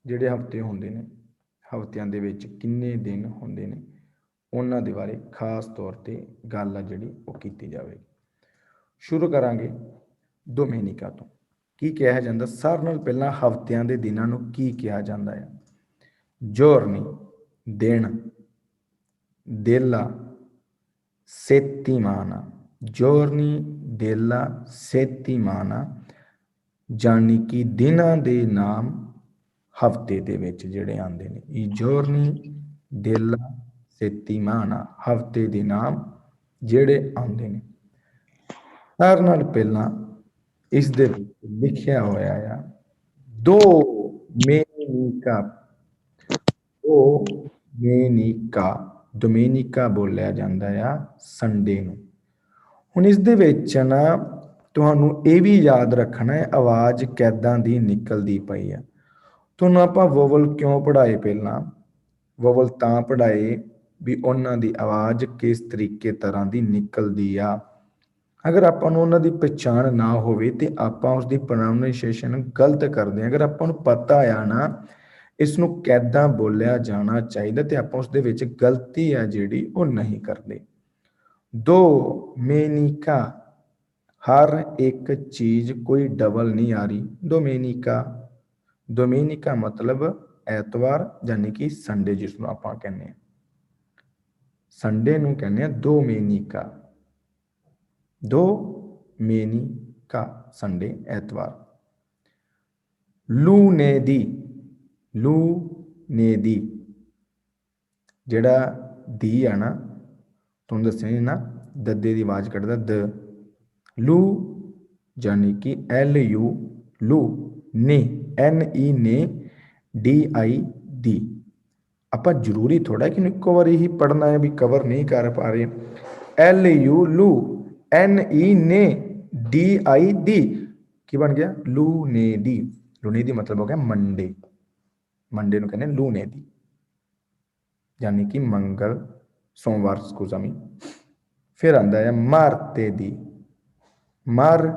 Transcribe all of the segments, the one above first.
ਜਿਹੜੇ ਹਫ਼ਤੇ ਹੁੰਦੇ ਨੇ, ਹਫ਼ਤਿਆਂ ਦੇ ਵਿੱਚ ਕਿੰਨੇ ਦਿਨ ਹੁੰਦੇ ਨੇ, ਉਹਨਾਂ ਦੇ ਬਾਰੇ ਖਾਸ ਤੌਰ 'ਤੇ ਗੱਲ ਆ ਜਿਹੜੀ ਉਹ ਕੀਤੀ ਜਾਵੇਗੀ। ਸ਼ੁਰੂ ਕਰਾਂਗੇ ਡੋਮੇਨਿਕਾ ਤੋਂ। ਕੀ ਕਿਹਾ ਜਾਂਦਾ? ਸਾਰਿਆਂ ਨਾਲ ਪਹਿਲਾਂ ਹਫ਼ਤਿਆਂ ਦੇ ਦਿਨਾਂ ਨੂੰ ਕੀ ਕਿਹਾ ਜਾਂਦਾ ਹੈ? ਜੋਰਨੀ ਦਿਨ, ਦੇਲਾ settimana, giorni della settimana, ਜਾਨੀ ਕਿ ਦਿਨਾਂ ਦੇ ਨਾਮ ਹਫ਼ਤੇ ਦੇ ਵਿੱਚ ਜਿਹੜੇ ਆਉਂਦੇ ਨੇ। i giorni della settimana, ਹਫ਼ਤੇ ਦੇ ਨਾਮ ਜਿਹੜੇ ਆਉਂਦੇ ਨੇ। ਸਾਰਿਆਂ ਨਾਲ ਪਹਿਲਾਂ ਇਸ ਦੇ ਵਿੱਚ ਲਿਖਿਆ ਹੋਇਆ ਆ domenica, domenica, ਡੋਮੇਨਿਕਾ ਬੋਲਿਆ ਜਾਂਦਾ ਆ ਸੰਡੇ ਨੂੰ। ਹੁਣ ਇਸ ਦੇ ਵਿੱਚ ਨਾ ਤੁਹਾਨੂੰ ਇਹ ਵੀ ਯਾਦ ਰੱਖਣਾ ਹੈ ਆਵਾਜ਼ ਕਿੱਦਾਂ ਦੀ ਨਿਕਲਦੀ ਪਈ ਆ। ਤੁਹਾਨੂੰ ਆਪਾਂ ਵੋਵਲ ਕਿਉਂ ਪੜ੍ਹਾਏ? ਪਹਿਲਾਂ ਵੋਵਲ ਤਾਂ ਪੜ੍ਹਾਏ ਵੀ ਉਹਨਾਂ ਦੀ ਆਵਾਜ਼ ਕਿਸ ਤਰੀਕੇ ਤਰ੍ਹਾਂ ਦੀ ਨਿਕਲਦੀ ਆ। ਅਗਰ ਆਪਾਂ ਨੂੰ ਉਹਨਾਂ ਦੀ ਪਛਾਣ ਨਾ ਹੋਵੇ ਤੇ ਆਪਾਂ ਉਸ ਦੀ ਪ੍ਰੋਨਾਊਂਸੀਏਸ਼ਨ ਗਲਤ ਕਰਦੇ ਹਾਂ। ਅਗਰ ਆਪਾਂ ਨੂੰ ਪਤਾ ਆ ਨਾ ਇਸ ਨੂੰ ਕਿੱਦਾਂ ਬੋਲਿਆ ਜਾਣਾ ਚਾਹੀਦਾ ਤੇ ਆਪਾਂ ਉਸ ਦੇ ਵਿੱਚ ਗਲਤੀ ਆ ਜਿਹੜੀ ਉਹ ਨਹੀਂ ਕਰਦੇ। ਡੋਮੇਨਿਕਾ, ਹਰ ਇੱਕ ਚੀਜ਼ ਕੋਈ ਡਬਲ ਨਹੀਂ ਆ ਰਹੀ। ਡੋਮੇਨਿਕਾ, ਡੋਮੇਨਿਕਾ ਮਤਲਬ ਐਤਵਾਰ, ਯਾਨੀ ਕਿ ਸੰਡੇ ਜਿਸ ਨੂੰ ਆਪਾਂ ਕਹਿੰਦੇ ਹਾਂ। ਸੰਡੇ ਨੂੰ ਕਹਿੰਦੇ ਹਾਂ ਡੋਮੇਨਿਕਾ, ਡੋਮੇਨਿਕਾ ਸੰਡੇ ਐਤਵਾਰ। ਲੂਨੇਦੀ, ਲੂਨੇਦੀ ਜਿਹੜਾ ਦੀ ਆ ਨਾ, ਤੁਹਾਨੂੰ ਦੱਸਿਆ ਨਾ ਦੱਦੇ ਦੀ ਆਵਾਜ਼ ਕੱਢਦਾ ਦ। ਲੂ ਯਾਨੀ ਕਿ LU, ਲੂ। ਨੇ NE ਨੇ, DI ਦੀ। ਆਪਾਂ ਜ਼ਰੂਰੀ ਥੋੜਾ ਕਿ ਇੱਕੋ ਵਾਰੀ ਹੀ ਪੜ੍ਹਨਾ ਹੈ, ਵੀ ਕਵਰ ਨਹੀਂ ਕਰ ਪਾ ਰਹੇ। LU ਲੂ, NE ਨੇ, DI ਦੀ। ਕੀ ਬਣ ਗਿਆ? ਲੂ ਨੇ ਦੀ। ਲੂਨੇ ਦੀ ਮਤਲਬ ਹੋ ਗਿਆ ਮੰਡੇ। ਮੰਡੇ ਨੂੰ ਕਹਿੰਦੇ ਲੂਨੇ ਦੀ, ਯਾਨੀ ਕਿ ਮੰਗਲ, ਸੋਮਵਾਰ, ਸਕੂਜ਼ਾਮੀ। ਫਿਰ ਆਉਂਦਾ ਹੈ ਮਾਰਤੇ ਦੀ। ਮਰ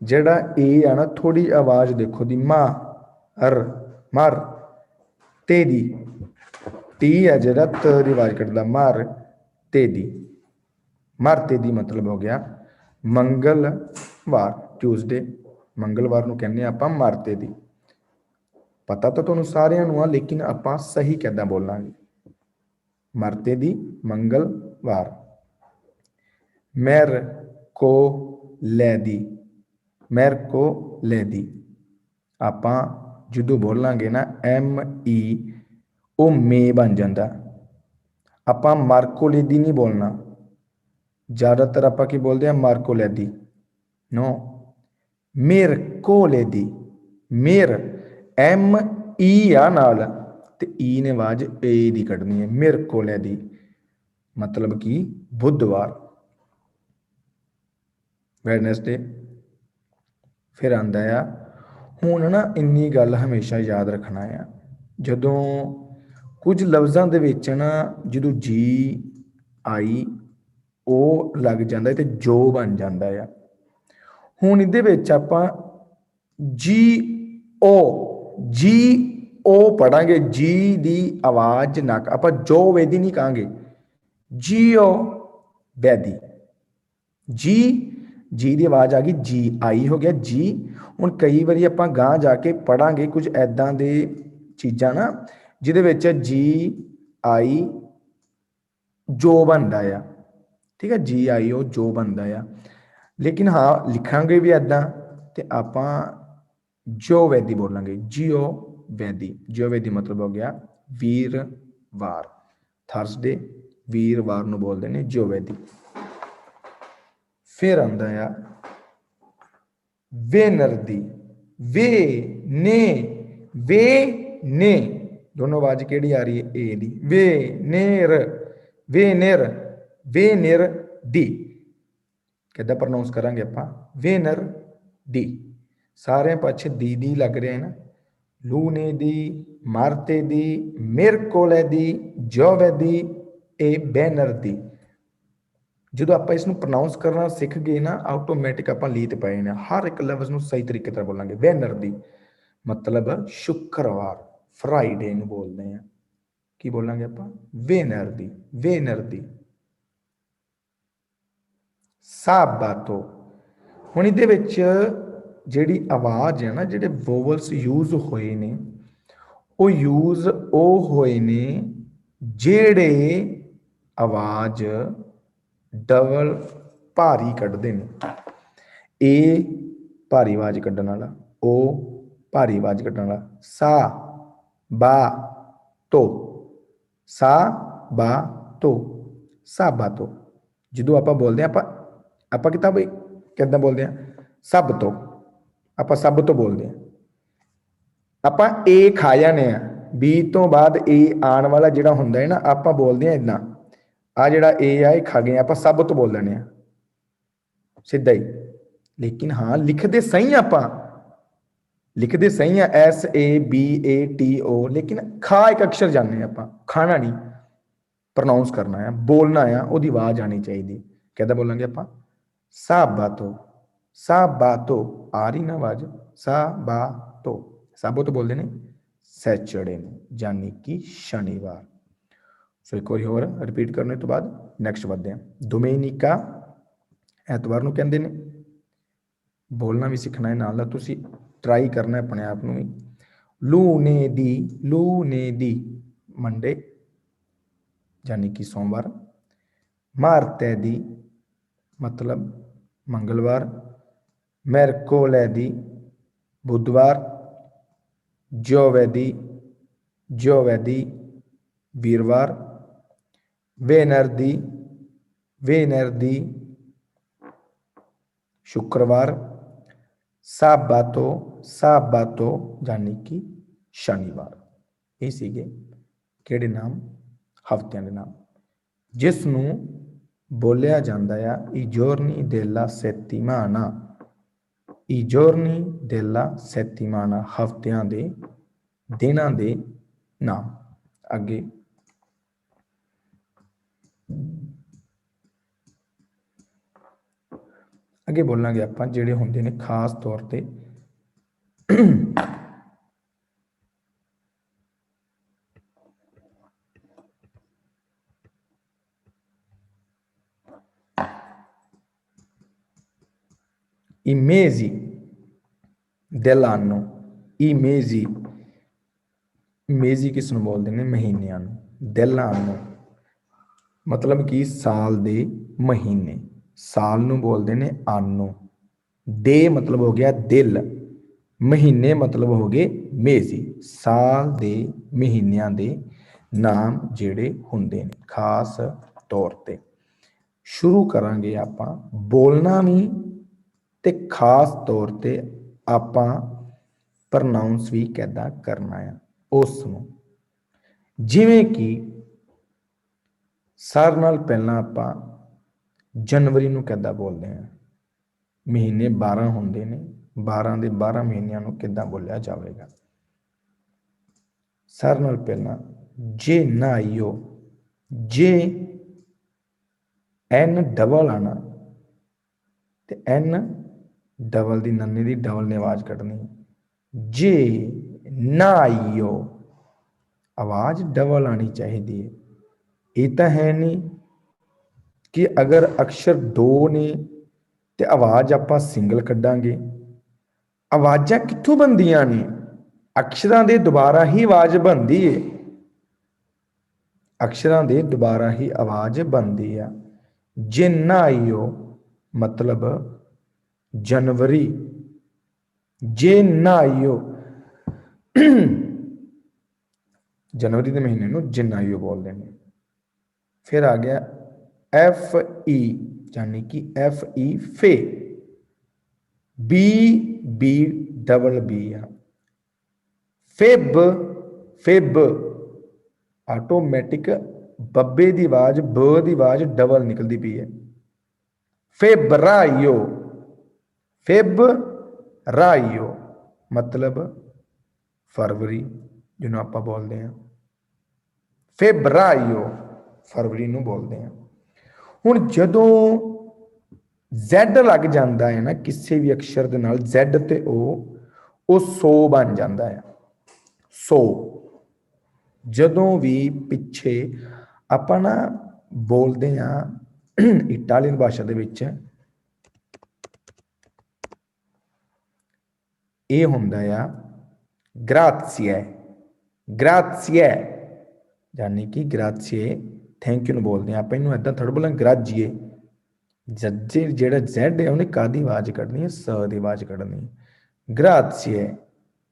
ਜਿਹੜਾ ਇਹ ਆ ਨਾ, ਥੋੜੀ ਆਵਾਜ਼ ਦੇਖੋ ਦੀ, ਮਾ ਅਰ, ਮਰ ਤੇ ਦੀ। ਟੀ ਆ ਜਿਹੜਾ ਤ ਦੀ ਆਵਾਜ਼ ਕੱਢਦਾ, ਮਰ ਤੇ ਦੀ। ਮਰਤੇ ਦੀ ਮਤਲਬ ਹੋ ਗਿਆ ਮੰਗਲਵਾਰ, ਟਿਊਜ਼ਡੇ। ਮੰਗਲਵਾਰ ਨੂੰ ਕਹਿੰਦੇ ਆਪਾਂ ਮਰਤੇ ਦੀ। ਪਤਾ ਤਾਂ ਤੁਹਾਨੂੰ ਸਾਰਿਆਂ ਨੂੰ ਆ, ਲੇਕਿਨ ਆਪਾਂ ਸਹੀ ਕਿੱਦਾਂ ਬੋਲਾਂਗੇ? ਮਰਤੇ ਦੀ, ਮੰਗਲਵਾਰ। ਮੈਰਕੋਲੇਦੀ, ਮੈਰਕੋਲੇਦੀ। ਆਪਾਂ ਜਦੋਂ ਬੋਲਾਂਗੇ ਨਾ ME, ਉਹ ਮੇ ਬਣ ਜਾਂਦਾ। ਆਪਾਂ ਮਾਰਕੋਲੇਦੀ ਨਹੀਂ ਬੋਲਣਾ। ਜ਼ਿਆਦਾਤਰ ਆਪਾਂ ਕੀ ਬੋਲਦੇ ਹਾਂ? ਮਾਰਕੋਲੇਦੀ। ਨੋ, ਮੇਰਕੋਲੇਦੀ। ਮੇਰ ME ਆ ਨਾਲ ਤੇ ਈ ਨੇ ਆਵਾਜ਼ ਏ ਦੀ ਕੱਢਣੀ ਹੈ। ਮੇਰਕੋਲੇਦੀ ਮਤਲਬ ਕਿ ਬੁੱਧਵਾਰ, ਵੈਡਨਸਡੇ। ਫਿਰ ਆਉਂਦਾ ਆ, ਹੁਣ ਨਾ ਇੰਨੀ ਗੱਲ ਹਮੇਸ਼ਾ ਯਾਦ ਰੱਖਣਾ ਆ, ਜਦੋਂ ਕੁਝ ਲਫ਼ਜ਼ਾਂ ਦੇ ਵਿੱਚ ਨਾ ਜਦੋਂ GIO ਲੱਗ ਜਾਂਦਾ ਤੇ ਜੋ ਬਣ ਜਾਂਦਾ ਆ। ਹੁਣ ਇਹਦੇ ਵਿੱਚ ਆਪਾਂ GO ਪੜਾਂਗੇ। ਜੀ ਦੀ ਆਵਾਜ਼ ਨਾ, ਆਪਾਂ ਜੋ ਵੇਦੀ ਨਹੀਂ ਕਹਾਂਗੇ। ਜੀਓ ਵੈਦੀ। ਜੀ ਦੀ ਆਵਾਜ਼ ਆ ਗਈ, GI ਹੋ ਗਿਆ ਜੀ। ਹੁਣ ਕਈ ਵਾਰੀ ਆਪਾਂ ਗਾਂਹ ਜਾ ਕੇ ਪੜਾਂਗੇ ਕੁਝ ਐਦਾਂ ਦੇ ਚੀਜ਼ਾਂ ਨਾ ਜਿਹਦੇ ਵਿੱਚ GI ਜੋ ਬਣਦਾ ਆ। ਠੀਕ ਹੈ, GIO ਜੋ ਬਣਦਾ ਆ। ਲੇਕਿਨ ਹਾਂ ਲਿਖਾਂਗੇ ਵੀ ਐਦਾਂ ਤੇ ਆਪਾਂ ਜੋ ਵੈਦੀ ਬੋਲਾਂਗੇ, ਜੀਓ ਵੈਦੀ। ਜੀਓ ਵੈਦੀ ਮਤਲਬ ਹੋ ਗਿਆ ਵੀਰਵਾਰ। ਥਰਸਡੇ, ਵੀਰਵਾਰ ਨੂੰ ਬੋਲਦੇ ਨੇ ਜੀਓ ਵੈਦੀ। ਫਿਰ ਆਉਂਦਾ ਆ ਵੇਨਰਦੀ। ਵੇ ਨੇ ਦੋਨੋਂ ਆਵਾਜ਼ ਕਿਹੜੀ ਆ ਰਹੀ ਹੈ? ਏ ਦੀ। ਵੇਨਰ ਦੀ। ਕਿੱਦਾਂ ਪ੍ਰੋਨਾਉਂਸ ਕਰਾਂਗੇ ਆਪਾਂ? ਵੇਨਰ ਦੀ। ਸਾਰਿਆਂ ਪਾਸੇ ਦੀ ਲੱਗ ਰਿਹਾ ਹੈ ਨਾ। ਲੂਨੇ ਦੀ, ਮਾਰਤੇ ਦੀ, ਮੇਰਕੋਲੇ ਜੋਵੈਦੀ, ਇਹ ਬੈਨਰ ਦੀ। ਜਦੋਂ ਆਪਾਂ ਇਸ ਨੂੰ ਪ੍ਰੋਨਾਉਂਸ ਕਰਨਾ ਸਿੱਖ ਗਏ ਨਾ, ਆਟੋਮੈਟਿਕ ਆਪਾਂ ਲੀਤ ਪਏ ਨੇ। ਹਰ ਇੱਕ ਲਫ਼ਜ਼ ਨੂੰ ਸਹੀ ਤਰੀਕੇ ਨਾਲ ਬੋਲਾਂਗੇ। ਬੈਨਰ ਦੀ ਮਤਲਬ ਸ਼ੁੱਕਰਵਾਰ। ਫਰਾਈਡੇ ਨੂੰ ਬੋਲਦੇ ਆ। ਕੀ ਬੋਲਾਂਗੇ ਆਪਾਂ? ਵੇਨਰਦੀ, ਵੇਨਰਦੀ। ਸਾਬਾਤੋ। ਹੁਣ ਇਹਦੇ ਵਿੱਚ ਜਿਹੜੀ ਆਵਾਜ਼ ਹੈ ਨਾ, ਜਿਹੜੇ ਵੋਵਲਸ ਯੂਜ਼ ਹੋਏ ਨੇ, ਉਹ ਯੂਜ਼ ਉਹ ਹੋਏ ਨੇ ਜਿਹੜੇ ਆਵਾਜ਼ ਡਬਲ ਭਾਰੀ ਕੱਢਦੇ ਨੇ। ਏ ਭਾਰੀ ਆਵਾਜ਼ ਕੱਢਣ ਵਾਲਾ, ਉਹ ਭਾਰੀ ਆਵਾਜ਼ ਕੱਢਣ ਵਾਲਾ। ਸਾ ਬਾ ਤੋ, ਸਾ ਬਾ ਤੋ, ਸਾਬਾ ਤੋਂ। ਜਦੋਂ ਆਪਾਂ ਬੋਲਦੇ ਹਾਂ, ਆਪਾਂ ਕਿਤਾ ਬਈ ਕਿੱਦਾਂ ਬੋਲਦੇ ਹਾਂ? ਸਭ ਤੋਂ। ਆਪਾਂ ਸਭ ਤੋਂ ਬੋਲਦੇ ਹਾਂ। ਆਪਾਂ ਏ ਖਾ ਜਾਣੇ ਆ, ਬੀ ਤੋਂ ਬਾਅਦ ਏ ਆਉਣ ਵਾਲਾ ਜਿਹੜਾ ਹੁੰਦਾ ਹੈ ਨਾ, ਆਪਾਂ ਬੋਲਦੇ ਹਾਂ ਇੱਦਾਂ। ਆ ਜਿਹੜਾ ਏ ਆ, ਇਹ ਖਾ ਗਏ, ਆਪਾਂ ਸਭ ਤੋਂ ਬੋਲ ਲੈਣੇ ਆ ਸਿੱਧਾ ਹੀ। ਲੇਕਿਨ ਹਾਂ, ਲਿਖਦੇ ਸਹੀ ਆਪਾਂ, ਲਿਖਦੇ ਸਹੀ ਆ, SABATO, ਲੇਕਿਨ ਖਾ ਇੱਕ ਅਕਸ਼ਰ ਜਾਂਦੇ ਆਪਾਂ, ਖਾਣਾ ਨਹੀਂ ਪ੍ਰੋਨਾਊਂਸ ਕਰਨਾ ਆ, ਬੋਲਣਾ ਆ, ਉਹਦੀ ਆਵਾਜ਼ ਆਣੀ ਚਾਹੀਦੀ। ਕਿੱਦਾਂ ਬੋਲਾਂਗੇ ਆਪਾਂ? ਸਾਬਾਤੋ, ਸਾਬਾਤੋ। ਆ ਰਹੀ ਨਾ ਆਵਾਜ਼? ਸਾਬਾਤੋ। ਸਾਬੋ ਤੋਂ ਬੋਲਦੇ ਨੇ ਸੈਚਰਡੇ ਨੂੰ, ਯਾਨੀ ਕਿ ਸ਼ਨੀਵਾਰ। ਸੋ ਇੱਕ ਵਾਰੀ ਹੋਰ ਰਿਪੀਟ ਕਰਨ ਤੋਂ ਬਾਅਦ ਨੈਕਸਟ ਵਧਦੇ ਹਾਂ। ਡੋਮੇਨਿਕਾ ਐਤਵਾਰ ਨੂੰ ਕਹਿੰਦੇ ਨੇ। ਬੋਲਣਾ ਵੀ ਸਿੱਖਣਾ ਹੈ ਨਾਲ, ਤੁਸੀਂ ਟਰਾਈ ਕਰਨਾ ਆਪਣੇ ਆਪ ਨੂੰ ਵੀ। ਲੂਨੇਦੀ, ਲੂਨੇਦੀ ਮੰਡੇ ਯਾਨੀ ਕਿ ਸੋਮਵਾਰ। ਮਾਰਤੇਦੀ मतलब मंगलवार। मैरकोलेदी बुधवार। जोवेदी, जोवेदी वीरवार। वेनरदी, वेनरदी शुक्रवार। साबातो, साबातो यानी कि शनिवार। ये सीगे किहड़े नाम? हफ्तियां दे नाम, जिस नूं बोलिया जाता है I giorni della settimana, I giorni della settimana, हफ्तियां दे दिनां दे नाम। अगे अगे बोलांगे आपां जिहड़े हुंदे ने खास तौर ते I mesi dell'anno, I mesi, ਮੇਜ਼ੀ ਕਿਸ ਨੂੰ ਬੋਲਦੇ ਨੇ? ਮਹੀਨਿਆਂ ਨੂੰ। dell'anno ਮਤਲਬ ਕਿ ਸਾਲ ਦੇ ਮਹੀਨੇ। ਸਾਲ ਨੂੰ ਬੋਲਦੇ ਨੇ anno। ਦੇ ਮਤਲਬ ਹੋ ਗਿਆ ਦਿਲ, ਮਹੀਨੇ ਮਤਲਬ ਹੋ ਗਏ ਮੇਜ਼ੀ। ਸਾਲ ਦੇ ਮਹੀਨਿਆਂ ਦੇ ਨਾਮ ਜਿਹੜੇ ਹੁੰਦੇ ਨੇ ਖਾਸ ਤੌਰ ਤੇ। ਸ਼ੁਰੂ ਕਰਾਂਗੇ ਆਪਾਂ ਬੋਲਣਾ ਵੀ ਤੇ ਖਾਸ ਤੌਰ ਤੇ ਆਪਾਂ ਪ੍ਰੋਨਾਊਂਸ ਵੀ ਕਿੱਦਾਂ ਕਰਨਾ ਆ ਉਸ ਨੂੰ। ਜਿਵੇਂ ਕਿ ਸਾਰਿਆਂ ਨਾਲ ਪਹਿਲਾਂ ਆਪਾਂ ਜਨਵਰੀ ਨੂੰ ਕਿੱਦਾਂ ਬੋਲਦੇ ਹਾਂ? ਮਹੀਨੇ 12 ਹੁੰਦੇ ਨੇ, 12 ਦੇ 12 ਮਹੀਨਿਆਂ ਨੂੰ ਕਿੱਦਾਂ ਬੋਲਿਆ ਜਾਵੇਗਾ? ਸਾਰਿਆਂ ਨਾਲ ਪਹਿਲਾਂ ਜੇਨਾਈਓ, ਜੇ ਐਨ ਡਬਲ ਆਣਾ ਤੇ ਐਨ ਡਬਲ ਦੀ ਨੰਨੇ ਦੀ ਡਬਲ ਨੇ ਆਵਾਜ਼ ਕੱਢਣੀ। ਜੇ ਨਾਈਓ ਆਵਾਜ਼ ਡਬਲ ਆਣੀ ਚਾਹੀਦੀ ਹੈ। ਇਹ ਤਾਂ ਹੈ ਨਹੀਂ ਕਿ ਅਗਰ ਅਕਸ਼ਰ ਦੋ ਨੇ ਤੇ ਆਵਾਜ਼ ਆਪਾਂ ਸਿੰਗਲ ਕੱਢਾਂਗੇ। ਆਵਾਜ਼ਾਂ ਕਿੱਥੋਂ ਬਣਦੀਆਂ ਨੇ? ਅਕਸ਼ਰਾਂ ਦੇ ਦੁਬਾਰਾ ਹੀ ਆਵਾਜ਼ ਬਣਦੀ ਏ, ਅਕਸ਼ਰਾਂ ਦੇ ਦੁਬਾਰਾ ਹੀ ਆਵਾਜ਼ ਬਣਦੀ ਆ। ਜੇਨਾਈਓ ਮਤਲਬ जनवरी, जेनाइयो जनवरी के महीने में जेनाइयो बोलते हैं। फिर आ गया FE यानी कि FE फे, बी डबल बी आ। फिब, फिब आटोमैटिक बब्बे की आवाज ब की आवाज डबल निकलती पी है। फेबराइयो, फेबराइयो मतलब फरवरी जिन्हों आप बोलते हैं। फेबराइयो फरवरी नूं बोलते हैं। हुण जदों Z लग जाता है ना किसी भी अक्षर के नाल Z ते ओ सो बन जाता है। सो ਜਦੋਂ ਵੀ ਪਿੱਛੇ ਆਪਾਂ ਨਾ ਬੋਲਦੇ ਆ ਇਟਾਲੀਅਨ ਭਾਸ਼ਾ ਦੇ ਵਿੱਚ ਇਹ ਹੁੰਦਾ ਆ ਗ੍ਰਾਸੀਏ, ਗ੍ਰਾਸੀਏ, यानी कि ग्रासीए थैंक यू ਨੂੰ ਬੋਲਦੇ ਆ ਆਪਾਂ। ਇਹਨੂੰ ਇਦਾਂ ਥੋੜਾ ਬੋਲਾਂ ਗ੍ਰਾਜੀਏ। ਜੱਜੇ ਜਿਹੜਾ ਜ਼ੈਡ ਹੈ ਉਹਨੇ ਕਾਦੀ ਆਵਾਜ਼ ਕੱਢਣੀ ਹੈ, ਸ ਦੀ ਆਵਾਜ਼ ਕੱਢਣੀ ਹੈ। ਗ੍ਰਾਸੀਏ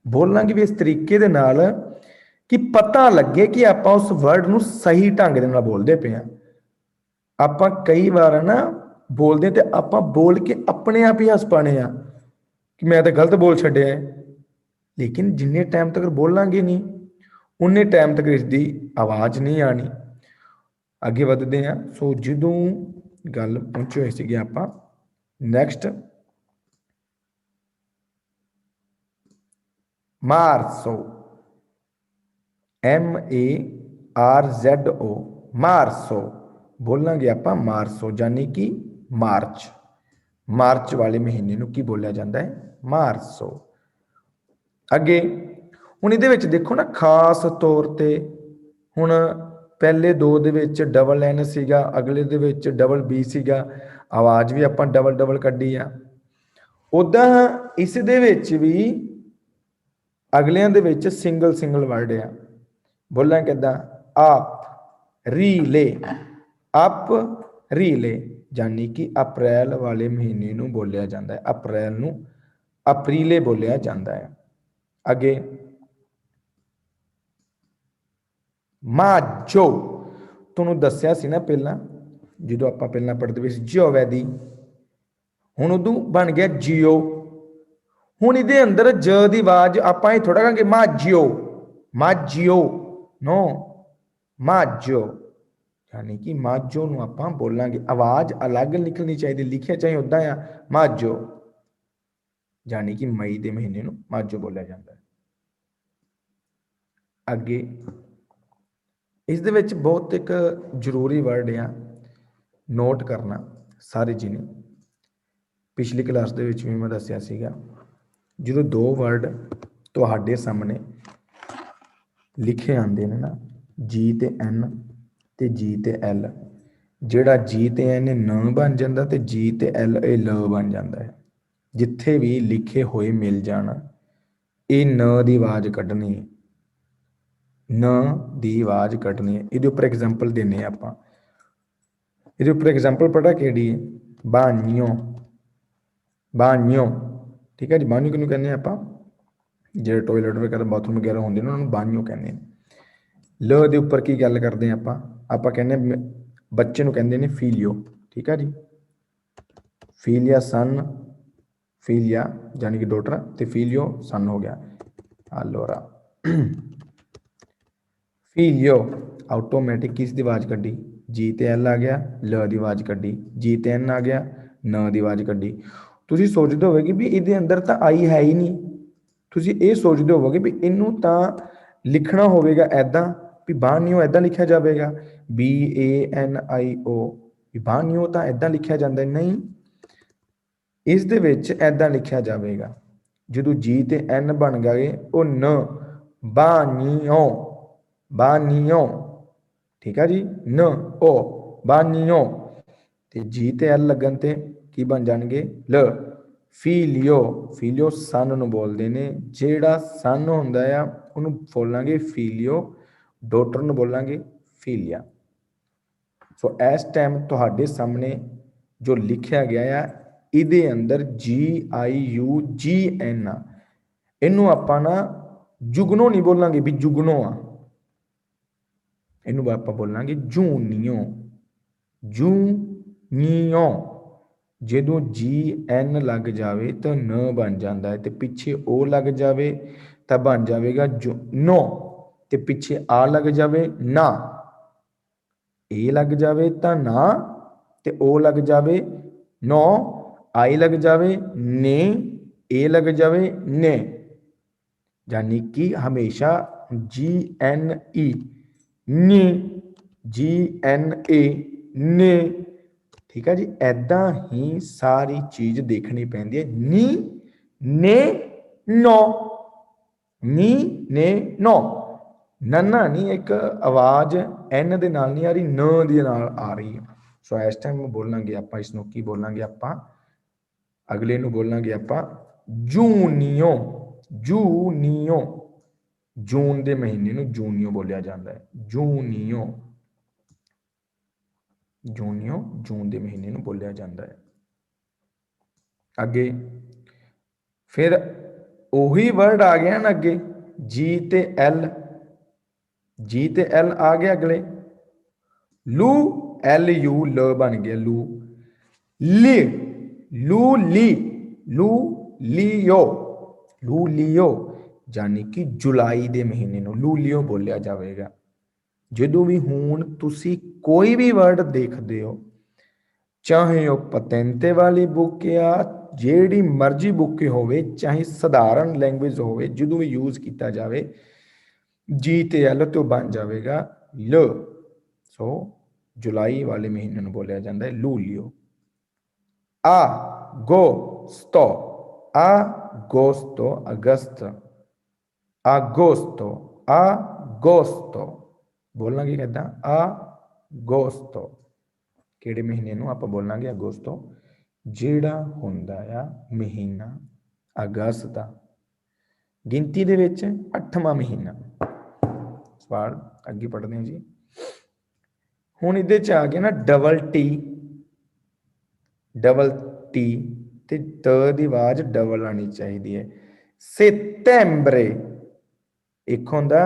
ਬੋਲਾਂਗੇ ਵੀ ਇਸ ਤਰੀਕੇ ਦੇ ਨਾਲ ਕਿ ਪਤਾ ਲੱਗੇ ਕਿ ਆਪਾਂ ਉਸ ਵਰਡ ਨੂੰ ਸਹੀ ਢੰਗ ਦੇ ਨਾਲ ਬੋਲਦੇ ਪਏ ਆ। ਆਪਾਂ ਕਈ ਵਾਰ ਨਾ ਬੋਲਦੇ ਤੇ ਆਪਾਂ ਬੋਲ ਕੇ ਆਪਣੇ ਆਪ ਹੀ ਹੱਸ ਪਾਣੇ ਆ ਕਿ ਮੈਂ ਤਾਂ ਗਲਤ ਬੋਲ ਛੱਡਿਆ ਹੈ। ਲੇਕਿਨ ਜਿੰਨੇ ਟਾਈਮ ਤੱਕ ਬੋਲਾਂਗੇ ਨਹੀਂ ਉਨੇ ਟਾਈਮ ਤੱਕ ਇਸ ਦੀ ਆਵਾਜ਼ ਨਹੀਂ ਆਣੀ। ਅੱਗੇ ਵਧਦੇ ਹਾਂ। ਸੋ ਜਦੋਂ ਗੱਲ ਪਹੁੰਚੇ ਹੋਏ ਸੀਗੇ ਆਪਾਂ ਨੈਕਸਟ ਮਾਰਸੋ, MARZO, ਮਾਰਸੋ ਬੋਲਾਂਗੇ ਆਪਾਂ ਮਾਰਸੋ, ਯਾਨੀ ਕਿ ਮਾਰਚ। ਮਾਰਚ ਵਾਲੇ ਮਹੀਨੇ ਨੂੰ ਕੀ ਬੋਲਿਆ ਜਾਂਦਾ ਹੈ, ਮਾਰਸੋ। ਅੱਗੇ ਹੁਣ ਇਹਦੇ ਵਿੱਚ ਦੇਖੋ ਨਾ ਖਾਸ ਤੌਰ ਤੇ ਹੁਣ ਪਹਿਲੇ ਦੋ ਦੇ ਵਿੱਚ ਡਬਲ ਐਨ ਸੀਗਾ, ਅਗਲੇ ਦੇ ਵਿੱਚ ਡਬਲ ਬੀ ਸੀਗਾ, ਆਵਾਜ਼ ਵੀ ਆਪਾਂ ਡਬਲ ਡਬਲ ਕੱਢੀ ਆ। ਉਦਾਂ ਇਸ ਦੇ ਵਿੱਚ ਵੀ ਅਗਲਿਆਂ ਦੇ ਵਿੱਚ ਸਿੰਗਲ ਸਿੰਗਲ ਵਰਡ ਆ। ਬੋਲਾਂ ਕਿੱਦਾਂ, ਆਪ ਰੀਲੇ, ਅਪ ਰੀਲੇ, ਯਾਨੀ ਕਿ ਅਪ੍ਰੈਲ ਵਾਲੇ ਮਹੀਨੇ ਨੂੰ ਬੋਲਿਆ ਜਾਂਦਾ ਹੈ। ਅਪ੍ਰੈਲ ਨੂੰ ਅਪਰੀਲੇ ਬੋਲਿਆ ਜਾਂਦਾ ਹੈ। ਅੱਗੇ ਮਾਝੋ, ਤੁਹਾਨੂੰ ਦੱਸਿਆ ਸੀ ਨਾ ਪਹਿਲਾਂ ਜਦੋਂ ਆਪਾਂ ਪਹਿਲਾਂ ਪੜ੍ਹਦੇ ਪਏ ਸੀ ਜਿਓਵੈਦੀ, ਹੁਣ ਉਦੋਂ ਬਣ ਗਿਆ ਜੀਓ। ਹੁਣ ਇਹਦੇ ਅੰਦਰ ਜ ਦੀ ਆਵਾਜ਼ ਆਪਾਂ ਇਹ ਥੋੜਾ ਕਹਾਂਗੇ ਮਾਝਿਓ, ਮਾਝਿਓ, ਨੋ ਮਾਝੋ, ਯਾਨੀ ਕਿ ਮਾਝੋ ਨੂੰ ਆਪਾਂ ਬੋਲਾਂਗੇ, ਆਵਾਜ਼ ਅਲੱਗ ਨਿਕਲਣੀ ਚਾਹੀਦੀ, ਲਿਖਿਆ ਚਾਹੇ ਉਦਾਂ ਆ ਮਾਝੋ, ਯਾਨੀ ਕਿ ਮਈ ਦੇ ਮਹੀਨੇ ਨੂੰ ਮਾਝੋ ਬੋਲਿਆ ਜਾਂਦਾ ਹੈ। ਅੱਗੇ ਇਸ ਦੇ ਵਿੱਚ ਬਹੁਤ ਇੱਕ ਜ਼ਰੂਰੀ ਵਰਡ ਆ, ਨੋਟ ਕਰਨਾ ਸਾਰੇ ਜੀ ਨੇ। ਪਿਛਲੀ ਕਲਾਸ ਦੇ ਵਿੱਚ ਵੀ ਮੈਂ ਦੱਸਿਆ ਸੀਗਾ, ਜਦੋਂ ਦੋ ਵਰਡ ਤੁਹਾਡੇ ਸਾਹਮਣੇ ਲਿਖੇ ਆਉਂਦੇ ਨੇ ਨਾ, ਜੀ ਤੇ ਐਨ ਤੇ ਜੀ ਤੇ ਐਲ, ਜਿਹੜਾ ਜੀ ਤੇ ਐਨ ਇਹ ਨ ਬਣ ਜਾਂਦਾ ਤੇ ਜੀ ਤੇ ਐਲ ਇਹ ਲ ਬਣ ਜਾਂਦਾ ਹੈ। ਜਿੱਥੇ ਵੀ ਲਿਖੇ ਹੋਏ ਮਿਲ ਜਾਣ ਇਹ ਨ ਦੀ ਆਵਾਜ਼ ਕੱਢਣੀ ਹੈ, ਨ ਦੀ ਆਵਾਜ਼ ਕੱਢਣੀ ਹੈ। ਇਹਦੇ ਉੱਪਰ ਐਗਜ਼ਾਮਪਲ ਦਿੰਦੇ ਆਪਾਂ। ਇਹਦੇ ਉੱਪਰ ਐਗਜ਼ਾਮਪਲ ਪਤਾ ਕਿਹੜੀ ਹੈ, ਬਾਨਿਓ, ਬਾਨਿਓ, ਠੀਕ ਹੈ ਜੀ। ਬਾਨਿਓ ਕਿਹਨੂੰ ਕਹਿੰਦੇ ਆ ਆਪਾਂ, ਜਿਹੜੇ ਟੋਇਲਟ ਵਗੈਰਾ ਬਾਥਰੂਮ ਵਗੈਰਾ ਹੁੰਦੇ ਨੇ ਉਹਨਾਂ ਨੂੰ ਬਾਨਿਓ ਕਹਿੰਦੇ ਨੇ। ਲ ਦੇ ਉੱਪਰ ਕੀ ਗੱਲ ਕਰਦੇ ਆ ਆਪਾਂ, ਆਪਾਂ ਕਹਿੰਦੇ ਬੱਚੇ ਨੂੰ ਕਹਿੰਦੇ ਨੇ ਫੀਲੀਓ, ਠੀਕ ਹੈ ਜੀ। ਫੀਲੀਆ ਸਨ, ਫੀਲੀਆ ਯਾਨੀ ਕਿ ਡੋਟਰ, ਤੇ ਫੀਲੀਓ ਸਨ ਹੋ ਗਿਆ, ਆਲੋਰਾ। ਫੀਲੀਓ ਆਟੋਮੈਟਿਕ ਕਿਸ ਦੀ ਆਵਾਜ਼ ਕੱਢੀ, ਜੀ ਤੇ ਐਲ ਆ ਗਿਆ, ਲ ਦੀ ਆਵਾਜ਼ ਕੱਢੀ, ਜੀ ਤੇ ਐਨ ਆ ਗਿਆ, ਨ ਦੀ ਆਵਾਜ਼ ਕੱਢੀ। ਤੁਸੀਂ ਸੋਚਦੇ ਹੋਵੋਗੇ ਵੀ ਇਹਦੇ ਅੰਦਰ ਤਾਂ ਆਈ ਹੈ ਹੀ ਨਹੀਂ, ਤੁਸੀਂ ਇਹ ਸੋਚਦੇ ਹੋਵੋਗੇ ਵੀ ਇਹਨੂੰ ਤਾਂ ਲਿਖਣਾ ਹੋਵੇਗਾ ਐਦਾਂ ਵੀ ਬਾਨਿਓ ਐਦਾਂ ਲਿਖਿਆ ਜਾਵੇਗਾ, BANIO, ਵੀ ਬਾਨਿਓ ਤਾਂ ਐਦਾਂ ਲਿਖਿਆ ਜਾਂਦਾ, ਨਹੀਂ, ਇਸ ਦੇ ਵਿੱਚ ਐਦਾਂ ਲਿਖਿਆ ਜਾਵੇਗਾ। ਜਦੋਂ ਜੀ ਤੇ ਐਨ ਬਣ ਗਏ ਉਹ ਨ, ਬਾਨੀਓ, ਬਾਨੀਓ, ਠੀਕ ਹੈ ਜੀ, ਨ ਓ ਬਾਨੀਓ, ਤੇ ਜੀ ਤੇ ਐਲ ਲੱਗਣ ਤੇ ਕੀ ਬਣ ਜਾਣਗੇ, ਲ। ਫੀਲੀਓ, ਫੀਲੀਓ ਸਨ ਨੂੰ ਬੋਲਦੇ ਨੇ, ਜਿਹੜਾ ਸਨ ਹੁੰਦਾ ਆ ਉਹਨੂੰ ਬੋਲਾਂਗੇ ਫੀਲੀਓ, ਡੋਟਰ ਨੂੰ ਬੋਲਾਂਗੇ ਫੀਲੀਆ। ਸੋ ਇਸ ਟਾਈਮ ਤੁਹਾਡੇ ਸਾਹਮਣੇ ਜੋ ਲਿਖਿਆ ਗਿਆ ਆ ਇਹਦੇ ਅੰਦਰ GIUGN ਆ, ਇਹਨੂੰ ਆਪਾਂ ਨਾ ਜੁਗਨੋ ਨਹੀਂ ਬੋਲਾਂਗੇ ਵੀ ਜੁਗਨੋ ਆ, ਇਹਨੂੰ ਆਪਾਂ ਬੋਲਾਂਗੇ ਜੂਨੀਓ, ਜੂਨੀਓ। ਜਦੋਂ GN ਲੱਗ ਜਾਵੇ ਤਾਂ ਨ ਬਣ ਜਾਂਦਾ ਹੈ, ਤੇ ਪਿੱਛੇ O ਲੱਗ ਜਾਵੇ ਤਾਂ ਬਣ ਜਾਵੇਗਾ ਨੋ, ਤੇ ਪਿੱਛੇ ਆ ਲੱਗ ਜਾਵੇ ਨਾ, ਏ ਲੱਗ ਜਾਵੇ ਤਾਂ ਨਾ, ਤੇ O ਲੱਗ ਜਾਵੇ ਨੋ, ਆਈ ਲੱਗ ਜਾਵੇ ਨੇ, ਏ ਲੱਗ ਜਾਵੇ ਨੇ, यानी कि हमेशा GNE, ने, GNA, ने, ठीक है जी। ऐदा ही सारी चीज देखनी पैंदी है, नी, ने, नो, नी, ने, नो, नन्ना नहीं, एक आवाज एन दे नाल नहीं आ रही, न दे नाल आ रही है। सो इस टाइम बोलांगे आप इसनों की बोलांगे आप, अगले नूं बोलांगे आप जूनियो। जूनियो, जून के महीने नूं जूनियो बोलिया जाता है। जूनियो, जूनियो जून के महीने नूं बोलिया जाता है। अगे फिर उही वर्ड आ गया ना अगे, जी ते एल, जी ते एल आ गया अगले। लू, एल यू ल बन गया लू। ली, लू ली, लू लियो, लू लियो, यानी कि जुलाई के महीने नूं लूलियो बोलिया जाएगा। ਜਦੋਂ भी ਹੁਣ ਤੁਸੀਂ कोई भी वर्ड देखते हो, चाहे वह पतेंते वाली बुक या ਜਿਹੜੀ मर्जी बुक होवे, चाहे साधारण लैंग्वेज होवे, ਜਦੋਂ भी यूज किया जाए जी ते एल तो बन जाएगा ल। सो जुलाई वाले महीने में बोलिया जाता है लूलियो। आ गो स्तो, आ गोस्तो अगस्त, agosto, agosto, बोलना की कहता agosto, ਕਿਹੜੇ ਮਹੀਨੇ ਨੂੰ ਆਪਾਂ ਬੋਲਾਂਗੇ ਅਗਸਤੋ, ਜਿਹੜਾ ਹੁੰਦਾ ਆ ਮਹੀਨਾ ਅਗਸਤ ਦਾ, ਗਿਣਤੀ ਦੇ ਵਿੱਚ 8ਵਾਂ ਮਹੀਨਾ। ਸਵਾਲ ਅੱਗੇ ਪੜ੍ਹਦੇ ਹਾਂ ਜੀ। ਹੁਣ ਇਹਦੇ ਚ ਆ ਗਿਆ ਨਾ ਡਬਲ ਟੀ, ਡਬਲ ਟੀ ਤੇ ਤ ਦੀ ਆਵਾਜ਼ ਡਬਲ ਆਣੀ ਚਾਹੀਦੀ ਹੈ। ਸਤੰਬਰੇ, एक होंदा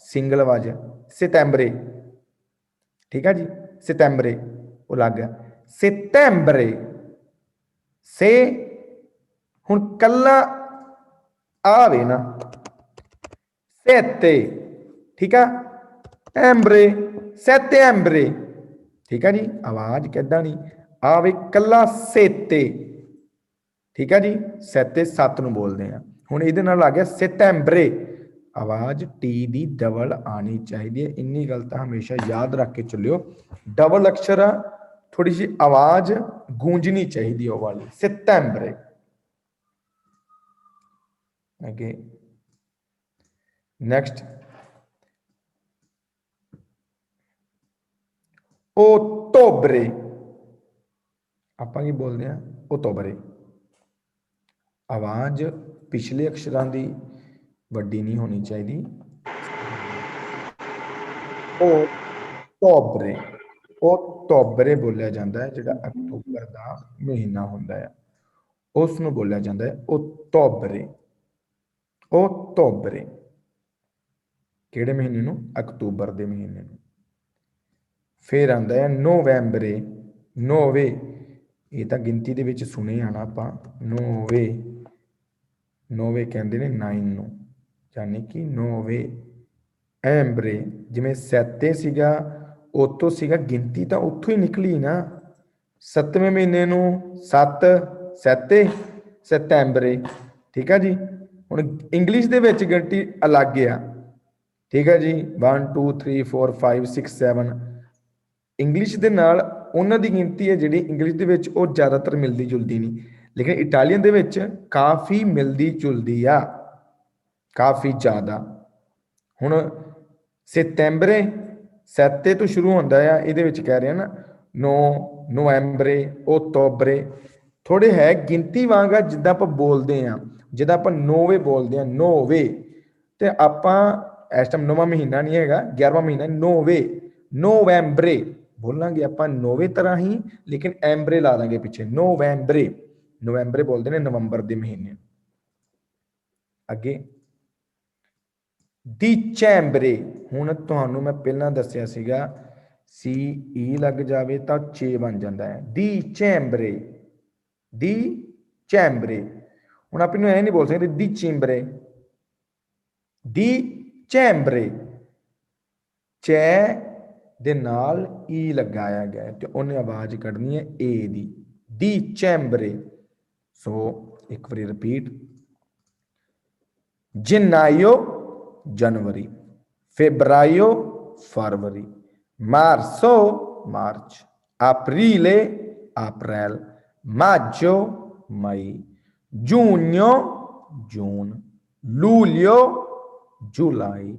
सिंगल आवाज सितंबरे, ठीक है जी, सितंबरे वो लग गया सितंबरे। से हुण कल्ला आवे ना सेते, ठीक है, एम्बरे सेतेम्बरे, ठीक है जी, आवाज किदा नहीं आवे कल्ला सेते, ठीक है जी, सेते सत्त नूं बोलते हैं। हुण इहदे नाल आ गया सितंबरे, आवाज टी दी डबल आनी चाहिए। इन्नी गल तो हमेशा याद रख के चलियो, डबल अक्षर थोड़ी सी आवाज गूंजनी चाहिए वो वाली। सितंबरे। अगे नेक्स्ट ओतोबरे, आपां की बोलते हैं ओतोबरे। आवाज पिछले अक्षरां दी वड्डी नहीं होनी चाहिए। ओतोबरे, ओतोबरे बोलिया जाता है, जिहड़ा अक्तूबर का महीना होंदा है उसनूं बोलिया जाता है ओतोबरे। ओतोबरे किहड़े महीने नूं? अक्तूबर के महीने नूं। फिर आंदा है नवंबरे, नोवे, ये तो गिनती दे विच सुने आना आपां, नोवे, नोवे कहंदे ने 9 नूं, यानी कि नोवे एम्बरे, जिवें सैते सीगा उतों सीगा, गिनती तो उत्थों ही निकली ना, 7वें महीने नूं 7 सैते सितंबरे, ठीक है जी। हुण इंग्लिश दे विच गिनती अलग आ, ठीक है जी, 1 2 3 4 5 6 7, इंग्लिश दे नाल उन्हां दी गिनती है जिहड़ी इंग्लिश दे विच वो ज़्यादातर मिलती जुलती नहीं, लेकिन इटालियन दे विच काफ़ी मिलती जुलती आ, काफ़ी ज़्यादा। हुण सितंबरे सैते तो शुरू होंदा है, इहदे विच कह रहे हैं ना नो, नवंबरे, ओतोबरे, थोड़े है गिनती वांग जिद्दां आपां बोलदे हैं, जिद्दां आपां नोवे बोलदे हैं, नोवे, ते आपां इस टाइम 9वां महीना नहीं हैगा, 11वां महीना, नोवे, नोवैम्बरे बोलांगे आपां नोवे तरह ही, लेकिन एम्बरे ला देंगे पिछे, नोवैम्बरे, नवंबरे बोलते हैं नवंबर के महीने। अगे डिचैम्बरे, हुण तुहानूं मैं पहलां दस्सिया सीगा सी ई लग जाए तो चे बन जाता है, डिचैम्बरे, डिचैम्बरे। हुण आप इहनूं ऐ नहीं बोल सकते डिचैम्बरे, डिचैम्बरे, चै दे नाल ई लगाया गया है तो उन्हें आवाज कढ़नी है ए दी, डिचैम्बरे। सो एक बार रिपीट, जनायो जनवरी, फेब्रायो फरवरी, मार्सो मार्च, अप्रीले अप्रैल, मार्चो मई, जूनियो जून, लूलियो जुलाई,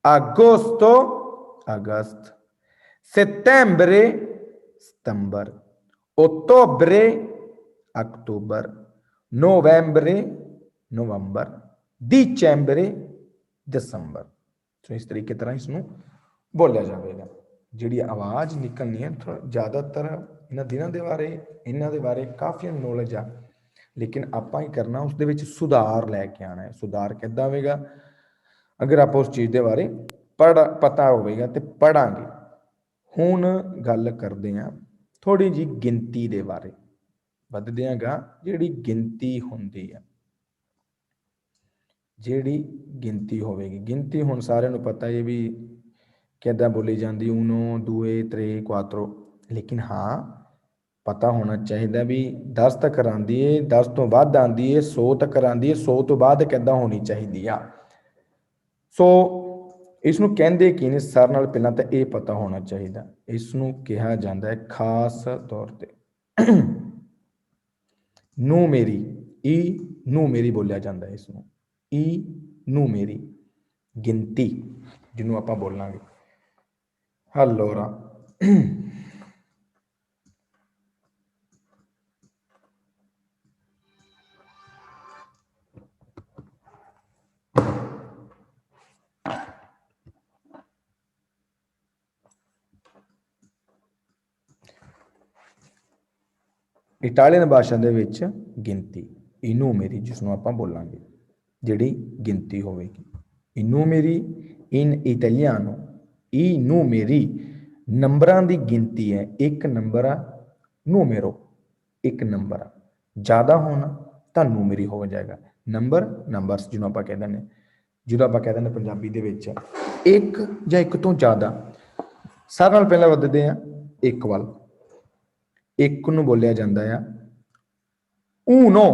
agosto, अगस्त, settembre, सितंबर, ottobre, अक्टूबर, novembre, नवंबर, dicembre, ਦਸੰਬਰ। ਸੋ ਇਸ ਤਰੀਕੇ ਤਰ੍ਹਾਂ ਇਸ ਨੂੰ ਬੋਲਿਆ ਜਾਵੇਗਾ। ਜਿਹੜੀ ਆਵਾਜ਼ ਨਿਕਲਣੀ ਹੈ ਜ਼ਿਆਦਾਤਰ ਇਹਨਾਂ ਦਿਨਾਂ ਦੇ ਬਾਰੇ, ਇਹਨਾਂ ਦੇ ਬਾਰੇ ਕਾਫੀ ਨੌਲੇਜ ਆ, ਲੇਕਿਨ ਆਪਾਂ ਹੀ ਕਰਨਾ ਉਸ ਦੇ ਵਿੱਚ ਸੁਧਾਰ ਲੈ ਕੇ ਆਉਣਾ ਹੈ। ਸੁਧਾਰ ਕਿੱਦਾਂ ਹੋਵੇਗਾ? ਅਗਰ ਆਪਾਂ ਉਸ ਚੀਜ਼ ਦੇ ਬਾਰੇ ਪਤਾ ਹੋਵੇਗਾ ਤੇ ਪੜਾਂਗੇ। ਹੁਣ ਗੱਲ ਕਰਦੇ ਹਾਂ ਥੋੜੀ ਜੀ ਗਿਣਤੀ ਦੇ ਬਾਰੇ, ਵੱਧਦੇ ਆਂਗਾ। ਜਿਹੜੀ ਗਿਣਤੀ ਹੁੰਦੀ ਹੈ, ਜਿਹੜੀ ਗਿਣਤੀ ਹੋਵੇਗੀ, ਗਿਣਤੀ ਹੁਣ ਸਾਰਿਆਂ ਨੂੰ ਪਤਾ ਹੈ ਵੀ ਕਿੱਦਾਂ ਬੋਲੀ ਜਾਂਦੀ, ਉਨੋ, ਦੂਏ, ਤਰੇ, ਕੁਆਤਰੋ। ਲੇਕਿਨ ਹਾਂ ਪਤਾ ਹੋਣਾ ਚਾਹੀਦਾ ਵੀ 10 ਤੱਕ ਆਉਂਦੀ ਏ, 10 ਤੋਂ ਵੱਧ ਆਉਂਦੀ ਏ, 100 ਤੱਕ ਆਉਂਦੀ ਏ, 100 ਤੋਂ ਬਾਅਦ ਕਿੱਦਾਂ ਹੋਣੀ ਚਾਹੀਦੀ ਆ। ਸੋ ਇਸ ਨੂੰ ਕਹਿੰਦੇ ਕੀ ਨੇ? ਸਾਰ ਨਾਲ ਪਹਿਲਾਂ ਤਾਂ ਇਹ ਪਤਾ ਹੋਣਾ ਚਾਹੀਦਾ। ਇਸ ਨੂੰ ਕਿਹਾ ਜਾਂਦਾ ਹੈ ਖਾਸ ਤੌਰ ਤੇ ਨੂਮੇਰੀ, ਈ ਨੂਮੇਰੀ ਬੋਲਿਆ ਜਾਂਦਾ ਹੈ ਇਸ ਨੂੰ, ਈ ਨੂਮੇਰੀ, ਗਿਣਤੀ ਜਿਹਨੂੰ ਆਪਾਂ ਬੋਲਾਂਗੇ। Allora, ਇਟਾਲੀਅਨ ਭਾਸ਼ਾ ਦੇ ਵਿੱਚ ਗਿਣਤੀ i numeri ਜਿਸ ਨੂੰ ਆਪਾਂ ਬੋਲਾਂਗੇ, ਜਿਹੜੀ ਗਿਣਤੀ ਹੋਵੇਗੀ। i numeri in italiano, i numeri ਨੰਬਰਾਂ ਦੀ ਗਿਣਤੀ ਹੈ। ਇੱਕ ਨੰਬਰ ਆ ਨੂਮੇਰੋ, ਇੱਕ ਨੰਬਰ ਆ। ਜ਼ਿਆਦਾ ਹੋਣਾ ਤਾਂ ਨੂਮੇਰੀ ਹੋ ਜਾਏਗਾ। ਨੰਬਰ, ਨੰਬਰਸ ਜਿਹਨੂੰ ਆਪਾਂ ਕਹਿ ਦਿੰਦੇ, ਜਿਹਨੂੰ ਆਪਾਂ ਕਹਿ ਦਿੰਦੇ ਪੰਜਾਬੀ ਦੇ ਵਿੱਚ ਇੱਕ ਜਾਂ ਇੱਕ ਤੋਂ ਜ਼ਿਆਦਾ। ਸਾਰਿਆਂ ਨਾਲ ਪਹਿਲਾਂ ਵੱਧਦੇ ਆ ਇੱਕ ਵੱਲ। ਇੱਕ ਨੂੰ ਬੋਲਿਆ ਜਾਂਦਾ ਆ ਊਨੋ,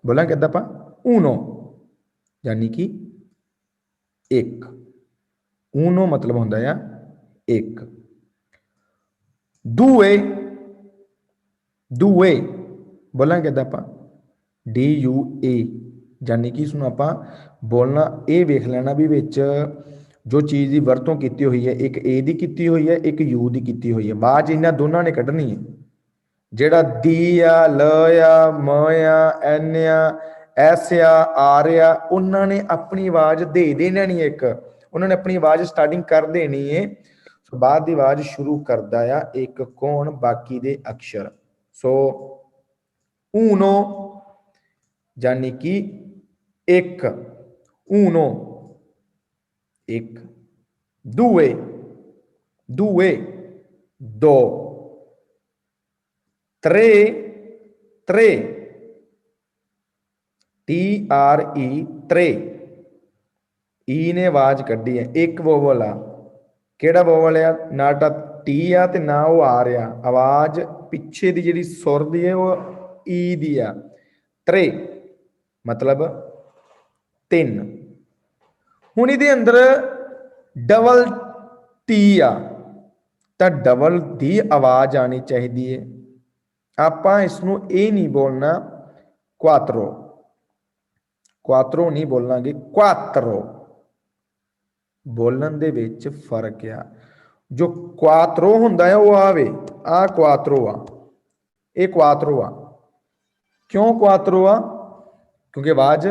ਬੋਲਾਂ ਕਿੱਦਾਂ ਆਪਾਂ? ਊਨੋ, ਯਾਨੀ ਕਿ ਇੱਕ। ਊਨੋ ਮਤਲਬ ਹੁੰਦਾ ਆ ਇੱਕ। ਦੂਏ, ਦੂਏ ਬੋਲਾਂ ਕਿੱਦਾਂ ਆਪਾਂ? DUA, ਯਾਨੀ ਕਿ ਇਸਨੂੰ ਆਪਾਂ ਬੋਲਣਾ ਇਹ ਵੇਖ ਲੈਣਾ ਵੀ ਵਿੱਚ ਜੋ ਚੀਜ਼ ਦੀ ਵਰਤੋਂ ਕੀਤੀ ਹੋਈ ਹੈ, ਇੱਕ ਏ ਦੀ ਕੀਤੀ ਹੋਈ ਹੈ, ਇੱਕ ਯੂ ਦੀ ਕੀਤੀ ਹੋਈ ਹੈ। ਆਵਾਜ਼ ਇਹਨਾਂ ਦੋਨਾਂ ਨੇ ਕੱਢਣੀ ਹੈ। ਜਿਹੜਾ ਦੀ ਆ, ਲ ਆ, ਮ ਆ, ਐਨ ਆ, ਐਸ ਆ, ਆਰ ਆ, ਉਹਨਾਂ ਨੇ ਆਪਣੀ ਆਵਾਜ਼ ਦੇ ਦੇਣੀ ਇੱਕ। ਉਹਨਾਂ ਨੇ ਆਪਣੀ ਆਵਾਜ਼ ਸਟਾਰਟਿੰਗ ਕਰ ਦੇਣੀ ਹੈ। ਸੋ ਬਾਅਦ ਦੀ ਆਵਾਜ਼ ਸ਼ੁਰੂ ਕਰਦਾ ਆ ਇੱਕ ਕੌਣ? ਬਾਕੀ ਦੇ ਅਕਸ਼ਰ। ਸੋ ਊਨੋ ਯਾਨੀ ਕਿ ਇੱਕ, ਊਨੋ ਇੱਕ। ਦੂਏ, ਦੂਏ ਦੋ। त्रे, त्रे, TRE, त्रे। ई ने आवाज कड्डी है, एक वोवल आ। केड़ा वोवल आ? ना टा टी आ ते ना वो आ रहा। आवाज पिछे दी जिहड़ी सुर दी है वो ई दी आ। त्रे मतलब तीन। हुण इहदे अंदर डबल टी आ तां डबल दी आवाज आनी चाहिदी है। ਆਪਾਂ ਇਸ ਨੂੰ ਇਹ ਨਹੀਂ ਬੋਲਣਾ ਕੁਆਤਰੋ, ਕੁਆਤਰੋ ਨਹੀਂ ਬੋਲਾਂਗੇ, ਕੁਆਤਰੋ। ਬੋਲਣ ਦੇ ਵਿੱਚ ਫਰਕ ਆ। ਜੋ ਕੁਆਤਰੋ ਹੁੰਦਾ ਹੈ ਉਹ ਆਵੇ, ਆ ਕੁਆਤਰੋ ਆ, ਇਹ ਕੁਆਤਰੋ ਆ। ਕਿਉਂ ਕੁਆਤਰੋ ਆ? ਕਿਉਂਕਿ ਆਵਾਜ਼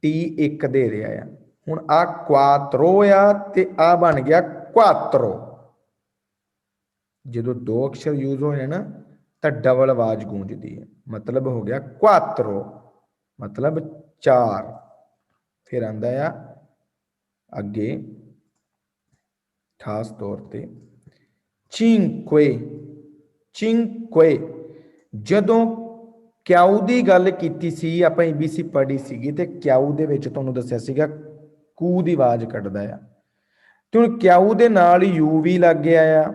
ਟੀ ਇੱਕ ਦੇ ਰਿਹਾ ਆ। ਹੁਣ ਆ ਕੁਆਤਰੋ ਆ ਤੇ ਆ ਬਣ ਗਿਆ ਕੁਆਤਰੋ। ਜਦੋਂ ਦੋ ਅਕਸ਼ਰ ਯੂਜ਼ ਹੋਏ ਨਾ ਤਾਂ ਡਬਲ ਆਵਾਜ਼ ਗੂੰਜਦੀ ਹੈ। ਮਤਲਬ ਹੋ ਗਿਆ ਕੁਆਤਰੋ, ਮਤਲਬ ਚਾਰ। ਫਿਰ ਆਂਦਾ ਆ ਅੱਗੇ ਖਾਸ ਤੌਰ ਤੇ ਚਿੰਕੁਏ, ਚਿੰਕੁਏ। ਜਦੋਂ ਕਿਆਊ ਦੀ ਗੱਲ ਕੀਤੀ ਸੀ, ਆਪਾਂ ABC ਪੜ੍ਹੀ ਸੀਗੀ ਤੇ ਕਿਆਊ ਦੇ ਵਿੱਚ ਤੁਹਾਨੂੰ ਦੱਸਿਆ ਸੀਗਾ ਕੂ ਦੀ ਆਵਾਜ਼ ਕੱਢਦਾ ਆ। ਤੇ ਹੁਣ ਕਿਆਊ ਦੇ ਨਾਲ ਯੂ ਵੀ ਲੱਗ ਗਿਆ ਆ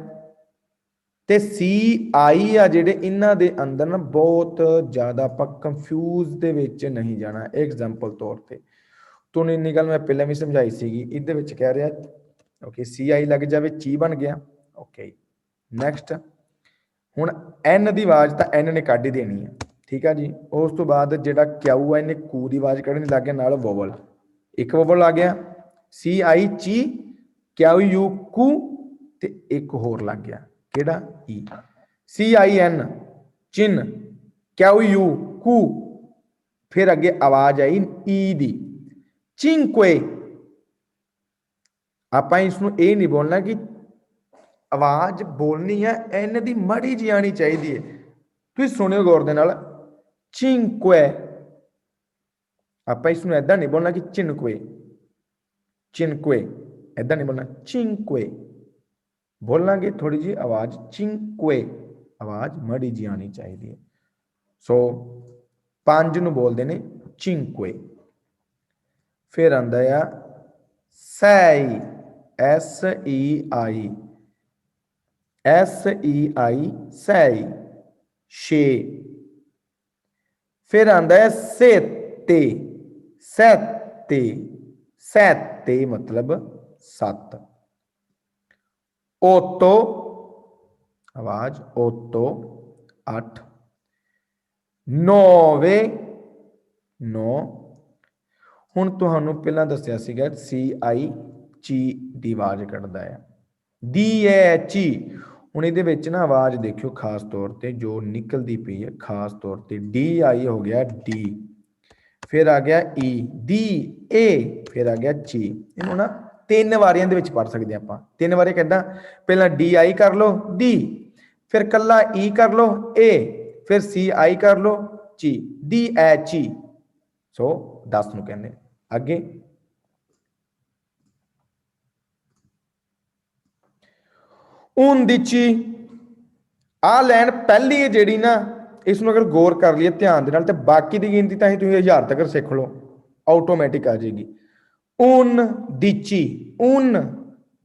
ਤੇ CI ਆ। ਜਿਹੜੇ ਇਹਨਾਂ ਦੇ ਅੰਦਰ ਨਾ ਬਹੁਤ ਜ਼ਿਆਦਾ ਆਪਾਂ ਕੰਫਿਊਜ਼ ਦੇ ਵਿੱਚ ਨਹੀਂ ਜਾਣਾ। ਐਗਜ਼ਾਮਪਲ ਤੌਰ ਤੇ ਤੁਹਾਨੂੰ ਇੰਨੀ ਗੱਲ ਮੈਂ ਪਹਿਲਾਂ ਵੀ ਸਮਝਾਈ ਸੀਗੀ। ਇਹਦੇ ਵਿੱਚ ਕਹਿ ਰਿਹਾ ਓਕੇ CI ਲੱਗ ਜਾਵੇ, ਚੀ ਬਣ ਗਿਆ। ਓਕੇ ਨੈਕਸਟ, ਹੁਣ N ਦੀ ਆਵਾਜ਼ ਤਾਂ N ਨੇ ਕੱਢ ਹੀ ਦੇਣੀ ਹੈ, ਠੀਕ ਆ ਜੀ। ਉਸ ਤੋਂ ਬਾਅਦ ਜਿਹੜਾ ਕਿਆਊ ਆ ਇਹਨੇ ਕੂ ਦੀ ਆਵਾਜ਼ ਕੱਢਣੀ ਲੱਗ ਗਿਆ, ਨਾਲ ਵੋਵਲ। ਇੱਕ ਵੋਵਲ ਆ ਗਿਆ, CI ची, QU कू, ते एक होर लग गया केड़ा ई। CIN चिन, QU कू, फिर अगे आवाज आई ई दी चिंक्वे। आप इसनों ये नहीं बोलना कि आवाज बोलनी है एन दी मड़ी जी आनी चाहिए है। तुम सुनियो गौर दे नाल चिंक्वे। आप इसनों ऐदा नहीं बोलना कि चिनक्वे, चिनक्वे ऐदा नहीं बोलना, चिंक्वे बोलांगे थोड़ी जी आवाज चिंक्वे, आवाज मड़ी जी आनी चाहिए। सो पांच नूं बोलते ने चिंक्वे। फिर आंदा आ सैई, SEI, SEI सैई, छे। फिर आंदा है सेते, सैते, सैते मतलब सत। ओतो आवाज ओतो, अठ। नौवे, नौ। हुण तुहानूं पहलां दस्सिया सीगा CI ची दी आवाज कढ़दा है, DH। हुण इहदे विच ना आवाज देखियो खास तौर ते जो निकलदी पई है, खास तौर ते DI हो गया डी, फिर आ गया ई, डी ए, फिर आ गया ची। इहनूं ना तीन वारियां दे विच पढ़ सकदे आपां। तीन वारी किदां, पहलां DI कर लो डी, फिर कल्ला ई कर लो ए, फिर CI कर लो ची, DH। सो 10 नूं कहंदे। अगे उन्दिची, आ लैन पहली है जिहड़ी ना, इसनूं अगर गौर कर लिए ध्यान दे नाल ते बाकी दी गिनती तां तुसीं 1000 तक सीख लो, ऑटोमैटिक आ जाएगी। उन दिची, उन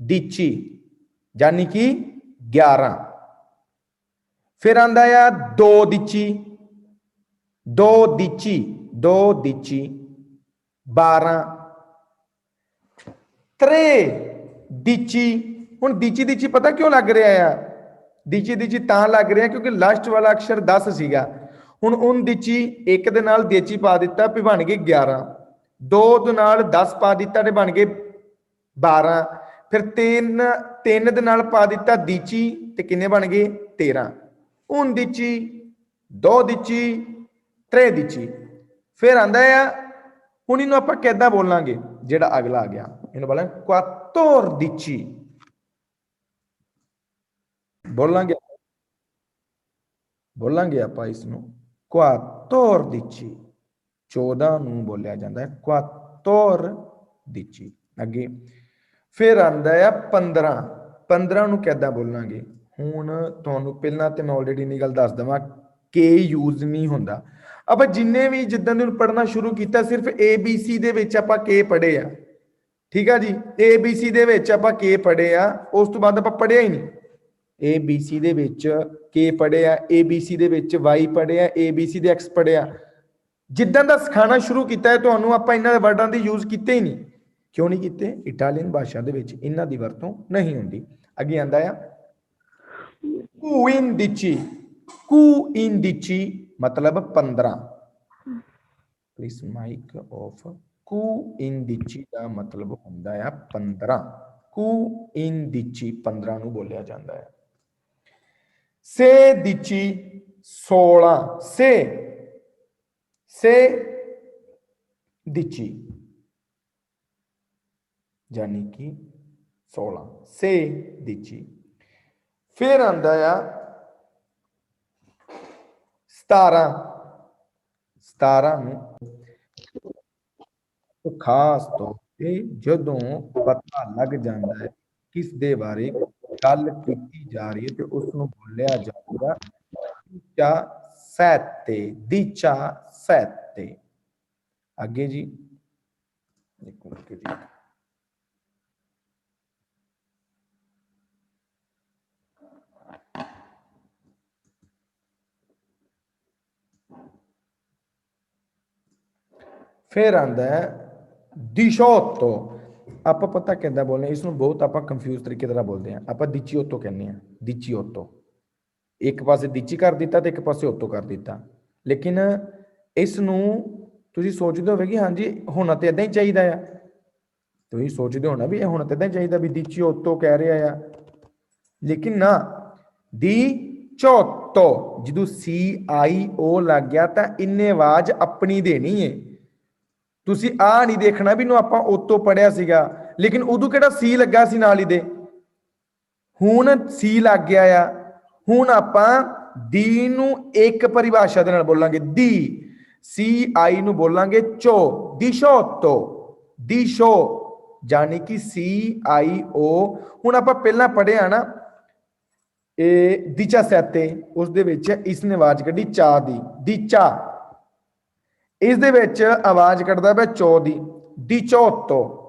दिची यानी कि 11। फिर आंदा आ दो दिची, दो दिची, दो दिची 12। त्रे दिची, हुण दिची दिची पता क्यों लग रहा है, दिची दिची तां लग रहा क्योंकि लास्ट वाला अक्षर 10 सीगा। हुण उन दिची एक दे नाल देची पा दिता भी बन गए 11, दो दे नाल 10 पा दिता ते बन गए 12, फिर तीन तीन दे नाल पा दिता दिची ते किन्ने बन गए 13। उन दिची, दो दिची, त्रे दिची। फिर आंदा है हुण इहनूं आपां किदां बोलांगे, जिहड़ा अगला आ गया इहनूं बोलांगे quattor dici, बोलांगे बोलांगे आपां इसनूं quattor dici, 14 नूं बोलिया जांदा है quattor dici। अगे फिर आंदा है 15, 15 नूं किदां बोलांगे। हुण तुहानूं पहलां ते मैं ऑलरेडी इन्नी गल दस देवां, के यूज नहीं हुंदा। ਆਪਾਂ जिन्ने भी जिद्दां दे पढ़ना शुरू किया सिर्फ ABC ਦੇ ਵਿੱਚ ਆਪਾਂ के पढ़े आ, ठीक है जी। ABC ਦੇ ਵਿੱਚ ਆਪਾਂ के पढ़े आ, उस तो बाद ਆਪਾਂ पढ़िया ही नहीं। ABC ਦੇ ਵਿੱਚ के पढ़े आ, ABC ਦੇ ਵਿੱਚ Y पढ़े आ, ABC ਦੇ X पढ़े आ। जिद्दां ਦਾ ਸਿਖਾਉਣਾ ਸ਼ੁਰੂ ਕੀਤਾ ਹੈ ਤੁਹਾਨੂੰ ਆਪਾਂ ਇਹਨਾਂ ਦੇ ਵਰਡਾਂ ਦੀ ਯੂਜ਼ ਕੀਤੇ ਹੀ ਨਹੀਂ। क्यों नहीं कीते, इटालियन भाषा दे विच इन्हां दी वरतों नहीं हुंदी। अगे आंदा है quindici, quindici मतलब 15। Please mic off. quindici का मतलब हुंदा है 15, quindici 15 नूं बोलिया जांदा है। sedici 16, से दिची यानी कि 16, से दिची। फिर आंदा आ 17, 17 नूं तो खास तौर पे जदों पता लग जाता है किस दे बारे गल की जा रही है तो उसनूं बोलिया जाएगा दिचा सैते, दिचा सैते। आगे जी एक मिनट जी, फिर आंदा है 18। आप पता किदा बोलने, इसनूं बहुत आप कंफ्यूज तरीके तरह बोलते हैं। आप दिचिओतो कहने हैं, दिचिओतो एक पासे दिची कर दिता तो एक पासे ओतो कर दिता। लेकिन इसनूं तुसीं सोचदे होवे कि हाँ जी होना तो इदां ही चाहिए आ, ਤੁਸੀਂ ਸੋਚਦੇ ਹੋ ਨਾ ਵੀ ਇਹ ਹੁਣ ਤਾਂ ਚਾਹੀਦਾ ਵੀ ਡਿਚਿਓਤੋ ਕਹਿ ਰਿਹਾ ਆ, ਲੇਕਿਨ ਨਾ, ਡਿਚੋਤੋ ਜਦੋਂ CIO ਲੱਗ ਗਿਆ ਤਾਂ ਇਹਨੇ ਆਵਾਜ਼ ਆਪਣੀ ਦੇਣੀ ਹੈ। ਤੁਸੀਂ ਆ ਨਹੀਂ ਦੇਖਣਾ ਵੀ ਨੂੰ ਆਪਾਂ ਉਤੋਂ ਪੜਿਆ ਸੀਗਾ, ਲੇਕਿਨ ਉਦੋਂ ਕਿਹੜਾ ਸੀ ਲੱਗਾ ਸੀ ਨਾਲ ਹੀ ਦੇ, ਹੁਣ ਸੀ ਲੱਗ ਗਿਆ ਆ। ਹੁਣ ਆਪਾਂ ਦੀ ਨੂੰ ਇੱਕ ਪਰਿਭਾਸ਼ਾ ਦੇ ਨਾਲ ਬੋਲਾਂਗੇ, ਦੀ CI ਨੂੰ ਬੋਲਾਂਗੇ ਚੋ, ਦਿਸ਼ੋਤੋ, ਦਿਸ਼ੋ, ਜਾਨੀ ਕਿ CIO। ਹੁਣ ਆਪਾਂ ਪਹਿਲਾਂ ਪੜਿਆ ਨਾ ਇਹ ਦਿਚਾ ਸੈਤੇ, ਉਸ ਦੇ ਵਿੱਚ ਇਸ ਨੇ ਆਵਾਜ਼ ਕੱਢੀ ਚਾ ਦੀ, ਦਿਚਾ। ਇਸ ਦੇ ਵਿੱਚ ਆਵਾਜ਼ ਕੱਢਦਾ ਪਿਆ ਚੋ ਦੀ, ਦਿਚੋਤੋ।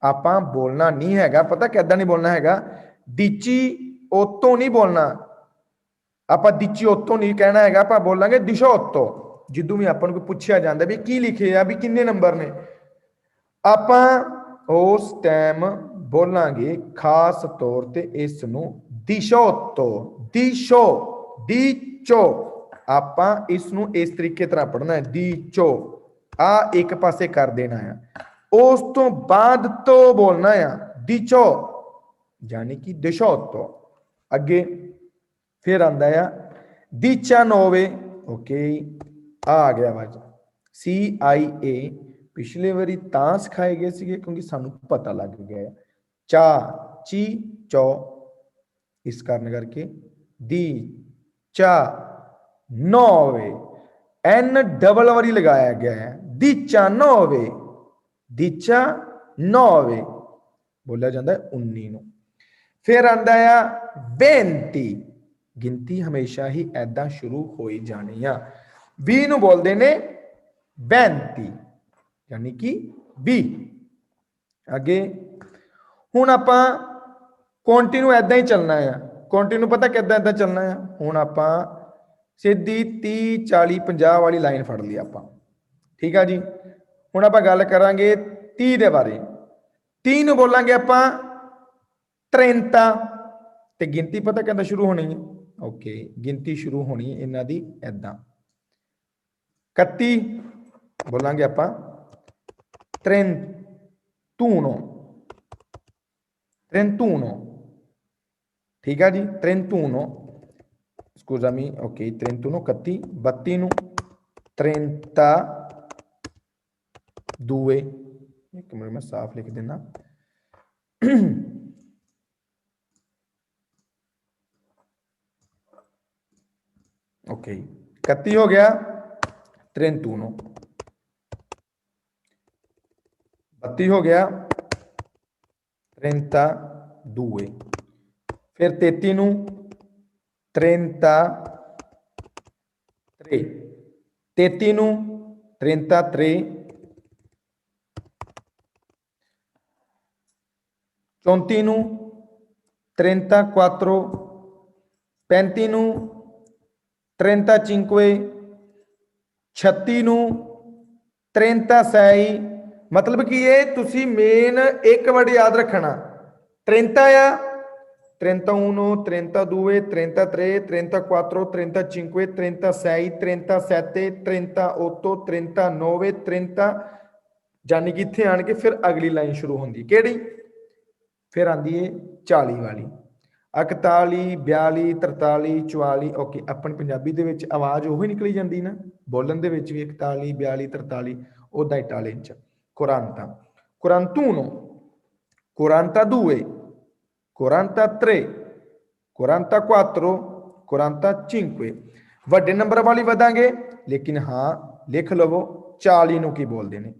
ਆਪਾਂ ਬੋਲਣਾ ਨਹੀਂ ਹੈਗਾ, ਪਤਾ ਕਿੱਦਾਂ ਨਹੀਂ ਬੋਲਣਾ ਹੈਗਾ, ਦਿਚੀ ਓਤੋਂ ਨਹੀਂ ਬੋਲਣਾ ਆਪਾਂ, ਦਿਚੀ ਓਤੋਂ ਨਹੀਂ ਕਹਿਣਾ ਹੈਗਾ, ਆਪਾਂ ਬੋਲਾਂਗੇ ਦਿਸ਼ੋਤੋ। ਜਦੋਂ ਵੀ ਆਪਾਂ ਨੂੰ ਕੋਈ ਪੁੱਛਿਆ ਜਾਂਦਾ ਵੀ ਕੀ ਲਿਖੇ ਆ, ਵੀ ਕਿੰਨੇ ਨੰਬਰ ਨੇ, ਆਪਾਂ ਉਸ ਟਾਈਮ ਬੋਲਾਂਗੇ ਖਾਸ ਤੌਰ ਤੇ ਇਸ ਨੂੰ ਦਿਸ਼ੋਤੋ, ਦਿਸ਼ੋ, ਦਿਚੋ। ਆਪਾਂ ਇਸ ਨੂੰ ਇਸ ਤਰੀਕੇ ਤਰ੍ਹਾਂ ਪੜ੍ਹਨਾ ਹੈ, ਦਿਚੋ, ਆ ਇੱਕ ਪਾਸੇ ਕਰ ਦੇਣਾ ਆ, ਉਸ ਤੋਂ ਬਾਅਦ ਤੋਂ ਬੋਲਣਾ ਆ ਦਿਚੋ, ਯਾਨੀ ਕਿ ਦਿਸ਼ੋਤੋ। ਅੱਗੇ ਫਿਰ ਆਂਦਾ ਆ ਦਿਚਾਨੋਵੇ, ਓਕੇ, ਆ ਗਿਆ ਆਵਾਜ਼ CIA। ਪਿਛਲੇ ਵਾਰੀ ਤਾਂ ਸਿਖਾਏ ਗਏ ਸੀਗੇ ਕਿਉਂਕਿ ਸਾਨੂੰ ਪਤਾ ਲੱਗ ਗਿਆ ਚਾ, ਚੀ, ਚੋ, ਇਸ ਕਾਰਨ ਕਰਕੇ ਦੀ ਚਾ ਨੋਵੇ, N ਡਬਲ ਵਾਰੀ ਲਗਾਇਆ ਗਿਆ ਹੈ, ਦਿਚਾਨੋਵੇ, ਦਿਚਾਨੋਵੇ ਬੋਲਿਆ ਜਾਂਦਾ 19 ਨੂੰ। ਫਿਰ ਆਂਦਾ ਆ 20, ਗਿਣਤੀ ਹਮੇਸ਼ਾ ਹੀ ਐਦਾਂ ਸ਼ੁਰੂ ਹੋਈ ਜਾਣੀ ਆ। 20 ਨੂੰ ਬੋਲਦੇ ਨੇ 32, ਯਾਨੀ ਕਿ 20। ਅੱਗੇ ਹੁਣ ਆਪਾਂ ਕੰਟੀਨਿਊ ਐਦਾਂ ਹੀ ਚੱਲਣਾ ਆ। ਕੰਟੀਨਿਊ ਪਤਾ ਕਿੱਦਾਂ ਐਦਾਂ ਚੱਲਣਾ ਆ, ਹੁਣ ਆਪਾਂ ਸਿੱਧੀ 30 40 50 ਵਾਲੀ ਲਾਈਨ ਫੜ ਲਈ ਆਪਾਂ, ਠੀਕ ਆ ਜੀ। ਹੁਣ ਆਪਾਂ ਗੱਲ ਕਰਾਂਗੇ 30 ਦੇ ਬਾਰੇ। 30 ਨੂੰ ਬੋਲਾਂਗੇ ਆਪਾਂ 30, ਤੇ ਗਿਣਤੀ ਪਤਾ ਕਿੱਦਾਂ ਸ਼ੁਰੂ ਹੋਣੀ ਹੈ, ਓਕੇ, ਗਿਣਤੀ ਸ਼ੁਰੂ ਹੋਣੀ ਹੈ ਇਹਨਾਂ ਦੀ ਐਦਾਂ। 31 ਬੋਲਾਂਗੇ ਆਪਾਂ 31, 31, ਠੀਕ ਆ ਜੀ, 31, scusami, ok, 31, 31, 32 ਨੂੰ 32, ਇੱਕ ਮਿੰਟ ਮੈਂ ਸਾਫ਼ ਲਿਖ ਦੇਣਾ, ਓਕੇ, 31 ਹੋ ਗਿਆ, 31, 32 ਹੋ ਗਿਆ, 32, ਫਿਰ 33 ਨੂੰ 33, 33 ਨੂੰ 33, 34 ਨੂੰ 34, 35 ਨੂੰ 35, 36 ਨੂੰ 36। मतलब कि ये तुसी मेन एक वर्ड याद रखना, 30 आ, 31, 32, 33, 34, 35, 36, 37, 38, 39, 30, यानी कि इत्थे आन के फिर अगली लाइन शुरू होंदी केड़ी, फिर आंदी है 40 वाली, 41, 42, 43, 44, ओके। अपन पंजाबी दे विच आवाज ओही निकली जांदी ना, बोलन दे विच भी 41, 42, 43 ओदा इटालियन च। 40, 41, 42, 43, 44, 45, ਵੱਡੇ ਨੰਬਰ ਵਾਲੀ ਵਧਾਂਗੇ, लेकिन हाँ लिख लवो 40 ਨੂੰ ਕੀ ਬੋਲਦੇ ਨੇ,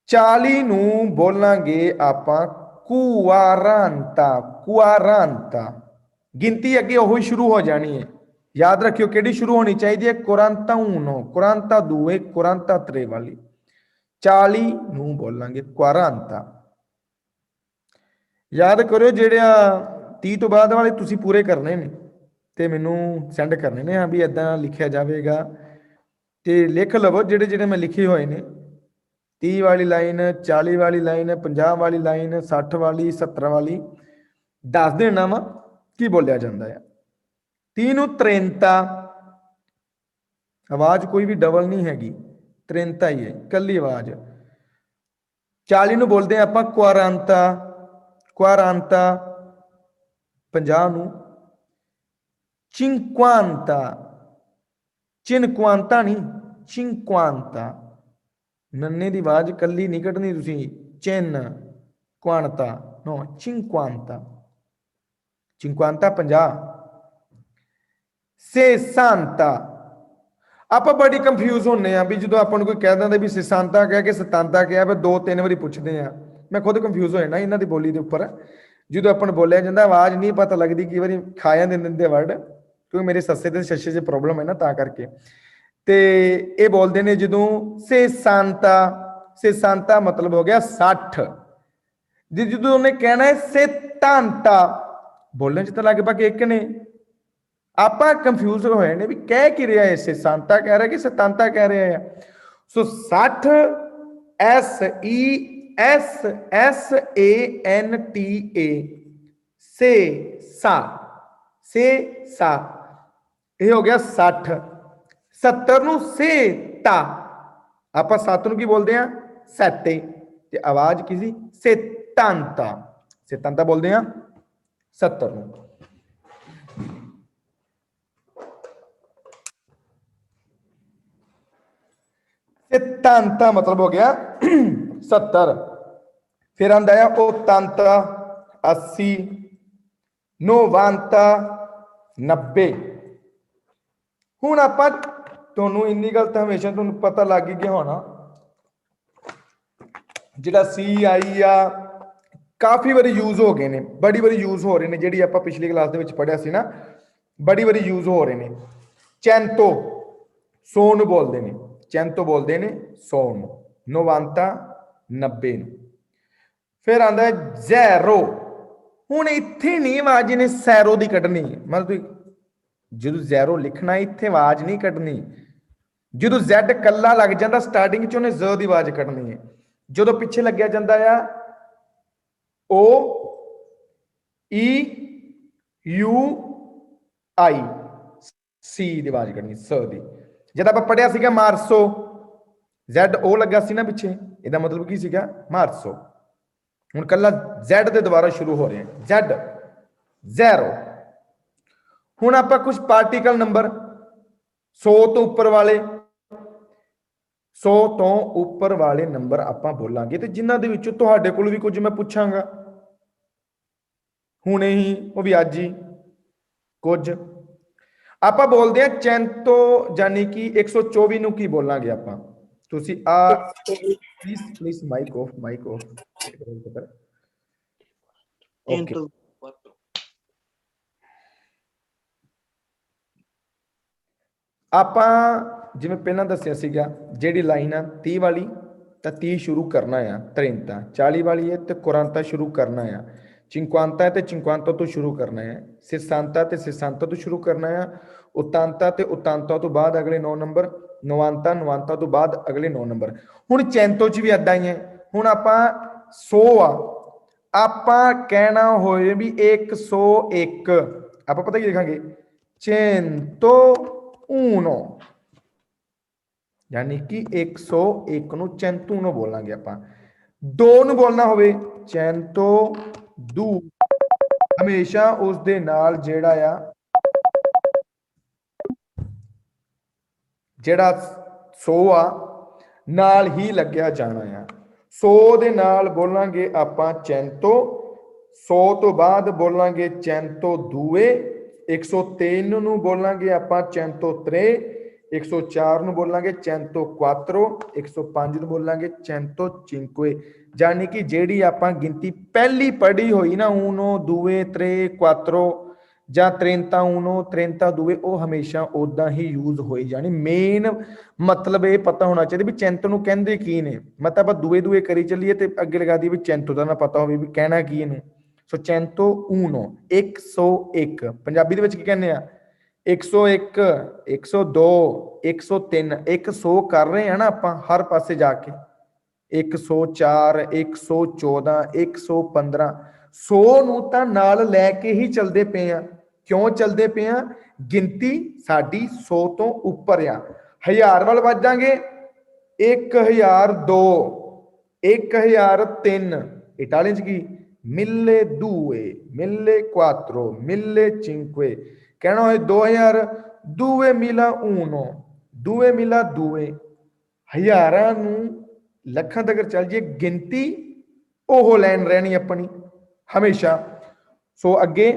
40 ਨੂੰ ਬੋਲਾਂਗੇ ਆਪਾਂ 40, 40, गिनती अगे ਉਹੀ ਸ਼ੁਰੂ ਹੋ ਜਾਣੀ ਹੈ। याद रखियो ਕਿਹੜੀ शुरू होनी चाहिए, 41, 42, 43 वाली। 40 ਨੂੰ ਬੋਲਾਂਗੇ 40। याद करो ਜਿਹੜੇ 30 ਤੋਂ ਬਾਅਦ ਵਾਲੇ ਤੁਸੀਂ ਪੂਰੇ ਕਰਨੇ ਨੇ ਤੇ ਮੈਨੂੰ ਸੈਂਡ ਕਰਨੇ ਨੇ, ਹਾਂ ਵੀ ਇਦਾਂ ਲਿਖਿਆ ਜਾਵੇਗਾ, ਤੇ ਲਿਖ ਲਵੋ ਜਿਹੜੇ ਜਿਹੜੇ ਮੈਂ ਲਿਖੇ ਹੋਏ ਨੇ, 30 ਵਾਲੀ ਲਾਈਨ, 40 ਵਾਲੀ ਲਾਈਨ, 50 ਵਾਲੀ ਲਾਈਨ, 60 ਵਾਲੀ, 70 ਵਾਲੀ, ਦੱਸ ਦੇਣਾ ਵਾ ਕੀ ਬੋਲਿਆ ਜਾਂਦਾ ਹੈ। 30 ਨੂੰ 30, ਆਵਾਜ਼ ਕੋਈ ਵੀ ਡਬਲ ਨਹੀਂ ਹੈਗੀ, 30 ਹੀ ਹੈ, ਕੱਲੀ ਆਵਾਜ਼। 40 ਨੂੰ ਬੋਲਦੇ ਆਪਾਂ ਕੁਆਰਾਂਤਾ, ਕੁਆਰਾਂਤਾ। 50 ਨੂੰ cinquanta, cinquanta ਨਹੀਂ cinquanta। ਨੰਨੇ ਦੀ ਆਵਾਜ਼ ਕੱਲੀ ਨਹੀਂ ਕੱਢਣੀ ਤੁਸੀਂ, ਚਿੰਨ ਕੁਆਂਤਾ ਨੋ cinquanta, cinquanta 50। 60 ਆਪਾਂ ਬੜੀ ਕੰਫਿਊਜ਼ ਹੁੰਨੇ ਆ ਵੀ ਜਦੋਂ ਆਪਾਂ ਨੂੰ ਕੋਈ ਕਹਿ ਦਿੰਦਾ ਵੀ 60 ਕਹਿ ਕੇ 57 ਕਿਹਾ, ਫਿਰ 2-3 ਵਾਰੀ ਪੁੱਛਦੇ ਆ। ਮੈਂ ਖੁਦ ਕੰਫਿਊਜ਼ ਹੋ ਜਾਣਾ ਇਹਨਾਂ ਦੀ ਬੋਲੀ ਦੇ ਉੱਪਰ। ਜਦੋਂ ਆਪਾਂ ਨੂੰ ਬੋਲਿਆ ਜਾਂਦਾ ਆਵਾਜ਼ ਨਹੀਂ ਪਤਾ ਲੱਗਦੀ, ਕਈ ਵਾਰੀ ਖਾਇਆ ਦੇ ਦਿੰਦੇ ਵਰਡ, ਕਿਉਂਕਿ ਮੇਰੇ ਸੱਸੇ ਤੇ ਛੱਛੇ 'ਚ ਪ੍ਰੋਬਲਮ ਹੈ ਨਾ, ਤਾਂ ਕਰਕੇ। ਤੇ ਇਹ ਬੋਲਦੇ ਨੇ ਜਦੋਂ ਸੇਸਾਂਤਾ, ਸੇਸਾਂਤਾ ਮਤਲਬ ਹੋ ਗਿਆ 60। ਜੇ ਜਦੋਂ ਉਹਨੇ ਕਹਿਣਾ ਹੈ ਸੇਤਾਂਤਾ, ਬੋਲਣ 'ਚ ਤਾਂ ਲਗਭਗ ਇੱਕ ਨੇ, ਆਪਾਂ ਕੰਫਿਊਜ਼ ਹੋਏ ਨੇ ਵੀ ਕਹਿ ਕੀ ਰਿਹਾ ਹੈ, ਸੇਸਾਂਤਾ ਕਹਿ ਰਿਹਾ ਕਿ ਸਤਾਂਤਾ ਕਹਿ ਰਿਹਾ ਹੈ। ਸੋ 60 SESSANTA, ਸੇ ਸਾ, ਸੇ ਸਾ, ਇਹ ਹੋ ਗਿਆ 60। 70 ਨੂੰ ਸੇਤਾ, ਆਪਾਂ 7 ਨੂੰ ਕੀ ਬੋਲਦੇ ਆ, ਸੈਤੇ, ਤੇ ਆਵਾਜ਼ ਕੀ ਸੀ, ਸੇਤਾਂਤਾ, ਸੇਤਾਂਤਾ ਬੋਲਦੇ ਆ 70 ਨੂੰ। ਸੇਤਾਂਤਾ ਮਤਲਬ ਹੋ ਗਿਆ 70। ਫਿਰ ਆਂਦਾ ਆ ओttanta, 80, 90, 90। ਹੁਣ ਆਪਾਂ ਤੁਹਾਨੂੰ ਇੰਨੀ ਗੱਲ ਤਾਂ ਹਮੇਸ਼ਾ ਤੁਹਾਨੂੰ ਪਤਾ ਲੱਗ ਹੀ ਗਿਆ ਹੋਣਾ, ਜਿਹੜਾ CI ਆ ਕਾਫੀ ਵਾਰੀ ਯੂਜ਼ ਹੋ ਗਏ ਨੇ, ਬੜੀ ਵਾਰੀ ਯੂਜ਼ ਹੋ ਰਹੇ ਨੇ, ਜਿਹੜੀ ਆਪਾਂ ਪਿਛਲੀ ਕਲਾਸ ਦੇ ਵਿੱਚ ਪੜ੍ਹਿਆ ਸੀ ਨਾ, ਬੜੀ ਵਾਰੀ ਯੂਜ਼ ਹੋ ਰਹੇ ਨੇ। ਚੈਂਤੋ 100 ਨੂੰ ਬੋਲਦੇ ਨੇ, ਚੈਂਤੋ ਬੋਲਦੇ ਨੇ 100 ਨੂੰ, 90 90 ਨੂੰ। ਫਿਰ ਆਂਦਾ ਜ਼ੈਰੋ। ਹੁਣ ਇੱਥੇ ਨਹੀਂ ਆਵਾਜ਼ ਇਹਨੇ ਸੈਰੋ ਦੀ ਕੱਢਣੀ, ਮਤਲਬ ਜਦੋਂ ਜ਼ੈਰੋ ਲਿਖਣਾ ਇੱਥੇ ਆਵਾਜ਼ ਨਹੀਂ ਕੱਢਣੀ। ਜਦੋਂ ਜ਼ੈਡ ਕੱਲਾ ਲੱਗ ਜਾਂਦਾ ਸਟਾਰਟਿੰਗ 'ਚ, ਉਹਨੇ ਜ਼ ਦੀ ਆਵਾਜ਼ ਕੱਢਣੀ ਹੈ। ਜਦੋਂ ਪਿੱਛੇ ਲੱਗਿਆ ਜਾਂਦਾ ਆ O E U I, C ਦੀ ਆਵਾਜ਼ ਕੱਢਣੀ, ਸ ਦੀ। ਜਦ ਆਪਾਂ ਪੜਿਆ ਸੀਗਾ ਮਾਰਸੋ, ਜ਼ੈਡ O ਲੱਗਾ ਸੀ ਨਾ ਪਿੱਛੇ, ਇਹਦਾ ਮਤਲਬ ਕੀ ਸੀਗਾ, ਮਾਰਸੋ। ਹੁਣ ਕੱਲਾ ਜ਼ੈਡ ਦੇ ਦੁਆਰਾ ਸ਼ੁਰੂ ਹੋ ਰਿਹਾ, ਜ਼ੈਡ, ਜ਼ੈਰੋ। ਹੁਣ ਆਪਾਂ ਕੁਝ ਪਾਰਟੀਕਲ ਨੰਬਰ 100 ਤੋਂ ਉੱਪਰ ਵਾਲੇ, 100 ਤੋਂ ਉੱਪਰ ਵਾਲੇ ਨੰਬਰ ਆਪਾਂ ਬੋਲਾਂਗੇ, ਤੇ ਜਿਨ੍ਹਾਂ ਦੇ ਵਿੱਚੋਂ ਤੁਹਾਡੇ ਕੋਲ ਵੀ ਕੁਝ ਮੈਂ ਪੁੱਛਾਂਗਾ ਹੁਣੇ ਹੀ, ਉਹ ਵੀ ਅੱਜ ਹੀ ਕੁਝ। ਆਪਾਂ ਬੋਲਦੇ ਆ ਚੈਂਤੋ, ਯਾਨੀ ਕਿ 124 ਨੂੰ ਕੀ ਬੋਲਾਂਗੇ ਆਪਾਂ, ਤੁਸੀਂ ਆ please mike off, mike off. Okay, ਆਪਾਂ ਜਿਵੇਂ ਪਹਿਲਾਂ ਦੱਸਿਆ ਸੀਗਾ, ਜਿਹੜੀ ਲਾਈਨ ਆ 30 ਵਾਲੀ, ਤਾਂ 30 ਸ਼ੁਰੂ ਕਰਨਾ ਆ, 30 40 ਵਾਲੀ ਹੈ ਤੇ 40 ਸ਼ੁਰੂ ਕਰਨਾ ਆ, 50 ਤੇ 50 ਤੋਂ ਸ਼ੁਰੂ ਕਰਨਾ ਹੈ, 60 ਤੇ 60 ਤੋਂ ਸ਼ੁਰੂ ਕਰਨਾ ਆ, 80 ਤੇ 80 ਤੋਂ ਬਾਅਦ ਅਗਲੇ 9 ਨੰਬਰ, 90 90 ਤੋਂ ਬਾਅਦ ਅਗਲੇ 9 ਨੰਬਰ। ਹੁਣ ਚੈਂਤੋ 'ਚ ਵੀ ਏਦਾਂ ਹੀ ਹੈ। ਹੁਣ ਆਪਾਂ 100 ਆ, ਆਪਾਂ ਕਹਿਣਾ ਹੋਏ ਵੀ 101, ਆਪਾਂ ਪਤਾ ਕੀ ਲਿਖਾਂਗੇ, 101, ਯਾਨੀ ਕਿ 101 ਨੂੰ ਚੈਂਤੂਨੋ ਬੋਲਾਂਗੇ ਆਪਾਂ। 2 ਨੂੰ ਬੋਲਣਾ ਹੋਵੇ ਚੈਂਤੋ ਦੂ, ਹਮੇਸ਼ਾ ਉਸ ਦੇ ਨਾਲ ਜਿਹੜਾ ਆ, ਜਿਹੜਾ 100 ਆ ਨਾਲ ਹੀ ਲੱਗਿਆ ਜਾਣਾ ਆ। 100 ਦੇ ਨਾਲ ਬੋਲਾਂਗੇ ਆਪਾਂ ਚੈਂਤੋ, 100 ਤੋਂ ਬਾਅਦ ਬੋਲਾਂਗੇ ਚੈਂਤੋ ਦੂਏ, 103 ਨੂੰ ਬੋਲਾਂਗੇ ਆਪਾਂ ਚੈਂਤੋ ਤਰੇ, 104 ਨੂੰ ਬੋਲਾਂਗੇ ਚੈਂਤੋ ਕੁਆਤਰੋ, 105 ਨੂੰ ਬੋਲਾਂਗੇ ਚੈਂਤੋ ਚਿੰਕੁਏ। ਯਾਨੀ ਕਿ ਜਿਹੜੀ ਆਪਾਂ ਗਿਣਤੀ ਪਹਿਲੀ ਪੜ੍ਹੀ ਹੋਈ ਨਾ, ਊਨੋ, ਦੂਏ, ਤਰੇ, ਕੁਆਤਰੋ ਜਾਂ 30 ਊਨੋ, 30 ਦੂਏ, ਉਹ ਹਮੇਸ਼ਾ ਉਦਾਂ ਹੀ ਯੂਜ਼ ਹੋਈ ਜਾਣੀ। ਮੇਨ ਮਤਲਬ ਇਹ ਪਤਾ ਹੋਣਾ ਚਾਹੀਦਾ ਵੀ ਚੈਂਤੋ ਨੂੰ ਕਹਿੰਦੇ ਕੀ ਨੇ। ਮਤਲਬ ਆਪਾਂ ਦੂਏ ਦੂਏ ਕਰੀ ਚੱਲੀਏ ਤੇ ਅੱਗੇ ਲਗਾ ਦਈਏ ਵੀ ਚੈਂਤੋ ਦਾ ਨਾ ਪਤਾ ਹੋਵੇ ਵੀ ਕਹਿਣਾ ਕੀ ਇਹਨੂੰ। ਸੋ ਚੈਂਤੋ ਊਨੋ 101, ਪੰਜਾਬੀ ਦੇ ਵਿੱਚ ਕੀ ਕਹਿੰਦੇ ਆ, 101, 102, 103, 100 ਕਰ ਰਹੇ ਆ ਨਾ ਆਪਾਂ ਹਰ ਪਾਸੇ ਜਾ ਕੇ, 104, 114, 115, 100 ਨੂੰ ਤਾਂ ਨਾਲ ਲੈ ਕੇ ਹੀ ਚੱਲਦੇ ਪਏ ਆ। ਕਿਉਂ ਚੱਲਦੇ ਪਏ ਆ, ਗਿਣਤੀ ਸਾਡੀ 100 ਤੋਂ ਉੱਪਰ ਆ। 1000 ਵੱਲ ਵੱਜਾਂਗੇ 1002, 1003 इटालियन की मिले दूए मिले क्वात्रो मिले चिंque कहना है 2000 दूए मिला ऊनो दूए मिला दूए हजारां नूं ਲੱਖਾਂ तक चल जाइए गिनती ਉਹ ਲਾਈਨ ਰਹਿਣੀ ਆਪਣੀ ਹਮੇਸ਼ਾ ਸੋ ਅੱਗੇ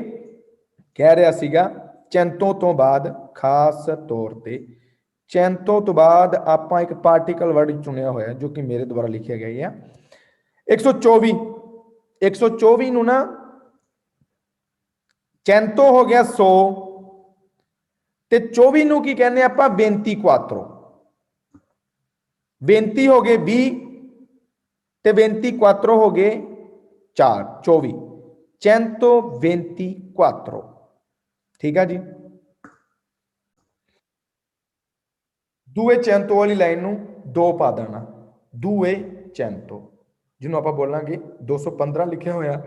ਕਹਿ ਰਿਹਾ ਸੀਗਾ ਚੈਂਤੋ ਤੋਂ ਬਾਅਦ ਖਾਸ ਤੌਰ ਤੇ ਚੈਂਤੋ ਤੋਂ ਬਾਅਦ ਆਪਾਂ ਇੱਕ ਪਾਰਟੀਕਲ ਵਰਡ ਚੁਣਿਆ ਹੋਇਆ ਜੋ ਕਿ ਮੇਰੇ ਦੁਆਰਾ ਲਿਖਿਆ ਗਿਆ ਹੈ 124 124 ਨੂੰ ਨਾ ਚੈਂਤੋ ਹੋ ਗਿਆ 100 ਤੇ 24 ਨੂੰ ਕੀ ਕਹਿੰਦੇ ਆਪਾਂ 24 32 ਹੋ ਗਏ 20 ਤੇ 24 ਹੋ ਗਏ 4 24 124 ਠੀਕ ਆ ਜੀ ਦੂਏ ਚੈਂਤੋ ਵਾਲੀ ਲਾਈਨ ਨੂੰ 2 ਪਾ ਦੇਣਾ ਦੂਏ ਚੈਂਤੋ ਜਿਹਨੂੰ ਆਪਾਂ ਬੋਲਾਂਗੇ 215 ਲਿਖਿਆ ਹੋਇਆ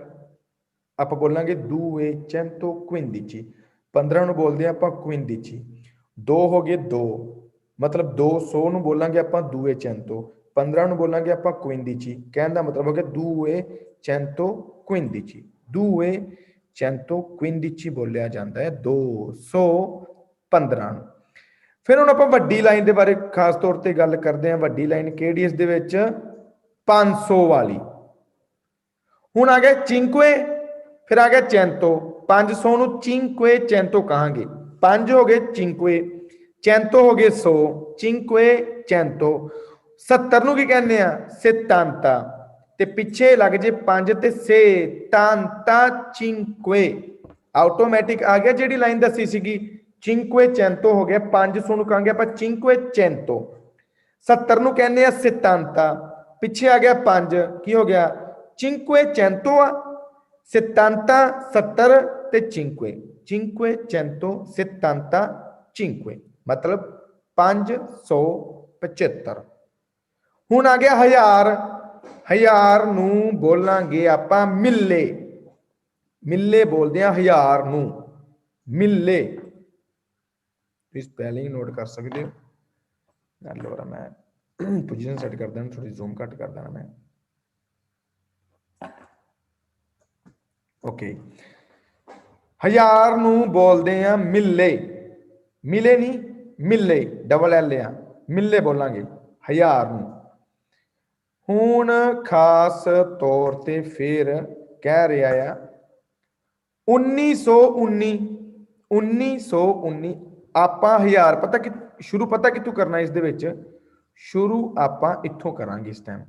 ਆਪਾਂ ਬੋਲਾਂਗੇ ਦੂਏ ਚੈਂਤੋ 15 15 ਨੂੰ ਬੋਲਦੇ ਆਪਾਂ 15 2 ਹੋ ਗਏ 2 मतलब 200 ਨੂੰ ਬੋਲਾਂਗੇ ਆਪਾਂ ਦੂਏ ਚੈਂਤੋ 15 ਨੂੰ ਬੋਲਾਂਗੇ ਆਪਾਂ 15 ਕਹਿਣ ਦਾ ਮਤਲਬ ਹੋ ਗਿਆ ਦੂਏ ਚੈਂਤੋ 15 ਦੂਏ ਚੈਂਤੋ 15 ਬੋਲਿਆ ਜਾਂਦਾ ਹੈ 215 ਨੂੰ ਫਿਰ ਹੁਣ ਆਪਾਂ ਵੱਡੀ ਲਾਈਨ ਦੇ ਬਾਰੇ ਖਾਸ ਤੌਰ ਤੇ ਗੱਲ ਕਰਦੇ ਹਾਂ ਵੱਡੀ ਲਾਈਨ ਕਿਹੜੀ ਇਸ ਦੇ ਵਿੱਚ 500 ਵਾਲੀ ਹੁਣ ਆ ਗਿਆ ਚਿੰਕਵੇ ਫਿਰ ਆ ਗਿਆ ਚੈਂਤੋ 500 ਨੂੰ ਚਿੰਕਵੇ ਚੈਂਤੋ ਕਹਾਂਗੇ 5 ਹੋ ਗਏ ਚਿੰਕਵੇ ਚੈਂਤੋ ਹੋ ਗਏ 100 ਚਿੰਕਵੇ ਚੈਂਤੋ 70 ਨੂੰ ਕੀ ਕਹਿੰਦੇ ਆ 70 ਤੇ ਪਿੱਛੇ ਲੱਗ ਜੇ 5 ਤੇ 70 ਚਿੰਕਵੇ ਆਟੋਮੈਟਿਕ ਆ ਗਿਆ ਜਿਹੜੀ ਲਾਈਨ ਦੱਸੀ ਸੀਗੀ ਚਿੰਕਵੇ ਚੈਂਤੋ ਹੋ ਗਿਆ 500 ਨੂੰ ਕਹਾਂਗੇ ਆਪਾਂ ਚਿੰਕਵੇ ਚੈਂਤੋ 70 ਨੂੰ ਕਹਿੰਦੇ ਆ 70 ਪਿੱਛੇ ਆ ਗਿਆ 5 ਕੀ ਹੋ ਗਿਆ ਚਿੰਕਵੇ ਚੈਂਤੋ ਆ 70 70 ਤੇ ਚਿੰਕਵੇ ਚਿੰਕਵੇ ਚੈਂਤੋ 70 ਚਿੰਕਵੇ मतलब 575 ਹੁਣ ਆ ਗਿਆ 1000 1000 ਨੂੰ ਬੋਲਾਂਗੇ ਆਪਾਂ ਮਿੱਲੇ ਮਿੱਲੇ ਬੋਲਦੇ ਆ 1000 ਨੂੰ ਮਿੱਲੇ ਤੁਸੀਂ ਸਪੈਲਿੰਗ ਨੋਟ ਕਰ ਸਕਦੇ ਹੋ ਨਾਲ ਲੋਰਾ ਮੈਂ ਪੋਜੀਸ਼ਨ ਸੈੱਟ ਕਰ ਦਾਂ ਥੋੜੀ ਜ਼ੂਮ ਘੱਟ ਕਰ ਦਾਂ ਮੈਂ ਓਕੇ 1000 ਨੂੰ ਬੋਲਦੇ ਆ ਮਿੱਲੇ ਮਿਲੇ ਨਹੀਂ ਮਿਲੇ ਡਬਲ ਐਲ ਆ ਮਿਲੇ ਬੋਲਾਂਗੇ 1000 ਨੂੰ ਹੁਣ ਖਾਸ ਤੌਰ ਤੇ ਫਿਰ ਕਹਿ ਰਿਹਾ ਆ 1919 1919 ਆਪਾਂ 1000 ਪਤਾ ਕਿ ਸ਼ੁਰੂ ਪਤਾ ਕਿੱਥੋਂ ਕਰਨਾ ਇਸ ਦੇ ਵਿੱਚ ਸ਼ੁਰੂ ਆਪਾਂ ਇੱਥੋਂ ਕਰਾਂਗੇ ਇਸ ਟਾਈਮ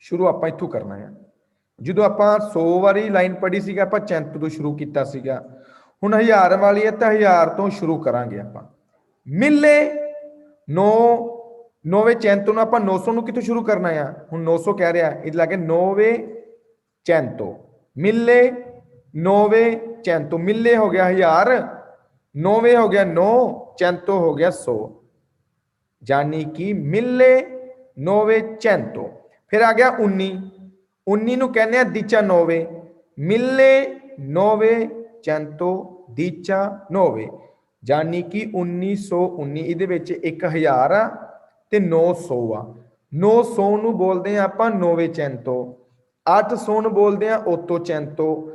ਸ਼ੁਰੂ ਆਪਾਂ ਇੱਥੋਂ ਕਰਨਾ ਹੈ ਜਦੋਂ ਆਪਾਂ 100 ਵਾਰੀ ਲਾਈਨ ਪੜ੍ਹੀ ਸੀਗਾ ਆਪਾਂ ਚੈਂਤੋ ਤੋਂ ਸ਼ੁਰੂ ਕੀਤਾ ਸੀਗਾ ਹੁਣ 1000 ਵਾਲੀ ਹੈ ਤਾਂ 1000 ਤੋਂ ਸ਼ੁਰੂ ਕਰਾਂਗੇ ਆਪਾਂ ਮਿਲੇ 9ਵੇਂ ਚੈਂਤੋ ਨੂੰ ਆਪਾਂ 900 ਨੂੰ ਕਿੱਥੋਂ ਸ਼ੁਰੂ ਕਰਨਾ ਆ ਹੁਣ 900 ਕਹਿ ਰਿਹਾ ਇਹ ਲਾਗੇ 9ਵੇਂ ਚੈਂਤੋ ਮਿਲੇ 9ਵੇਂ ਚੈਂਤੋ ਮਿਲੇ ਹੋ ਗਿਆ 1000 9ਵੇਂ ਹੋ ਗਿਆ 9 ਚੈਂਤੋ ਹੋ ਗਿਆ 100 ਜਾਨੀ ਕਿ ਮਿਲੇ 9ਵੇਂ ਚੈਂਤੋ ਫਿਰ ਆ ਗਿਆ 19 ਨੂੰ ਕਹਿੰਦੇ ਆ 19 ਮਿਲੇ 9ਵੇਂ ਚੈਂਤੋ 19 ਜਾਨੀ ਕਿ 1919 ਇਹਦੇ ਵਿੱਚ 1000 ਆ ਤੇ 900 ਆ 900 ਨੂੰ ਬੋਲਦੇ ਆ ਆਪਾਂ 9ਵੇਂ ਚੈਂਤੋ 800 ਨੂੰ ਬੋਲਦੇ ਆ ਓਤੋ ਚੈਂਤੋ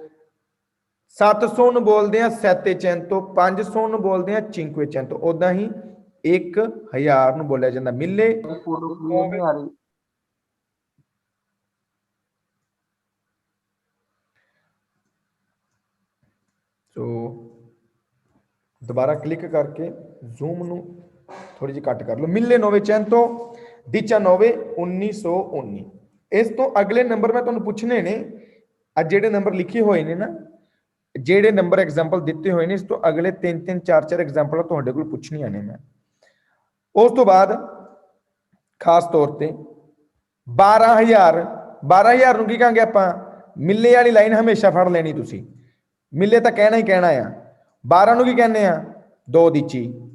700 ਨੂੰ ਬੋਲਦੇ ਆ ਸੈਤੇ ਚੈਂਤੋ 500 ਨੂੰ ਬੋਲਦੇ ਆ ਚਿੰਕਵੇ ਚੈਂਤੋ ਉਦਾਂ ਹੀ 1000 ਨੂੰ ਬੋਲਿਆ ਜਾਂਦਾ ਮਿਲੇ ਸੋ ਦੁਬਾਰਾ ਕਲਿੱਕ ਕਰਕੇ ਜ਼ੂਮ ਨੂੰ ਥੋੜੀ ਜਿਹੀ ਕੱਟ ਕਰ ਲਓ ਮਿਲੇ 9ਵੇਂ ਚੈਂਤੋ 19 1919 ਇਸ ਤੋਂ ਅਗਲੇ ਨੰਬਰ ਮੈਂ ਤੁਹਾਨੂੰ ਪੁੱਛਣੇ ਨੇ ਆ ਜਿਹੜੇ ਨੰਬਰ ਲਿਖੇ ਹੋਏ ਨੇ ਨਾ ਜਿਹੜੇ ਨੰਬਰ ਐਗਜ਼ਾਮਪਲ ਦਿੱਤੇ ਹੋਏ ਨੇ ਇਸ ਤੋਂ ਅਗਲੇ 3 4 ਐਗਜ਼ਾਮਪਲ ਤੁਹਾਡੇ ਕੋਲ ਪੁੱਛਣੀਆਂ ਨੇ ਮੈਂ ਉਸ ਤੋਂ ਬਾਅਦ ਖਾਸ ਤੌਰ ਤੇ 12000 ਨੂੰ ਕੀ ਕਹਾਂਗੇ ਆਪਾਂ ਮਿਲੇ ਵਾਲੀ ਲਾਈਨ ਹਮੇਸ਼ਾ ਫੜ ਲੈਣੀ ਤੁਸੀਂ ਮਿਲੇ ਤਾਂ ਕਹਿਣਾ ਹੀ ਕਹਿਣਾ ਆ 12 ਨੂੰ ਕੀ ਕਹਿੰਦੇ ਆ 2 ਦੀਚੀ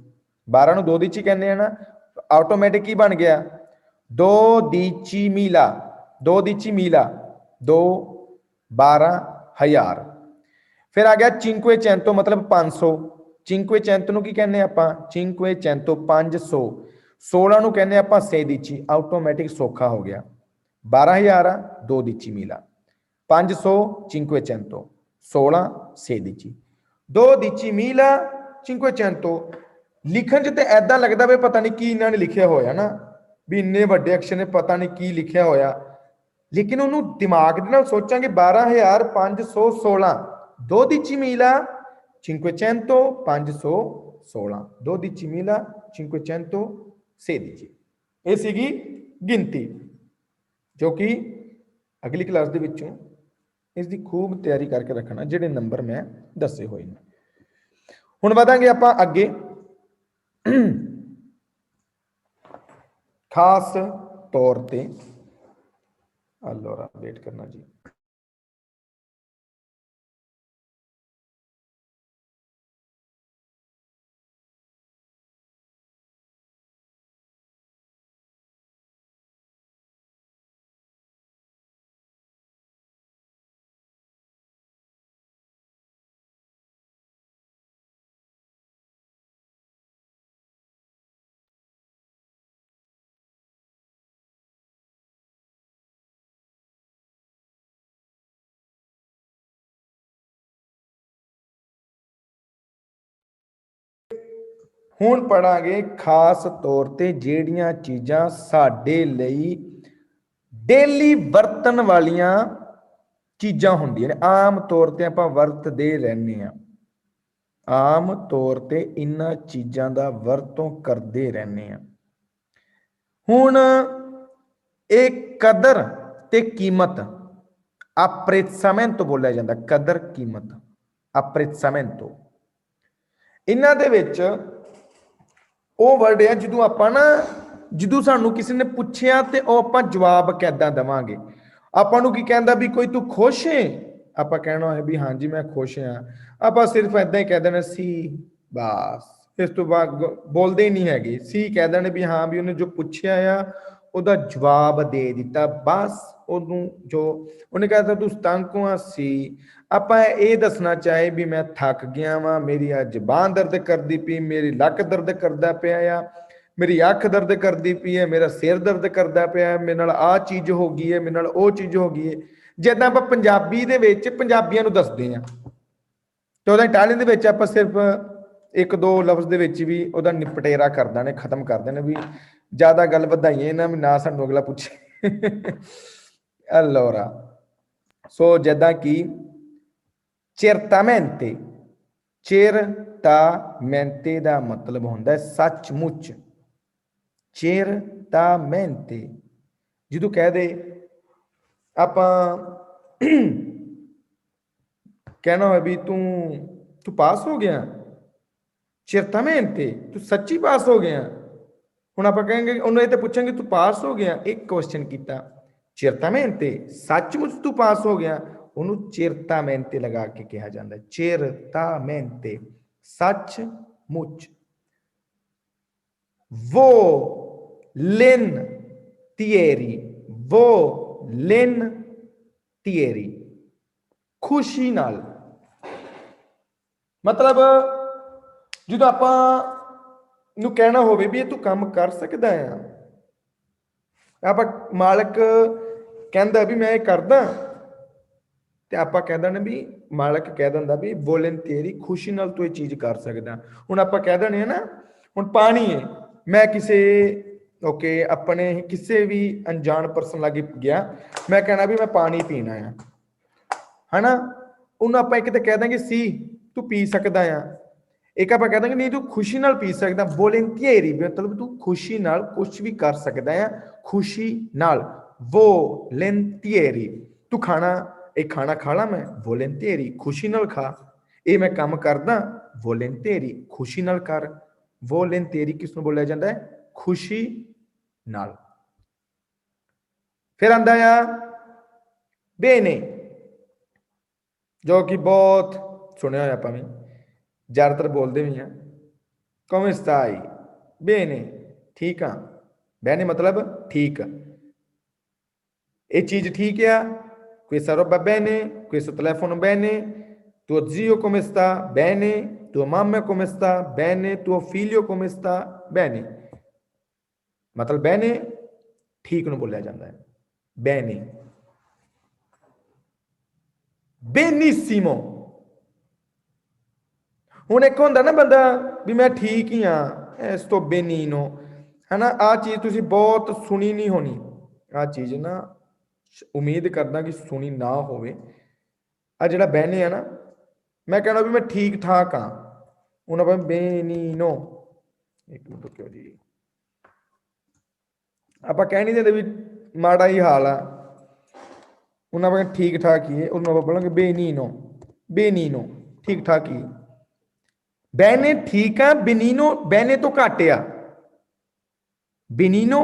12 ਨੂੰ 2 ਦੀਚੀ ਕਹਿੰਦੇ ਆ ਨਾ ਆਟੋਮੈਟਿਕ ਕੀ ਬਣ ਗਿਆ 2 ਦੀਚੀ ਮੀਲਾ 2 ਦੀਚੀ ਮੀਲਾ 2 12000 ਫਿਰ ਆ ਗਿਆ ਚਿੰਕਵੇ ਚੈਂਤੋ ਮਤਲਬ 500 ਚਿੰਕਵੇ ਚੈਂਤੋ ਨੂੰ ਕੀ ਕਹਿੰਦੇ ਆਪਾਂ ਚਿੰਕਵੇ ਚੈਂਤੋ 500 16 ਨੂੰ ਕਹਿੰਦੇ ਆਪਾਂ ਸੇਦੀਚੀ, ਆਟੋਮੈਟਿਕ ਸੌਖਾ ਹੋ ਗਿਆ। 12,000 2 ਦਿਚੀ ਮੀਲਾ, 500 500, 16 16 2 ਦਿਚੀ ਮੀਲਾ 500। ਲਿਖਣ 'ਚ ਤੇ ਐਦਾਂ ਲੱਗਦਾ ਵੀ ਪਤਾ ਨਹੀਂ ਕੀ ਇਹਨਾਂ ਨੇ ਲਿਖਿਆ ਹੋਇਆ ਨਾ, ਵੀ ਇੰਨੇ ਵੱਡੇ ਅਕਸ਼ਰ ਨੇ ਪਤਾ ਨਹੀਂ ਕੀ ਲਿਖਿਆ ਹੋਇਆ, ਲੇਕਿਨ ਉਹਨੂੰ ਦਿਮਾਗ ਦੇ ਨਾਲ ਸੋਚਾਂਗੇ 12,516 2 ਦਿਚੀ ਮੀਲਾ 500 516 2 ਦਿਚੀ ਮੀਲਾ 516। ਇਹ ਸੀਗੀ ਗਿਣਤੀ, ਜੋ ਕਿ ਅਗਲੀ ਕਲਾਸ ਦੇ ਵਿੱਚੋਂ ਇਸ ਦੀ ਖੂਬ ਤਿਆਰੀ ਕਰਕੇ ਰੱਖਣਾ, ਜਿਹੜੇ ਨੰਬਰ ਮੈਂ ਦੱਸੇ ਹੋਏ ਨੇ। ਹੁਣ ਵਧਾਂਗੇ ਆਪਾਂ ਅੱਗੇ ਖਾਸ ਤੌਰ ਤੇ allora ਵੇਟ ਕਰਨਾ ਜੀ। ਹੁਣ ਪੜਾਂਗੇ ਖਾਸ ਤੌਰ ਤੇ ਜਿਹੜੀਆਂ ਚੀਜ਼ਾਂ ਸਾਡੇ ਲਈ ਡੇਲੀ ਵਰਤਣ ਵਾਲੀਆਂ ਚੀਜ਼ਾਂ ਹੁੰਦੀਆਂ ਨੇ, ਆਮ ਤੌਰ ਤੇ ਆਪਾਂ ਵਰਤਦੇ ਰਹਿੰਦੇ ਆ, ਆਮ ਤੌਰ ਤੇ ਇਹਨਾਂ ਚੀਜ਼ਾਂ ਦਾ ਵਰਤੋਂ ਕਰਦੇ ਰਹਿੰਦੇ ਆ। ਹੁਣ ਇਹ ਕਦਰ ਤੇ ਕੀਮਤ apprezzamento ਬੋਲਿਆ ਜਾਂਦਾ, ਕਦਰ ਕੀਮਤ apprezzamento। ਇਹਨਾਂ ਦੇ ਵਿੱਚ ਉਹ ਵਰਡ ਆ ਜਦੋਂ ਆਪਾਂ ਨਾ, ਜਦੋਂ ਸਾਨੂੰ ਕਿਸੇ ਨੇ ਪੁੱਛਿਆ ਤੇ ਉਹ ਆਪਾਂ ਜਵਾਬ ਕਿੱਦਾਂ ਦੇਵਾਂਗੇ। ਆਪਾਂ ਨੂੰ ਕੀ ਕਹਿੰਦਾ ਵੀ ਕੋਈ ਤੂੰ ਖੁਸ਼ ਹੈ, ਆਪਾਂ ਕਹਿਣਾ ਹੈ ਵੀ ਹਾਂਜੀ ਮੈਂ ਖੁਸ਼ ਹਾਂ, ਆਪਾਂ ਸਿਰਫ ਏਦਾਂ ਹੀ ਕਹਿ ਦੇਣਾ ਸੀ ਬਸ, ਇਸ ਤੋਂ ਬਾਅਦ ਬੋਲਦੇ ਹੀ ਨਹੀਂ ਹੈਗੇ, ਸੀ ਕਹਿ ਦੇਣੇ ਵੀ ਹਾਂ ਵੀ ਉਹਨੇ ਜੋ ਪੁੱਛਿਆ ਆ ਉਹਦਾ ਜਵਾਬ ਦੇ ਦਿੱਤਾ, ਬਸ ਉਹਨੂੰ ਜੋ ਉਹਨੇ ਕਹਿਤਾ ਤੂੰ ਤੰਗ ਆ ਸੀ। ਆਪਾਂ ਇਹ ਦੱਸਣਾ ਚਾਹੇ ਵੀ ਮੈਂ ਥੱਕ ਗਿਆ ਵਾਂ, ਮੇਰੀ ਆ ਜ਼ਬਾਨ ਦਰਦ ਕਰਦੀ ਪਈ, ਮੇਰੀ ਲੱਕ ਦਰਦ ਕਰਦਾ ਪਿਆ ਆ, ਮੇਰੀ ਅੱਖ ਦਰਦ ਕਰਦੀ ਪਈ ਹੈ, ਮੇਰਾ ਸਿਰ ਦਰਦ ਕਰਦਾ ਪਿਆ, ਮੇਰੇ ਨਾਲ ਆਹ ਚੀਜ਼ ਹੋ ਗਈ ਹੈ, ਮੇਰੇ ਨਾਲ ਉਹ ਚੀਜ਼ ਹੋ ਗਈ ਹੈ। ਜਿੱਦਾਂ ਆਪਾਂ ਪੰਜਾਬੀ ਦੇ ਵਿੱਚ ਪੰਜਾਬੀਆਂ ਨੂੰ ਦੱਸਦੇ ਹਾਂ, ਤੇ ਉਹਦਾ ਇਟਾਲੀਅਨ ਦੇ ਵਿੱਚ ਆਪਾਂ ਸਿਰਫ ਇੱਕ ਦੋ ਲਫ਼ਜ਼ ਦੇ ਵਿੱਚ ਵੀ ਉਹਦਾ ਨਿਪਟੇਰਾ ਕਰਦਾ ਨੇ, ਖਤਮ ਕਰਦੇ ਨੇ, ਵੀ ਜ਼ਿਆਦਾ ਗੱਲ ਵਧਾਈਏ ਨਾ, ਵੀ ਨਾ ਸਾਨੂੰ ਅਗਲਾ ਪੁੱਛੇ। allora ਸੋ ਜਿੱਦਾਂ ਕਿ certamente, certamente ਦਾ ਮਤਲਬ ਹੁੰਦਾ ਹੈ ਸੱਚਮੁੱਚ, certamente। ਜਦੋਂ ਕਹਿ ਦੇ ਆਪਾਂ ਕਹਿਣਾ ਹੋਵੇ ਵੀ ਤੂੰ ਪਾਸ ਹੋ ਗਿਆ, certamente ਤੂੰ ਸੱਚੀ ਪਾਸ ਹੋ ਗਿਆ। ਹੁਣ ਆਪਾਂ ਕਹਾਂਗੇ ਉਹਨੂੰ ਇਹ ਤੇ ਪੁੱਛਾਂਗੇ ਤੂੰ ਪਾਸ ਹੋ ਗਿਆ, ਇੱਕ ਕੁਐਸਚਨ ਕੀਤਾ, certamente ਸੱਚਮੁੱਚ ਤੂੰ ਪਾਸ ਹੋ ਗਿਆ, ਉਹਨੂੰ certamente ਲਗਾ ਕੇ ਕਿਹਾ ਜਾਂਦਾ, certamente ਸੱਚਮੁੱਚ। volentieri, volentieri ਖੁਸ਼ੀ ਨਾਲ। ਮਤਲਬ ਜਦੋਂ ਆਪਾਂ ਨੂੰ ਕਹਿਣਾ ਹੋਵੇ ਵੀ ਇਹ ਤੂੰ ਕੰਮ ਕਰ ਸਕਦਾ ਆ, ਆਪਾਂ ਮਾਲਕ ਕਹਿੰਦਾ ਵੀ ਮੈਂ ਇਹ ਕਰਦਾ, ਤੇ ਆਪਾਂ ਕਹਿ ਦਿੰਦੇ ਵੀ ਮਾਲਕ ਕਹਿ ਦਿੰਦਾ ਵੀ ਵੋਲੰਟੀਅਰੀ ਖੁਸ਼ੀ ਨਾਲ ਤੂੰ ਇਹ ਚੀਜ਼ ਕਰ ਸਕਦਾ। ਹੁਣ ਆਪਾਂ ਕਹਿ ਦਿੰਦੇ ਆ ਨਾ, ਹੁਣ ਪਾਣੀ ਹੈ, ਮੈਂ ਕਿਸੇ ਆਪਣੇ ਕਿਸੇ ਵੀ ਅਣਜਾਣ ਪਰਸਨ ਲਾਗੇ ਗਿਆ, ਮੈਂ ਕਹਿਣਾ ਵੀ ਮੈਂ ਪਾਣੀ ਪੀਣਾ ਆ, ਹਨਾ, ਉਹਨੂੰ ਆਪਾਂ ਇੱਕ ਤੇ ਕਹਿ ਦਾਂਗੇ ਸੀ ਤੂੰ ਪੀ ਸਕਦਾ ਆ, ਇੱਕ ਆਪਾਂ ਕਹਿ ਦਾਂਗੇ ਨਹੀਂ ਤੂੰ ਖੁਸ਼ੀ ਨਾਲ ਪੀ ਸਕਦਾ। ਵੋਲੰਟੀਅਰੀ ਮਤਲਬ ਤੂੰ ਖੁਸ਼ੀ ਨਾਲ ਕੁਝ ਵੀ ਕਰ ਸਕਦਾ ਆ, ਖੁਸ਼ੀ ਨਾਲ। ਵੋਲੰਟੀਅਰੀ ਤੂੰ ਖਾਣਾ, ਇਹ ਖਾਣਾ ਖਾ ਲਾ ਮੈਂ, ਵੋਲੰਟੀਅਰੀ ਖੁਸ਼ੀ ਨਾਲ ਖਾ। ਇਹ ਮੈਂ ਕੰਮ ਕਰਦਾ, ਵੋਲੰਟੀਅਰੀ ਖੁਸ਼ੀ ਨਾਲ ਕਰ। ਵੋਲੰਟੀਅਰੀ ਕਿਸ ਨੂੰ ਬੋਲਿਆ ਜਾਂਦਾ ਹੈ? ਖੁਸ਼ੀ ਨਾਲ। ਫਿਰ ਆਂਦਾ ਆ ਬੇਨੇ, ਜੋ ਕਿ ਬਹੁਤ ਸੁਣਿਆ ਹੋਇਆ ਆਪਾਂ ਵੀ, ਜ਼ਿਆਦਾਤਰ ਬੋਲਦੇ ਵੀ ਆ। come stai? bene, ਠੀਕ ਆ। ਬੈਨੇ ਮਤਲਬ ਠੀਕ, ਇਹ ਚੀਜ਼ ਠੀਕ ਆ। questa roba bene, questo telefono bene, tuo zio come sta? Bene, tua mamma come sta? Bene, tuo figlio come sta? Bene। मतलब बहने ठीक नूं बोलिया जाता है, बहने। बेनिसिमो, हुण एक होंदा ना बंदा भी मैं ठीक ही हाँ, इस तो बेनीनो है ना। आ चीज़ तुसी बहुत सुनी नहीं होनी, आ चीज़ ना उम्मीद करदा कि सुनी ना होवे। आ जिहड़ा बहने है ना, मैं कहना भी मैं ठीक ठाक हाँ, हुण भाई बेनीनो, एक मिनट रुकियो जी, ਆਪਾਂ ਕਹਿ ਨਹੀਂ ਦਿੰਦੇ ਵੀ ਮਾੜਾ ਹੀ ਹਾਲ ਆ, ਉਹਨਾਂ ਆਪਾਂ ਠੀਕ ਠਾਕ ਹੀ ਹੈ, ਉਹਨੂੰ ਆਪਾਂ ਬੋਲਾਂਗੇ ਬੇਨੀਨੋ, ਬੇਨੀਨੋ ਠੀਕ ਠਾਕ ਹੀ। ਬੈਨੇ ਠੀਕ ਆ, ਬੇਨੀਨੋ ਬੈਨੇ ਤੋਂ ਘੱਟ ਆ, ਬੇਨੀਨੋ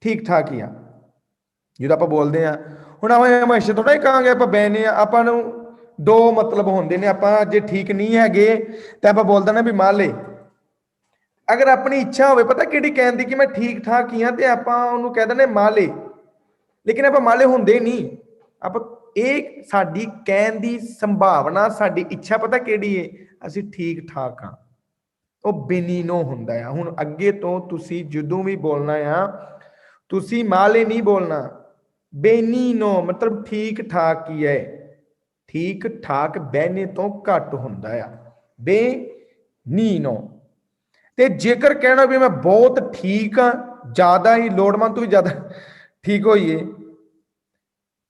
ਠੀਕ ਠਾਕ ਹੀ ਆ। ਜਦੋਂ ਆਪਾਂ ਬੋਲਦੇ ਆ, ਹੁਣ ਆਪਾਂ ਹਮੇਸ਼ਾ ਥੋੜਾ ਹੀ ਕਹਾਂਗੇ ਆਪਾਂ ਬੈਨੇ ਆ, ਆਪਾਂ ਨੂੰ ਦੋ ਮਤਲਬ ਹੁੰਦੇ ਨੇ। ਆਪਾਂ ਜੇ ਠੀਕ ਨਹੀਂ ਹੈਗੇ ਤਾਂ ਆਪਾਂ ਬੋਲ ਦੇਣਾ ਵੀ ਮਾਲੇ। अगर अपनी इच्छा हो पता कि कहन की कि मैं ठीक ठाक ही हाँ, तो आप कह दें माले, लेकिन आप माले होंगे नहीं। आप एक साड़ी कहन की संभावना, साड़ी इच्छा पता कि असी ठीक ठाक हाँ, वो बेनीनो होंदा है। हुण अगे तो तुसी जदों भी बोलना आ, तुसी माले नहीं बोलना, बेनीनो मतलब ठीक ठाक ही है। ठीक ठाक बहने तो घट होंदा है, बेनीनो। ते जेकर कहना भी मैं बहुत ठीक हाँ, ज्यादा ही लोड़मंद तो भी ज्यादा ठीक होइए,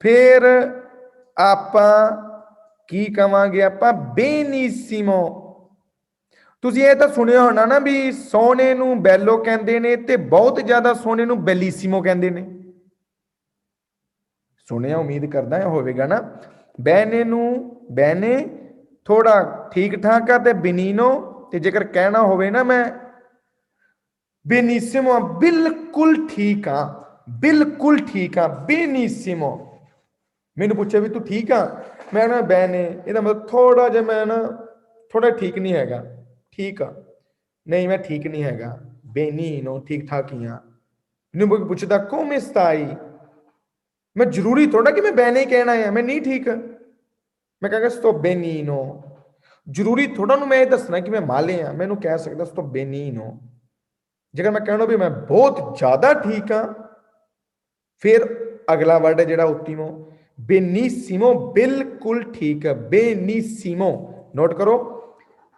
फिर आपां की कहांगे, आपां बेनीसिमो। तुसीं ये तो सुनिया होना ना भी सोने नूं बैलो कहंदे ने ते बहुत ज्यादा सोने नूं बेलीसिमो कहंदे ने, सुनिया उम्मीद करदा है होवेगा ना। बहने नूं बहने थोड़ा ठीक ठाक आ, ते बेनीनो ते जेकर कहना होवे ना मैं बेनीसिमो बिल्कुल ठीक हाँ, बिल्कुल ठीक हाँ, बेनीसिमो। मैंने पूछा भी तू ठीक हाँ, मैं ना बहने ये मतलब थोड़ा जिहा मैं ना थोड़ा ठीक नहीं हैगा, ठीक आ नहीं मैं ठीक नहीं हैगा, बेनीनो ठीक ठाक ही हाँ। मैंने पूछता come stai, मैं जरूरी थोड़ा कि मैं बहने ही कहना है, मैं नहीं ठीक, मैं कहगा sto benino। जरूरी थोड़ा मैं ये दसना कि मैं माले हाँ, मैं कह सकता sto benino। जेकर मैं कहना भी मैं बहुत ज्यादा ठीक हाँ, फिर अगला वर्ड है जेड़ा उत्तीमो, बेनीसिमो बिल्कुल ठीक है, बेनीसिमो नोट करो,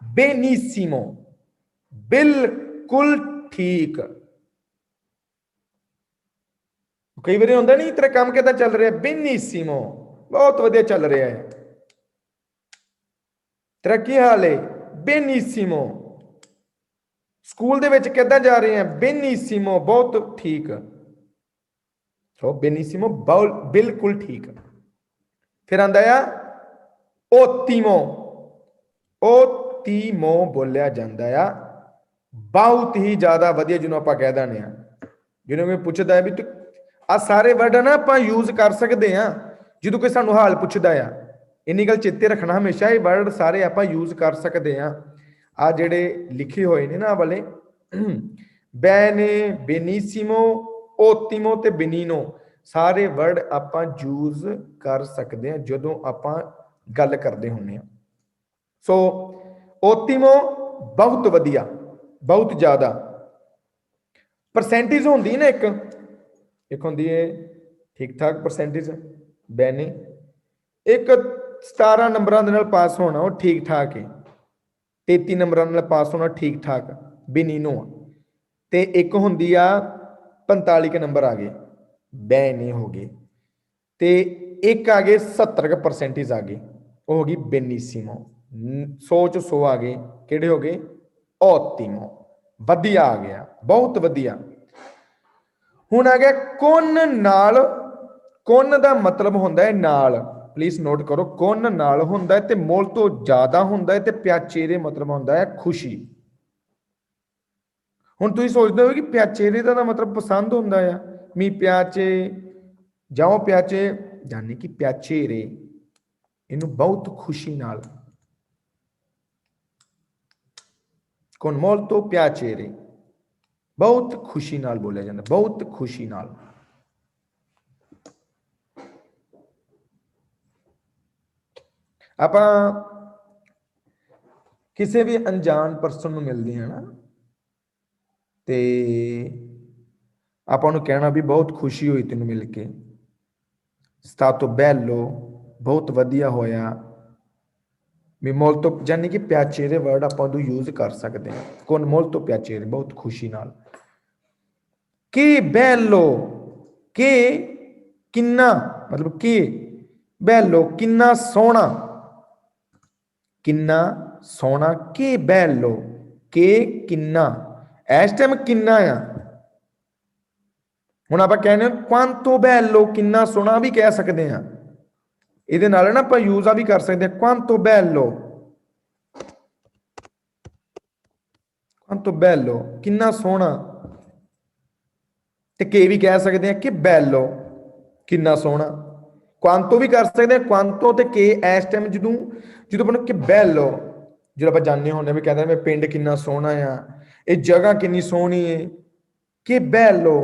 बेनीसिमो बिल्कुल ठीक। कई बार होंगे नहीं तेरा काम कितना चल रहा है, बेनीसिमो बहुत वधिया चल रहा है, तेरा की हाल है, बेनीसिमो। स्कूल दे विच किदां जा रहे हैं, बेनीसिमो बहुत ठीक। सो बेनीसिमो बिल्कुल ठीक। फिर आंदा आ ओतीमो, ओतीमो बोलिया जाता है बहुत ही ज्यादा वधिया, जिन्हों आप कह दें, जिन्होंने कोई पूछता है भी तू आ सारे वर्ड ना आप यूज कर सकते हैं जो कोई सानू हाल पूछता है, इन्नी गल चेते रखना हमेशा, ये वर्ड सारे आप यूज कर सकते हैं। आ जेडे लिखे हुए ने ना वाले बैने, बेनीसिमो, ओतीमो ते बेनीनो, सारे वर्ड आप यूज कर सकते हैं जो आप गल करते होंगे। सो ओतीमो बहुत वधिया, बहुत ज्यादा। परसेंटेज होंगी ना एक होंगी है ठीक ठाक परसेंटेज बैने, एक 17 नंबरों पास होना वो ठीक ठाक है, 33 नंबरों पास होना ठीक ठाक बेनीनो। तो एक होंगी आ 45 के नंबर आ गए बैने हो गए, तो एक आ गए 70 के परसेंटेज आ गई, वो होगी बेनीसिमो। 100 च 100 आ गए, किहड़े हो गए, ओतीमो, वधिया आ गया, बहुत वधिया। हुण आ गया कुन नाल, कुन दा मतलब हुंदा है नाल, प्लीज नोट करो, कुन नाल हुंदा है ते मोल तो ज्यादा हुंदा है, ते प्याचेरे मतलब हुंदा है खुशी। हुण तुसीं सोचदे हो कि प्याचेरे दा मतलब पसंद हुंदा है, मी प्याचे जाओ प्याचे, यानी कि प्याचेरे इनू बहुत खुशी नाल, con molto piacere, बहुत खुशी नाल बोलिया जाता, बहुत खुशी नाल। आप किसी भी अनजान परसन मिलते हैं ना, तो ਆਪਾਂ ਨੂੰ ਕਹਿਣਾ ਵੀ ਬਹੁਤ ਖੁਸ਼ੀ ਹੋਈ ਤੈਨੂੰ ਮਿਲ ਕੇ, stato bello ਬਹੁਤ ਵਧੀਆ ਹੋਇਆ, ਵੀ molto ਯਾਨੀ ਕਿ ਪਿਆਚੇਰੇ ਵਰਡ ਆਪਾਂ ਉਦੋਂ ਯੂਜ਼ ਕਰ ਸਕਦੇ ਹਾਂ, con molto piacere ਬਹੁਤ ਖੁਸ਼ੀ ਨਾਲ। che bello, che ਕਿੰਨਾ ਮਤਲਬ ਕਿ bello ਕਿੰਨਾ ਸੋਹਣਾ, ਕਿੰਨਾ ਸੋਹਣਾ, che bello ਕਿ ਕਿੰਨਾ, ਇਸ ਟਾਈਮ ਕਿੰਨਾ ਆ। ਹੁਣ ਆਪਾਂ ਕਹਿੰਦੇ quanto bello ਕਿੰਨਾ ਸੋਹਣਾ ਵੀ ਕਹਿ ਸਕਦੇ ਹਾਂ, ਇਹਦੇ ਨਾਲ ਨਾ ਆਪਾਂ ਯੂਜ਼ ਆ ਵੀ ਕਰ ਸਕਦੇ ਹਾਂ quanto bello, quanto bello ਕਿੰਨਾ ਸੋਹਣਾ, ਤੇ ਕਿ ਵੀ ਕਹਿ ਸਕਦੇ ਹਾਂ ਕਿ bello ਕਿੰਨਾ ਸੋਹਣਾ। quanto ਵੀ ਕਰ ਸਕਦੇ ਹਾਂ, quanto ਤੇ ਕਿ ਇਸ ਟਾਈਮ ਜਦੋਂ ਜਦੋਂ ਆਪਾਂ ਕਿ bello, ਜਦੋਂ ਆਪਾਂ ਜਾਣਦੇ ਹੁੰਦੇ ਵੀ ਕਹਿੰਦੇ ਮੈਂ ਪਿੰਡ ਕਿੰਨਾ ਸੋਹਣਾ ਆ, ਇਹ ਜਗ੍ਹਾ ਕਿੰਨੀ ਸੋਹਣੀ ਹੈ, ਕਿ bello।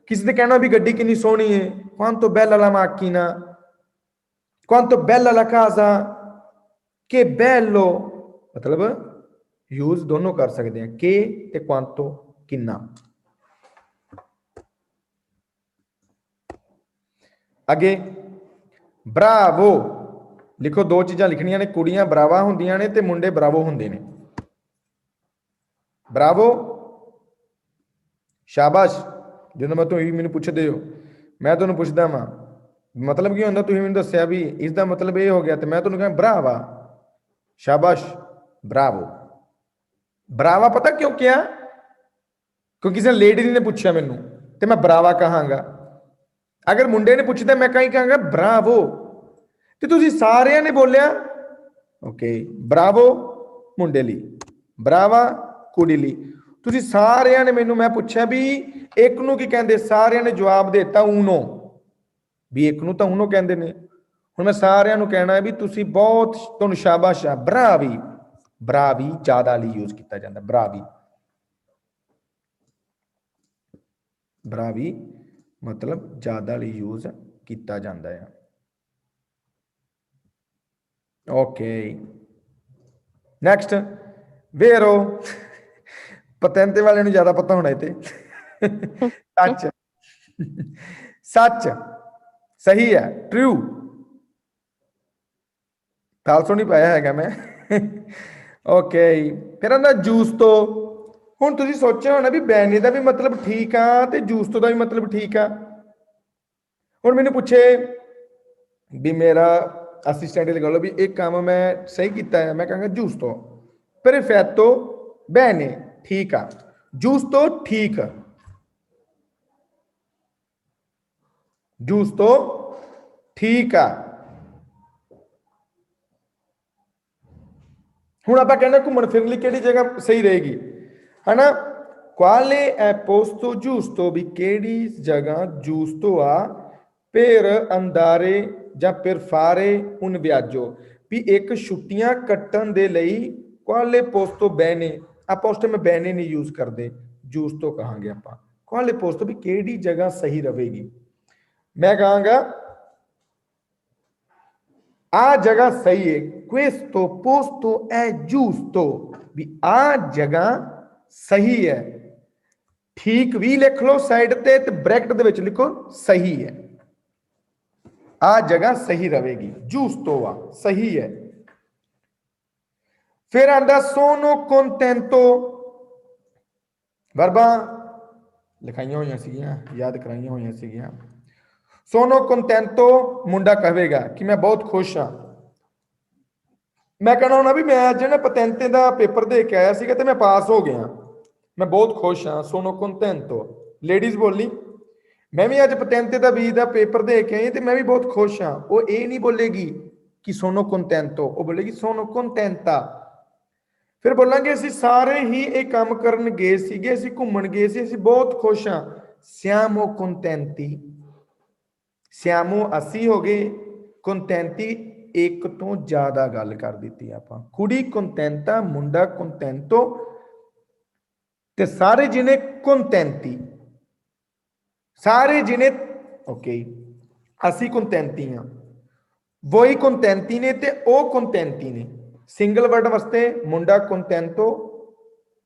ਕਿਸੇ ਨੇ ਕਹਿਣਾ ਵੀ ਗੱਡੀ ਕਿੰਨੀ ਸੋਹਣੀ ਹੈ, quanto bella la macchina, quanto bella la casa, che bello, ਮਤਲਬ ਯੂਜ਼ ਦੋਨੋਂ ਕਰ ਸਕਦੇ ਹਾਂ, ਕਿ ਤੇ quanto ਕਿੰਨਾ। ਅੱਗੇ ਬਰਾਵੋ ਲਿਖੋ, ਦੋ ਚੀਜ਼ਾਂ ਲਿਖਣੀਆਂ ਨੇ, ਕੁੜੀਆਂ ਬਰਾਵਾ ਹੁੰਦੀਆਂ ਨੇ ਤੇ ਮੁੰਡੇ ਬਰਾਵੋ ਹੁੰਦੇ ਨੇ। ਬਰਾਵੋ ਸ਼ਾਬਾਸ਼। ਜਦੋਂ ਮੈਂ ਤੁਸੀਂ ਮੈਨੂੰ ਪੁੱਛਦੇ ਹੋ, ਮੈਂ ਤੁਹਾਨੂੰ ਪੁੱਛਦਾ ਵਾਂ ਮਤਲਬ ਕੀ ਹੁੰਦਾ, ਤੁਸੀਂ ਮੈਨੂੰ ਦੱਸਿਆ ਵੀ ਇਸ ਦਾ ਮਤਲਬ ਇਹ ਹੋ ਗਿਆ, ਤੇ ਮੈਂ ਤੁਹਾਨੂੰ ਕਹਾਂ ਬਰਾਵਾ, ਸ਼ਾਬਾਸ਼, ਬਰਾਵੋ। ਬਰਾਵਾ ਪਤਾ ਕਿਉਂ ਕਿਹਾ? ਕਿਉਂਕਿ ਕਿਸੇ ਲੇਡੀ ਨੇ ਪੁੱਛਿਆ ਮੈਨੂੰ ਤੇ ਮੈਂ ਬਰਾਵਾ ਕਹਾਂਗਾ। ਅਗਰ ਮੁੰਡੇ ਨੇ ਪੁੱਛਦਾ ਮੈਂ ਕहीं ਕਹਾਂਗਾ ਬਰਾਵੋ, ਤੇ ਤੁਸੀਂ ਸਾਰਿਆਂ ਨੇ ਬੋਲਿਆ ਓਕੇ ਬਰਾਵੋ ਮੁੰਡੇ ਲਈ, ਬਰਾਵਾ ਕੁੜੀ ਲਈ। ਤੁਸੀਂ ਸਾਰਿਆਂ ਨੇ ਮੈਨੂੰ, ਮੈਂ ਪੁੱਛਿਆ ਵੀ ਇੱਕ ਨੂੰ ਕੀ ਕਹਿੰਦੇ, ਸਾਰਿਆਂ ਨੇ ਜਵਾਬ ਦੇ ਦਿੱਤਾ ਊਨੋ, ਵੀ ਇੱਕ ਨੂੰ ਤਾਂ ਊਨੋ ਕਹਿੰਦੇ ਨੇ। ਹੁਣ ਮੈਂ ਸਾਰਿਆਂ ਨੂੰ ਕਹਿਣਾ ਹੈ ਵੀ ਤੁਸੀਂ ਬਹੁਤ, ਤੁਹਾਨੂੰ ਸ਼ਾਬਾਸ਼ ਆ, ਬਰਾਵੀ। ਬਰਾਵੀ ਜ਼ਿਆਦਾ ਲਈ ਯੂਜ਼ ਕੀਤਾ ਜਾਂਦਾ, ਬਰਾਵੀ, ਬਰਾਵੀ ਮਤਲਬ ਜ਼ਿਆਦਾ ਲਈ ਯੂਜ਼ ਕੀਤਾ ਜਾਂਦਾ ਹੈ। ਓਕੇ ਨੈਕਸਟ ਵੇਰੋ, ਪਤੈਂਤੇ ਵਾਲਿਆਂ ਨੂੰ ਜ਼ਿਆਦਾ ਪਤਾ ਹੋਣਾ ਇਹ ਤੇ। ਸੱਚ, ਸੱਚ, ਸਹੀ ਹੈ, ਟਰੂ। ਫਾਲਸੋ ਨਹੀਂ ਪਾਇਆ ਹੈਗਾ ਮੈਂ। ਓਕੇ ਫਿਰ ਆਂਦਾ ਜੂਸ ਤੋਂ। ਹੁਣ ਤੁਸੀਂ ਸੋਚਿਆ ਹੋਣਾ ਵੀ ਬੈਨੇ ਦਾ ਵੀ ਮਤਲਬ ਠੀਕ ਆ ਤੇ ਜੂਸ ਤੋਂ ਦਾ ਵੀ ਮਤਲਬ ਠੀਕ ਆ। ਹੁਣ ਮੈਨੂੰ ਪੁੱਛੇ ਵੀ ਮੇਰਾ ਅਸਿਸਟੈਂਟ ਲਗਾ ਲਓ ਵੀ ਇਹ ਕੰਮ ਮੈਂ ਸਹੀ ਕੀਤਾ ਹੈ, ਮੈਂ ਕਹਾਂਗਾ ਜੂਸ ਤੋਂ, ਪਰਫੈਕਟੋ ਬੈਨੇ, ਠੀਕ ਆ, ਜੂਸ ਤੋਂ ਠੀਕ, ਜੂਸ ਤੋਂ ਠੀਕ ਆ। ਹੁਣ ਆਪਾਂ ਕਹਿੰਦੇ ਘੁੰਮਣ ਫਿਰਨ ਲਈ ਕਿਹੜੀ ਜਗ੍ਹਾ ਸਹੀ ਰਹੇਗੀ, ਹਨਾ? quale è posto giusto, ਵੀ ਕਿਹੜੀ ਜਗ੍ਹਾ giusto ਆ per andare ਜਾਂ per fare un viaggio, ਵੀ ਇੱਕ ਛੁੱਟੀਆਂ ਕੱਟਣ ਦੇ ਲਈ quale posto bene, ਆਪਾਂ ਉਸ ਟਾਈਮ bene ਨਹੀਂ ਯੂਜ਼ ਕਰਦੇ, giusto ਕਹਾਂਗੇ ਆਪਾਂ। quale posto ਵੀ ਕਿਹੜੀ ਜਗ੍ਹਾ ਸਹੀ ਰਹੇਗੀ, ਮੈਂ ਕਹਾਂਗਾ ਆ ਜਗ੍ਹਾ ਸਹੀ ਹੈ, questo posto è giusto, ਵੀ ਆ ਜਗ੍ਹਾ ਸਹੀ ਹੈ। ਠੀਕ ਵੀ ਲਿਖ ਲਓ ਸਾਈਡ ਤੇ ਬ੍ਰੈਕਟ ਦੇ ਵਿੱਚ ਲਿਖੋ ਸਹੀ ਹੈ, ਆ ਜਗ੍ਹਾ ਸਹੀ ਰਹੇਗੀ, giusto ਆ ਸਹੀ ਹੈ। ਫਿਰ ਆਂਦਾ sono contento, ਵਰਬਾਂ ਲਿਖਾਈਆਂ ਹੋਈਆਂ ਸੀਗੀਆਂ, ਯਾਦ ਕਰਾਈਆਂ ਹੋਈਆਂ ਸੀਗੀਆਂ। sono contento ਮੁੰਡਾ ਕਹੇਗਾ ਕਿ ਮੈਂ ਬਹੁਤ ਖੁਸ਼ ਹਾਂ। ਮੈਂ ਕਹਿਣਾ ਹੁੰਦਾ ਵੀ ਮੈਂ ਅੱਜ ਨਾ ਪਤੈਂਤੇ ਦਾ ਪੇਪਰ ਦੇ ਕੇ ਆਇਆ ਸੀਗਾ ਤੇ ਮੈਂ ਪਾਸ ਹੋ ਗਿਆ, ਮੈਂ ਬਹੁਤ ਖੁਸ਼ ਹਾਂ, sono contento। ਲੇਡੀਜ਼ ਬੋਲੀ ਮੈਂ ਵੀ ਅੱਜ ਪਤੈਂਤੇ ਦਾ ਵੀ ਦਾ ਪੇਪਰ ਦੇ ਕੇ ਆਈ ਤੇ ਮੈਂ ਵੀ ਬਹੁਤ ਖੁਸ਼ ਹਾਂ। ਉਹ ਇਹ ਨਹੀਂ ਬੋਲੇਗੀ ਕਿ sono contento, ਉਹ ਬੋਲੇਗੀ sono contenta। ਫਿਰ ਬੋਲਾਂਗੇ ਅਸੀਂ ਸਾਰੇ ਹੀ ਇਹ ਕੰਮ ਕਰਨ ਗਏ ਸੀਗੇ, ਅਸੀਂ ਘੁੰਮਣ ਗਏ ਸੀ, ਅਸੀਂ ਬਹੁਤ ਖੁਸ਼ ਹਾਂ, siamo contenti। siamo ਅਸੀਂ ਹੋ ਗਏ, contenti ਇੱਕ ਤੋਂ ਜ਼ਿਆਦਾ ਗੱਲ ਕਰ ਦਿੱਤੀ ਆਪਾਂ, ਕੁੜੀ contenta, ਮੁੰਡਾ contento, ਤੇ ਸਾਰੇ ਜਿਹਨੇ contenti, ਸਾਰੇ ਜਿਹਨੇ ਓਕੇ ਅਸੀਂ contenti ਹਾਂ, ਵੋਈ contenti ਨੇ ਤੇ ਉਹ contenti ਨੇ। ਸਿੰਗਲ ਵਰਡ ਵਾਸਤੇ ਮੁੰਡਾ contento,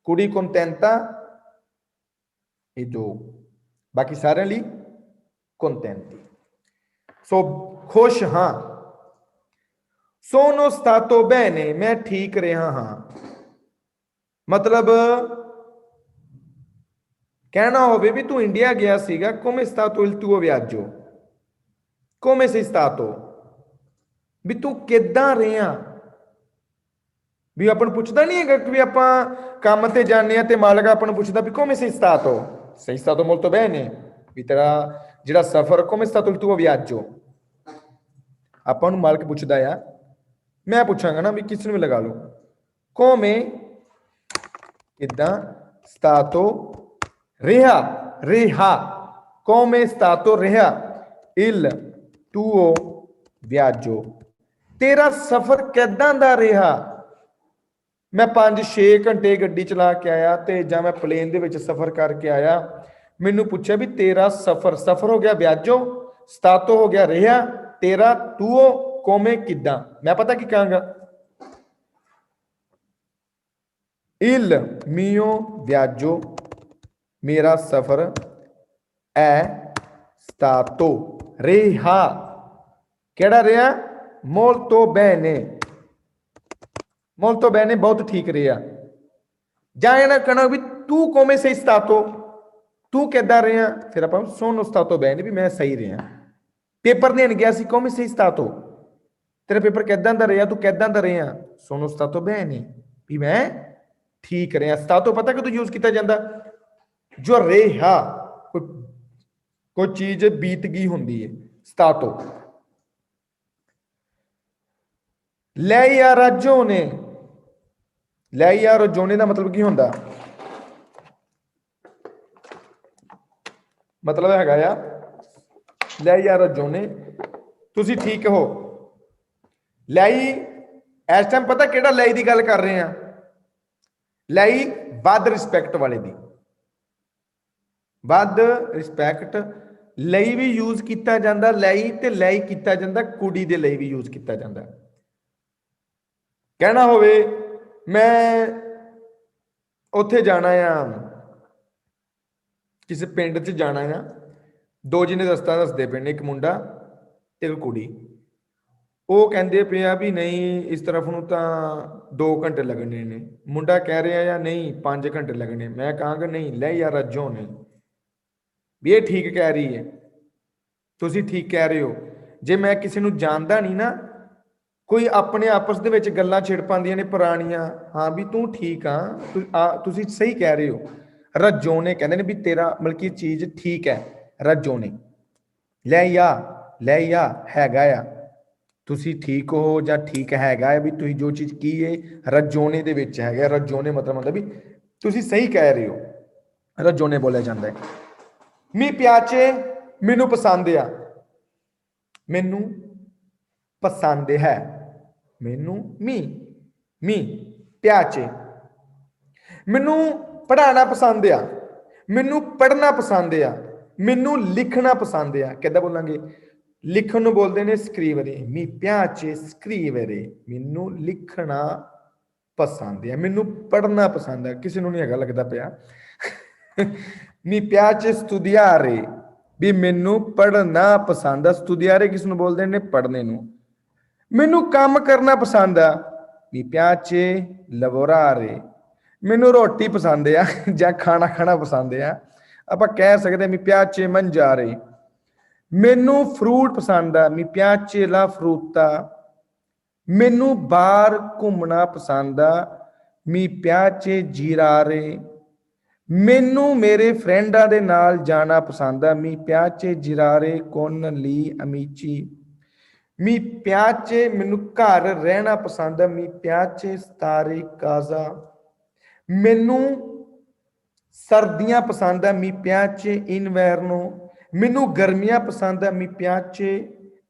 ਕੁੜੀ contenta, ਇਹ ਦੋ। बाकी सारे लिए contenti। सो खुश हाँ। sono stato bene, मैं ठीक रहा हाँ। मतलब कहना हो भी तू इंडिया गया सीगा, come è stato il tuo viaggio, come sei stato, भी तू किदां रहा। भी अपन पुछदा नहीं है कि भी ਆਪਾਂ ਕੰਮ ਤੇ ਜਾਂਦੇ ਆ ਤੇ ਮਾਲਕ ਆਪਾਂ ਨੂੰ ਪੁੱਛਦਾ ਵੀ come sei stato, sei stato molto bene, ਵੀ ਤੇਰਾ ਜਿਹੜਾ ਸਫ਼ਰ come è stato il tuo viaggio, ਆਪਾਂ ਨੂੰ ਮਾਲਕ ਪੁੱਛਦਾ ਆ। ਮੈਂ ਪੁੱਛਾਂਗਾ ਨਾ ਵੀ ਕਿਸ ਨੂੰ ਵੀ ਲਗਾ ਲਓ come ਕਿਦਾਂ stato ਰਿਹਾ ਰਿਹਾ come stato ਰਿਹਾ il tuo viaggio, ਤੇਰਾ ਸਫ਼ਰ ਕਿਦਾਂ ਦਾ ਰਿਹਾ। मैं 5-6 घंटे गड्डी चला के आया तो ਜਾਂ मैं प्लेन ਦੇ ਵਿੱਚ ਸਫ਼ਰ ਕਰਕੇ ਆਇਆ, ਮੈਨੂੰ ਪੁੱਛਿਆ ਵੀ ਤੇਰਾ ਸਫ਼ਰ ਸਫ਼ਰ ਹੋ ਗਿਆ ਵਿਆਜੋ, ਸਤਾਤੋ ਹੋ ਗਿਆ ਰਿਹਾ, ਤੇਰਾ ਤੂਓ ਕੋਮੇ ਕਿਦਾਂ। ਮੈਂ ਪਤਾ ਕੀ ਕਹਾਂਗਾ, il mio viaggio, मेरा सफर è stato ਰਿਹਾ, ਕਿਹੜਾ ਰਿਹਾ, molto bene, molto bene बहुत ठीक रहा। जाए ना कहना भी तू come sei stato, तू किदा रहा, फिर आप sono stato bene, भी मैं सही रहा। पेपर देन गया सी come sei stato, तेरा पेपर किदा दा रहा, तू किदा दा रहा, sono stato bene, भी मैं ठीक रहा। stato पता कि तू यूज किया जाता जो रहा, कोई चीज बीत गई होंगी है, stato। lei ha ragione, lei ha ragione ਦਾ ਮਤਲਬ ਕੀ ਹੁੰਦਾ, ਮਤਲਬ ਹੈਗਾ ਆ lei ha ragione, ਤੁਸੀਂ ਠੀਕ ਹੋ। lei ਇਸ ਟਾਈਮ ਪਤਾ ਕਿਹੜਾ lei ਦੀ ਗੱਲ ਕਰ ਰਹੇ ਆ, lei ਵੱਧ ਰਿਸਪੈਕਟ ਵਾਲੇ ਦੀ, ਵੱਧ ਰਿਸਪੈਕਟ ਲਈ ਵੀ ਯੂਜ਼ ਕੀਤਾ ਜਾਂਦਾ, lei ਤੇ lei ਕੀਤਾ ਜਾਂਦਾ ਕੁੜੀ ਦੇ ਲਈ ਵੀ ਯੂਜ਼ ਕੀਤਾ ਜਾਂਦਾ। ਕਹਿਣਾ ਹੋਵੇ ਮੈਂ ਉੱਥੇ ਜਾਣਾ ਆ, ਕਿਸੇ ਪਿੰਡ 'ਚ ਜਾਣਾ ਆ, ਦੋ ਜਿਹਨੇ ਰਸਤਾ ਦੱਸਦੇ ਪਏ ਨੇ, ਇੱਕ ਮੁੰਡਾ ਤੇ ਇੱਕ ਕੁੜੀ। ਉਹ ਕਹਿੰਦੇ ਪਏ ਆ ਵੀ ਨਹੀਂ ਇਸ ਤਰਫ ਨੂੰ ਤਾਂ 2 ਘੰਟੇ ਲੱਗਣੇ ਨੇ, ਮੁੰਡਾ ਕਹਿ ਰਿਹਾ ਆ ਨਹੀਂ 5 ਘੰਟੇ ਲੱਗਣੇ। ਮੈਂ ਕਹਾਂਗਾ ਨਹੀਂ ਲੈ ਯਾਰ ਰੱਜੋ ਨਹੀਂ, ਵੀ ਇਹ ਠੀਕ ਕਹਿ ਰਹੀ ਹੈ, ਤੁਸੀਂ ਠੀਕ ਕਹਿ ਰਹੇ ਹੋ। ਜੇ ਮੈਂ ਕਿਸੇ ਨੂੰ ਜਾਣਦਾ ਨਹੀਂ ਨਾ, ਕੋਈ ਆਪਣੇ ਆਪਸ ਦੇ ਵਿੱਚ ਗੱਲਾਂ ਛਿੜ ਪਾਉਂਦੀਆਂ ਨੇ ਪੁਰਾਣੀਆਂ, ਹਾਂ ਵੀ ਤੂੰ ਠੀਕ ਆ, ਤੁਸੀਂ ਸਹੀ ਕਹਿ ਰਹੇ ਹੋ। ਰੱਜੋਨੇ ਕਹਿੰਦੇ ਨੇ ਵੀ ਤੇਰਾ ਮਤਲਬ ਕਿ ਚੀਜ਼ ਠੀਕ ਹੈ, ਰੱਜੋਨੇ। ਲੈ ਯਾ ਹੈਗਾ ਆ, ਤੁਸੀਂ ਠੀਕ ਹੋ ਜਾਂ ਠੀਕ ਹੈਗਾ ਹੈ, ਵੀ ਤੁਸੀਂ ਜੋ ਚੀਜ਼ ਕੀ ਹੈ ਰੱਜੋਨੇ ਦੇ ਵਿੱਚ ਹੈਗਾ। ਰੱਜੋਨੇ ਮਤਲਬ ਹੁੰਦਾ ਵੀ ਤੁਸੀਂ ਸਹੀ ਕਹਿ ਰਹੇ ਹੋ, ਰੱਜੋਨੇ ਬੋਲਿਆ ਜਾਂਦਾ ਹੈ। ਮੀ ਪਿਆਚੇ ਮੈਨੂੰ ਪਸੰਦ ਆ, ਮੈਨੂੰ ਪਸੰਦ ਹੈ, ਮੈਨੂੰ ਮੀ ਪਿਆਚੇ, ਮੈਨੂੰ ਪੜ੍ਹਾਉਣਾ ਪਸੰਦ ਆ, ਮੈਨੂੰ ਪੜ੍ਹਨਾ ਪਸੰਦ ਆ, ਮੈਨੂੰ ਲਿਖਣਾ ਪਸੰਦ ਆ। ਕਿੱਦਾਂ ਬੋਲਾਂਗੇ, ਲਿਖਣ ਨੂੰ ਬੋਲਦੇ ਨੇ ਸਕਰੀਵਰੇ, ਮੀ ਪਿਆਚੇ ਸਕਰੀਵਰੇ, ਮੈਨੂੰ ਲਿਖਣਾ ਪਸੰਦ ਆ, ਮੈਨੂੰ ਪੜ੍ਹਨਾ ਪਸੰਦ ਆ। ਕਿਸੇ ਨੂੰ ਨਹੀਂ ਹੈਗਾ ਲੱਗਦਾ ਪਿਆ। ਮੀ ਪਿਆਚੇ ਸਟੂਡੀਆਰੇ, ਵੀ ਮੈਨੂੰ ਪੜ੍ਹਨਾ ਪਸੰਦ ਆ। ਸਟੂਡੀਆਰੇ ਕਿਸ ਨੂੰ ਬੋਲਦੇ ਨੇ, ਪੜ੍ਹਨੇ ਨੂੰ। ਮੈਨੂੰ ਕੰਮ ਕਰਨਾ ਪਸੰਦ ਆ, ਵੀ ਪਿਆਚੇ ਲਵੋਰਾਰੇ, ਮੈਨੂੰ ਰੋਟੀ ਪਸੰਦ ਆ ਜਾਂ ਖਾਣਾ ਖਾਣਾ ਪਸੰਦ ਆ। ਆਪਾਂ ਕਹਿ ਸਕਦੇ ਵੀ ਪਿਆਚੇ ਮੰਜਾਰੇ। ਮੈਨੂੰ ਫਰੂਟ ਪਸੰਦ ਆ, ਵੀ ਪਿਆਚੇ ਲਾ ਫਰੂਟਾ। ਮੈਨੂੰ ਬਾਹਰ ਘੁੰਮਣਾ ਪਸੰਦ ਆ, ਵੀ ਪਿਆਚੇ ਜੀਰਾਰੇ। ਮੈਨੂੰ ਮੇਰੇ ਫਰੈਂਡਾਂ ਦੇ ਨਾਲ ਜਾਣਾ ਪਸੰਦ ਆ, ਵੀ ਪਿਆਚੇ ਜਿਰਾਰੇ ਕੋਨ ਲੀ ਅਮੀਚੀ। ਮੀ ਪਿਆਚੇ ਮੈਨੂੰ ਘਰ ਰਹਿਣਾ ਪਸੰਦ ਹੈ, ਮੀ ਪਿਆਚੇ ਸਤਾਰੇ ਕਾਜ਼ਾ। ਮੈਨੂੰ ਸਰਦੀਆਂ ਪਸੰਦ ਹੈ, ਮੀ ਪਿਆਚੇ ਇਨਵੈਰਨੋ। ਮੈਨੂੰ ਗਰਮੀਆਂ ਪਸੰਦ ਹੈ, ਮੀ ਪਿਆਚੇ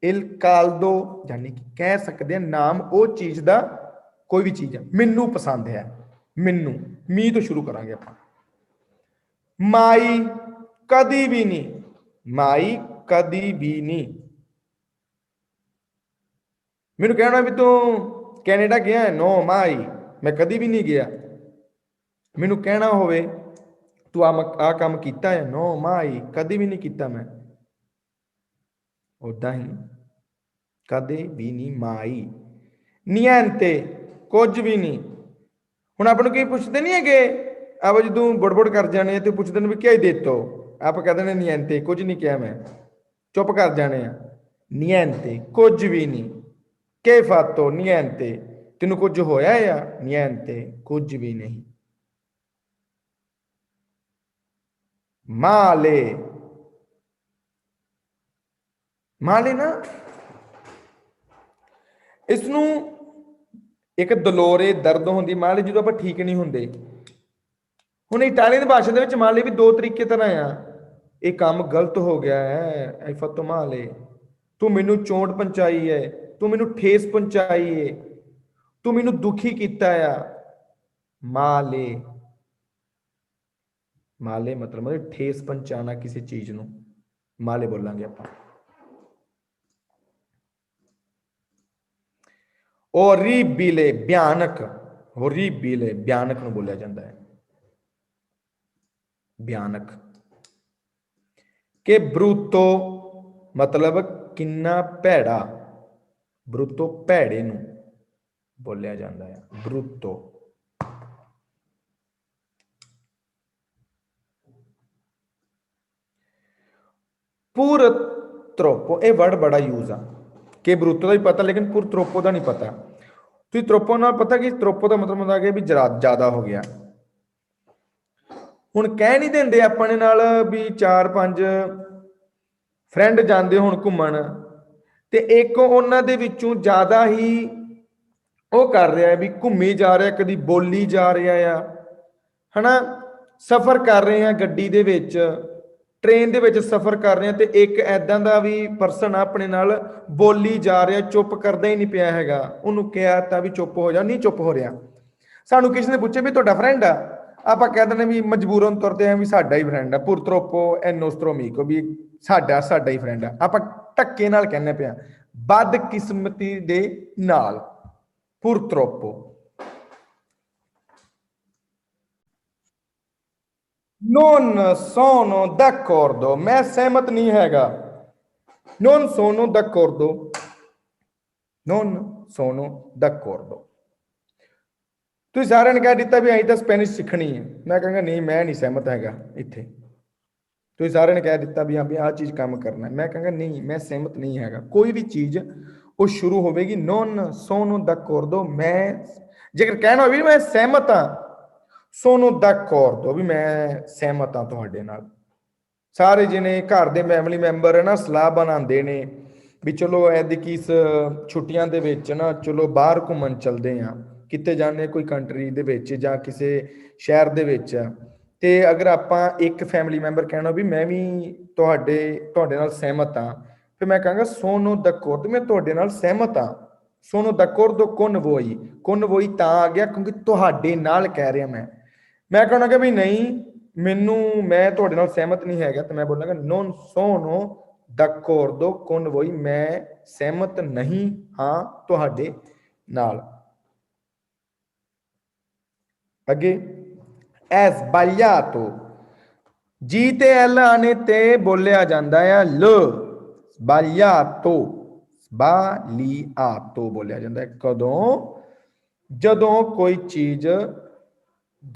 ਇਲ ਕਾਲਦੋ। ਯਾਨੀ ਕਿ ਕਹਿ ਸਕਦੇ ਹਾਂ ਨਾਮ ਉਹ ਚੀਜ਼ ਦਾ, ਕੋਈ ਵੀ ਚੀਜ਼ ਹੈ ਮੈਨੂੰ ਪਸੰਦ ਹੈ। ਮੈਨੂੰ ਮੀ ਤੋਂ ਸ਼ੁਰੂ ਕਰਾਂਗੇ ਆਪਾਂ। ਮਾਈ ਕਦੀ ਵੀ ਨਹੀਂ, ਮਾਈ ਕਦੀ ਵੀ ਨਹੀਂ। ਮੈਨੂੰ ਕਹਿਣਾ ਵੀ ਤੂੰ ਕੈਨੇਡਾ ਗਿਆ, ਨੋ ਮਾਈ ਮੈਂ ਕਦੀ ਵੀ ਨਹੀਂ ਗਿਆ। ਮੈਨੂੰ ਕਹਿਣਾ ਹੋਵੇ तू आ काम किया है? नो माई, कभी भी नहीं किया मैं। उदा ही कदे भी नहीं माई। नियंते कुछ भी नहीं। ਹੁਣ ਆਪਾਂ ਨੂੰ ਕੀ ਪੁੱਛਦੇ ਨਹੀਂ ਹੈਗੇ, ਆਪ ਜਦੋਂ ਬੜਬੜ ਕਰ ਜਾਣੇ ਤੇ ਪੁੱਛਦੇ ਨੇ ਵੀ ਕੀ ਦੇਤੋ, ਆਪ ਕਹਿੰਦੇ ਨੇ ਨਿਯੰਤੇ, ਕੁਝ ਨਹੀਂ ਕਿਹਾ ਮੈਂ, ਚੁੱਪ ਕਰ ਜਾਣੇ ਆ। ਨਿਯੰਤੇ ਕੁਝ ਵੀ ਨਹੀਂ। ਕਿ ਫਾਤੋ ਨਿਯੰਤੇ, ਤੈਨੂੰ ਕੁਝ ਹੋਇਆ ਆ? ਨਿਯੰਤੇ ਕੁਝ ਵੀ ਨਹੀਂ। ਮਾਲੇ, ਮਾਲੇ ਨਾ ਇਸ ਨੂੰ ਇੱਕ ਦਲੋਰੇ ਦਰਦ ਹੁੰਦੀ ਮਾਲੇ ਜਦੋਂ ਆਪਾਂ ਠੀਕ ਨਹੀਂ ਹੁੰਦੇ। ਹੁਣ ਇਟਾਲੀਅਨ ਭਾਸ਼ਾ ਦੇ ਵਿੱਚ ਮਾਲੇ ਵੀ ਦੋ ਤਰੀਕੇ ਤਰ੍ਹਾਂ ਆ। ਇਹ ਕੰਮ ਗਲਤ ਹੋ ਗਿਆ ਹੈ, ਐ ਫਤੋ ਮਾਲੇ, ਤੂੰ ਮੈਨੂੰ ਚੋਟ ਪਹੁੰਚਾਈ ਹੈ, ਤੂੰ ਮੈਨੂੰ ਠੇਸ ਪਹੁੰਚਾਈ ਹੈ, ਤੂੰ ਮੈਨੂੰ ਦੁਖੀ ਕੀਤਾ ਆ। ਮਾਲੇ, ਮਾਲੇ ਮਤਲਬ ਠੇਸ ਪਹੁੰਚਾਣਾ ਕਿਸੇ ਚੀਜ਼ ਨੂੰ, ਮਾਲੇ ਬੋਲਾਂਗੇ ਆਪਾਂ। ओरिबिले भयानक, ओरिबिले भयानक ਨੂੰ ਬੋਲਿਆ ਜਾਂਦਾ ਹੈ, ਭਿਆਨਕ। ਕਿ ਬਰੂਤੋ ਮਤਲਬ ਕਿੰਨਾ ਭੈੜਾ, ਬਰੂਤੋ ਭੈੜੇ ਨੂੰ ਬੋਲਿਆ ਜਾਂਦਾ ਹੈ, ਬਰੂਤੋ। ਪੁਰਤ੍ਰੋਪੋ, ਇਹ ਵਰਡ ਬੜਾ ਯੂਜ਼ ਆ। ਕਿ ਬਰੂਤੋ ਦਾ ਵੀ ਪਤਾ, ਲੇਕਿਨ ਪੁਰਤ੍ਰੋਪੋ ਦਾ ਨਹੀਂ ਪਤਾ। ਤੁਸੀਂ ਤਰੋਪੋ ਨਾਲ ਪਤਾ ਕਿ ਤਰੋਪੋ ਦਾ ਮਤਲਬ ਹੁੰਦਾ ਕਿ ਵੀ ਜ਼ਿਆਦਾ ਹੋ ਗਿਆ। ਹੁਣ ਕਹਿ ਨਹੀਂ ਦਿੰਦੇ ਆਪਣੇ ਨਾਲ ਵੀ 4-5 ਫਰੈਂਡ ਜਾਂਦੇ ਹੁਣ ਘੁੰਮਣ ਤੇ ਇੱਕ ਉਹਨਾਂ ਦੇ ਵਿੱਚੋਂ ਜ਼ਿਆਦਾ ਹੀ ਉਹ ਕਰ ਰਿਹਾ ਵੀ ਘੁੰਮੀ ਜਾ ਰਿਹਾ, ਕਦੀ ਬੋਲੀ ਜਾ ਰਿਹਾ ਆ, ਹਨਾ। ਸਫ਼ਰ ਕਰ ਰਹੇ ਆ ਗੱਡੀ ਦੇ ਵਿੱਚ, ਟ੍ਰੇਨ ਦੇ ਵਿੱਚ ਸਫ਼ਰ ਕਰ ਰਹੇ ਆ ਤੇ ਇੱਕ ਐਦਾਂ ਦਾ ਵੀ ਪਰਸਨ ਆਪਣੇ ਨਾਲ ਬੋਲੀ ਜਾ ਰਿਹਾ, ਚੁੱਪ ਕਰਦਾ ਹੀ ਨਹੀਂ ਪਿਆ ਹੈਗਾ। ਉਹਨੂੰ ਕਿਹਾ ਤਾਂ ਵੀ ਚੁੱਪ ਹੋ ਜਾ, ਨਹੀਂ ਚੁੱਪ ਹੋ ਰਿਹਾ। ਸਾਨੂੰ ਕਿਸੇ ਨੇ ਪੁੱਛਿਆ ਵੀ ਤੁਹਾਡਾ ਫਰੈਂਡ ਆ, ਆਪਾਂ ਕਹਿ ਦਿੰਦੇ ਵੀ ਮਜਬੂਰਨ ਤੌਰ ਤੇ ਆ ਵੀ ਸਾਡਾ ਹੀ ਫਰੈਂਡ ਆ, ਪੁਰਤ੍ਰੋਪੋ ਐਨੋਸਟ੍ਰੋਮੀਕੋ, ਵੀ ਸਾਡਾ ਹੀ ਫਰੈਂਡ ਆ। ਆਪਾਂ ਧੱਕੇ ਨਾਲ ਕਹਿੰਦੇ ਪਿਆ, ਬਦਕਿਸਮਤੀ ਦੇ ਨਾਲ, ਪੁਰਤ੍ਰੋਪੋ। Non sono d'accordo, मैं सहमत नहीं हैगा। Non sono d'accordo, non sono d'accordo। ਤੁਸੀਂ ਸਾਰਿਆਂ ਨੇ ਕਹਿ ਦਿੱਤਾ ਵੀ ਅਸੀਂ ਤਾਂ ਸਪੈਨਿਸ਼ ਸਿੱਖਣੀ ਹੈ, ਮੈਂ ਕਹਾਂਗਾ ਨਹੀਂ, ਮੈਂ ਨਹੀਂ ਸਹਿਮਤ ਹੈਗਾ ਇੱਥੇ। ਤੁਸੀਂ ਸਾਰਿਆਂ ਨੇ ਕਹਿ ਦਿੱਤਾ ਵੀ ਹਾਂ ਵੀ ਆਹ ਚੀਜ਼ ਕੰਮ ਕਰਨਾ, ਮੈਂ ਕਹਾਂਗਾ ਨਹੀਂ, ਮੈਂ ਸਹਿਮਤ ਨਹੀਂ ਹੈਗਾ। ਕੋਈ ਵੀ ਚੀਜ਼ ਉਹ ਸ਼ੁਰੂ ਹੋਵੇਗੀ non sono d'accordo, ਮੈਂ ਜੇਕਰ ਕਹਿਣਾ ਹੋਵੇ ਮੈਂ ਸਹਿਮਤ ਹਾਂ, sono d'accordo ਵੀ ਮੈਂ ਸਹਿਮਤ ਹਾਂ ਤੁਹਾਡੇ ਨਾਲ। ਸਾਰੇ ਜਿਹਨੇ ਘਰ ਦੇ ਫੈਮਿਲੀ ਮੈਂਬਰ ਹੈ ਨਾ ਸਲਾਹ ਬਣਾਉਂਦੇ ਨੇ ਵੀ ਚਲੋ ਐਤਕੀ ਛੁੱਟੀਆਂ ਦੇ ਵਿੱਚ ਨਾ ਚਲੋ ਬਾਹਰ ਘੁੰਮਣ ਚਲਦੇ ਆ, ਕਿਤੇ ਜਾਂਦੇ ਕੋਈ ਕੰਟਰੀ ਦੇ ਵਿੱਚ ਜਾਂ ਕਿਸੇ ਸ਼ਹਿਰ ਦੇ ਵਿੱਚ। ਤੇ ਅਗਰ ਆਪਾਂ ਇੱਕ ਫੈਮਿਲੀ ਮੈਂਬਰ ਕਹਿਣਾ ਵੀ ਮੈਂ ਵੀ ਤੁਹਾਡੇ ਨਾਲ ਸਹਿਮਤ ਹਾਂ, ਫਿਰ ਮੈਂ ਕਹਾਂਗਾ sono d'accordo, ਮੈਂ ਤੁਹਾਡੇ ਨਾਲ ਸਹਿਮਤ ਹਾਂ। sono d'accordo con voi, con voi ਤਾਂ ਆ ਗਿਆ ਕਿਉਂਕਿ ਤੁਹਾਡੇ ਨਾਲ ਕਹਿ ਰਿਹਾ ਮੈਂ ਕਹਣਾ ਕਿ ਵੀ ਨਹੀਂ, ਮੈਂ ਤੁਹਾਡੇ ਨਾਲ ਸਹਿਮਤ ਨਹੀਂ ਹੈਗਾ, ਤਾਂ ਮੈਂ ਬੋਲਾਂਗਾ non sono d'accordo con voi, ਮੈਂ ਸਹਿਮਤ ਨਹੀਂ ਹਾਂ ਤੁਹਾਡੇ ਨਾਲ। ਅੱਗੇ è sbagliato, ਜੀ ਤੇ ਐਲ ਆਣੇ ਤੇ ਬੋਲਿਆ ਜਾਂਦਾ ਆ ਲ, sbagliato, sbagliato ਬੋਲਿਆ ਜਾਂਦਾ ਹੈ ਕਦੋਂ? ਜਦੋਂ ਕੋਈ ਚੀਜ਼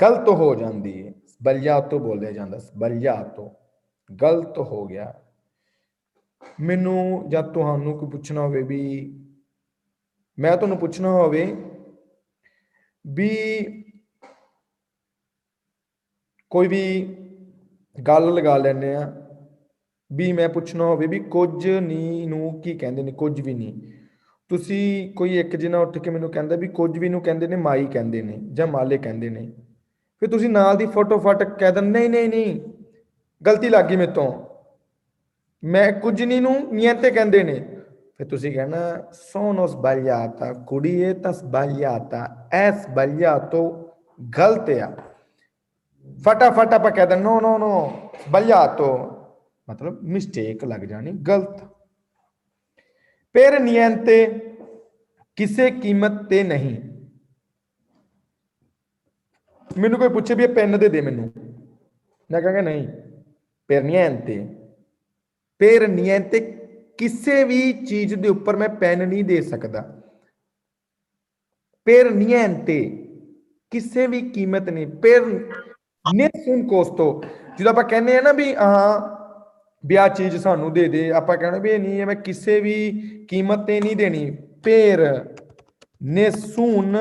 ਗਲਤ ਹੋ ਜਾਂਦੀ ਹੈ, sbagliato ਬੋਲਿਆ ਜਾਂਦਾ, sbagliato ਗਲਤ ਹੋ ਗਿਆ। ਮੈਨੂੰ ਜਾਂ ਤੁਹਾਨੂੰ ਕੋਈ ਪੁੱਛਣਾ ਹੋਵੇ ਵੀ, ਮੈਂ ਤੁਹਾਨੂੰ ਪੁੱਛਣਾ ਹੋਵੇ ਵੀ ਕੋਈ ਵੀ ਗੱਲ ਲਗਾ ਲੈਂਦੇ ਆ ਵੀ, ਮੈਂ ਪੁੱਛਣਾ ਹੋਵੇ ਵੀ ਕੁਝ ਨਹੀਂ ਨੂੰ ਕੀ ਕਹਿੰਦੇ ਨੇ? ਕੁਝ ਵੀ ਨਹੀਂ। ਤੁਸੀਂ ਕੋਈ ਇੱਕ ਜਣਾ ਉੱਠ ਕੇ ਮੈਨੂੰ ਕਹਿੰਦਾ ਵੀ ਕੁਝ ਵੀ ਨੂੰ ਕਹਿੰਦੇ ਨੇ ਮਾਈ ਕਹਿੰਦੇ ਨੇ ਜਾਂ ਮਾਲੇ ਕਹਿੰਦੇ ਨੇ, ਫਿਰ ਤੁਸੀਂ ਨਾਲ ਦੀ ਫਟੋਫਟ ਕਹਿ ਦਿੰਦੇ ਨਹੀਂ, ਗਲਤੀ ਲੱਗ ਗਈ ਮੇਰੇ ਤੋਂ, ਮੈਂ ਕੁਝ ਨਹੀਂ ਨੂੰ ਨਿਯੰਤੇ ਕਹਿੰਦੇ ਨੇ। ਫਿਰ ਤੁਸੀਂ ਕਹਿਣਾ sono sbagliata, ਕੁੜੀਏ ਤਾਂ sbagliata, è sbagliato ਗਲਤ ਆ। ਫਟਾਫਟ ਆਪਾਂ ਕਹਿ ਦਿੰਦੇ no sbagliato ਮਤਲਬ ਮਿਸਟੇਕ ਲੱਗ ਜਾਣੀ, ਗਲਤ। ਫਿਰ ਨਿਯੰਤੇ ਕਿਸੇ ਕੀਮਤ ਤੇ ਨਹੀਂ। ਮੈਨੂੰ ਕੋਈ ਪੁੱਛੇ ਵੀ ਇਹ ਪੈਨ ਦੇ ਮੈਨੂੰ, मैं कहांगा नहीं, per niente, per niente किसी भी चीज के उपर मैं पेन नहीं दे सकता, per niente किसी भी कीमत नहीं, per nessun costo जो आप कहने ना भी हाँ भी आ चीज सानू दे दे, आप कहना भी नहीं है मैं किसी भी कीमत ते नहीं देनी, per nessun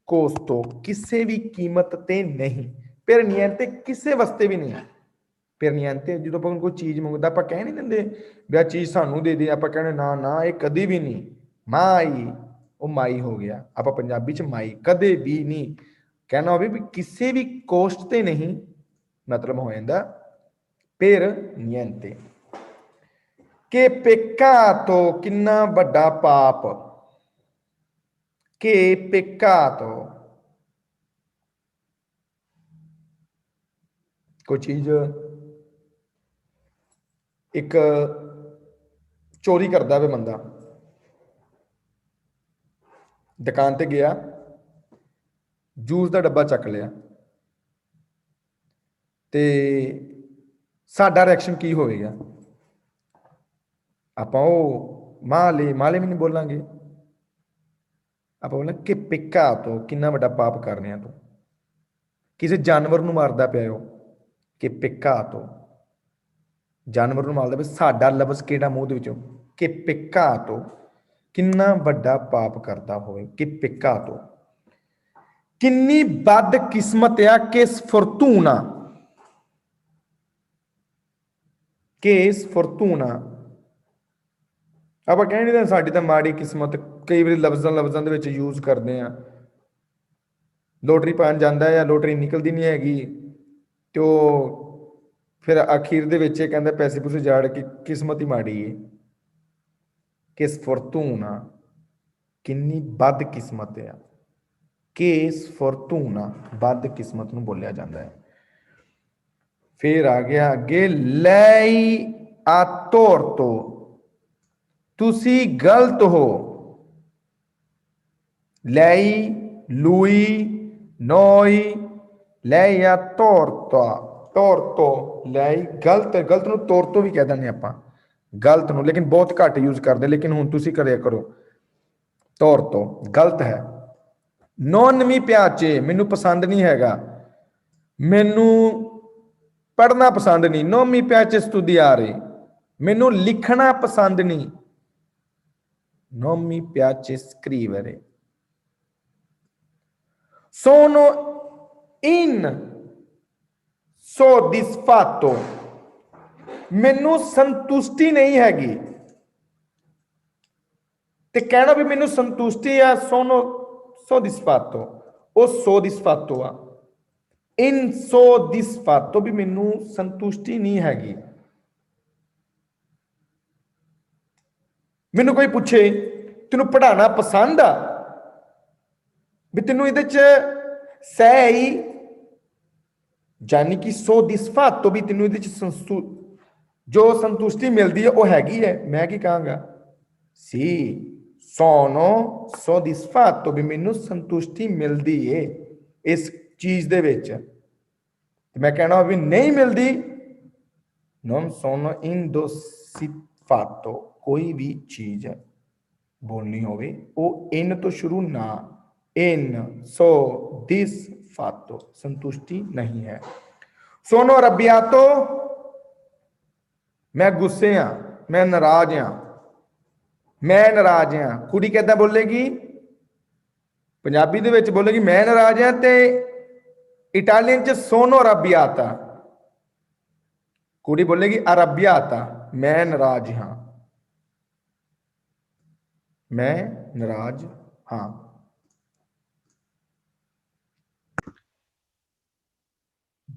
costo किसी भी कीमत ते नहीं, per niente किसी वास्ते भी नहीं, per niente जो आप कोई चीज मंगदा आप कह नहीं देंगे भी आ चीज सानू दे दे, आप कहने ना ना ये कभी भी नहीं, माई वो माई हो गया, आप पंजाबी च माई कदे भी नहीं कहना हो भी किसी भी कोस्ट ते नहीं, मतलब हो जाता per niente। che peccato किन्ना बड़ा पाप, che peccato कोई चीज एक चोरी करता है बंदा, दुकान ते गया जूस का डब्बा चक लिया, तो साडा रिएक्शन की होएगा, आप माले माले भी नहीं बोलांगे, आप बोलें कि peccato किन्ना बड़ा पाप कर रहे हैं तू, किसी जानवर नूं मारदा पिया हो कि peccato जानवर नूं मारदा पिया, साडा लफ्ज़ किहड़ा मूँह दे विचों कि peccato किन्ना वड्डा पाप करता होवे, कि peccato किन्नी बदकिस्मत आ, कि sfortuna कि sfortuna आप कह नहीं दें साडी तां माड़ी किस्मत, कई बार लफ्ज़ां दे विच यूज़ करते हैं, लोटरी पान जाता है या लोटरी निकलती नहीं हैगी, तो फिर आखिर दे विच कहंदा पैसे पूसे जाड़ के किस्मत ही माड़ी है, कि sfortuna किन्नी बदकिस्मत है, कि sfortuna बदकिस्मत नूं बोलिया जाता है। फिर आ गया अगे lei ha torto तुसी गलत हो, lei lui noi lei ha torto torto lei गलत गलत नूं torto भी कह देंगे आपां गलत नूं, लेकिन बहुत घट यूज करते, लेकिन हुण तुसी करिया करो torto गलत है। non mi piace मैनू पसंद नहीं हैगा, मैनू पढ़ना पसंद नहीं, non mi piace studiare मैनू लिखना पसंद नहीं, non mi piace scrivere, sono insoddisfatto मैनू संतुष्टि नहीं हैगी, ते कहना भी मैनू संतुष्टि है, sono soddisfatto ओ soddisfatto आ, insoddisfatto भी मैनू संतुष्टि नहीं हैगी। मैनू कोई पूछे तेनू पढ़ाना पसंद आ, भी तेनू इहदे च sei यानी कि soddisfatto भी तेनू इहदे च जो संतुष्टि मिलती है वह हैगी है, मैं की कहांगा सी sono soddisfatto भी मैनू संतुष्टि मिलती है इस चीज दे विच, मैं कहना भी नहीं मिलती non sono insoddisfatto, कोई भी चीज बोलनी होवे वो इन तो शुरू ना, इन soddisfatto संतुष्टि नहीं है। sono arrabbiato मैं गुस्से हाँ, मैं नाराज हाँ, मैं नाराज हाँ, कुड़ी किद्दां बोलेगी पंजाबी दे विच बोलेगी मैं नाराज हाँ, ते इटालियन च sono arrabbiata कुड़ी बोलेगी arrabbiata मैं नाराज हाँ, मैं नाराज हाँ।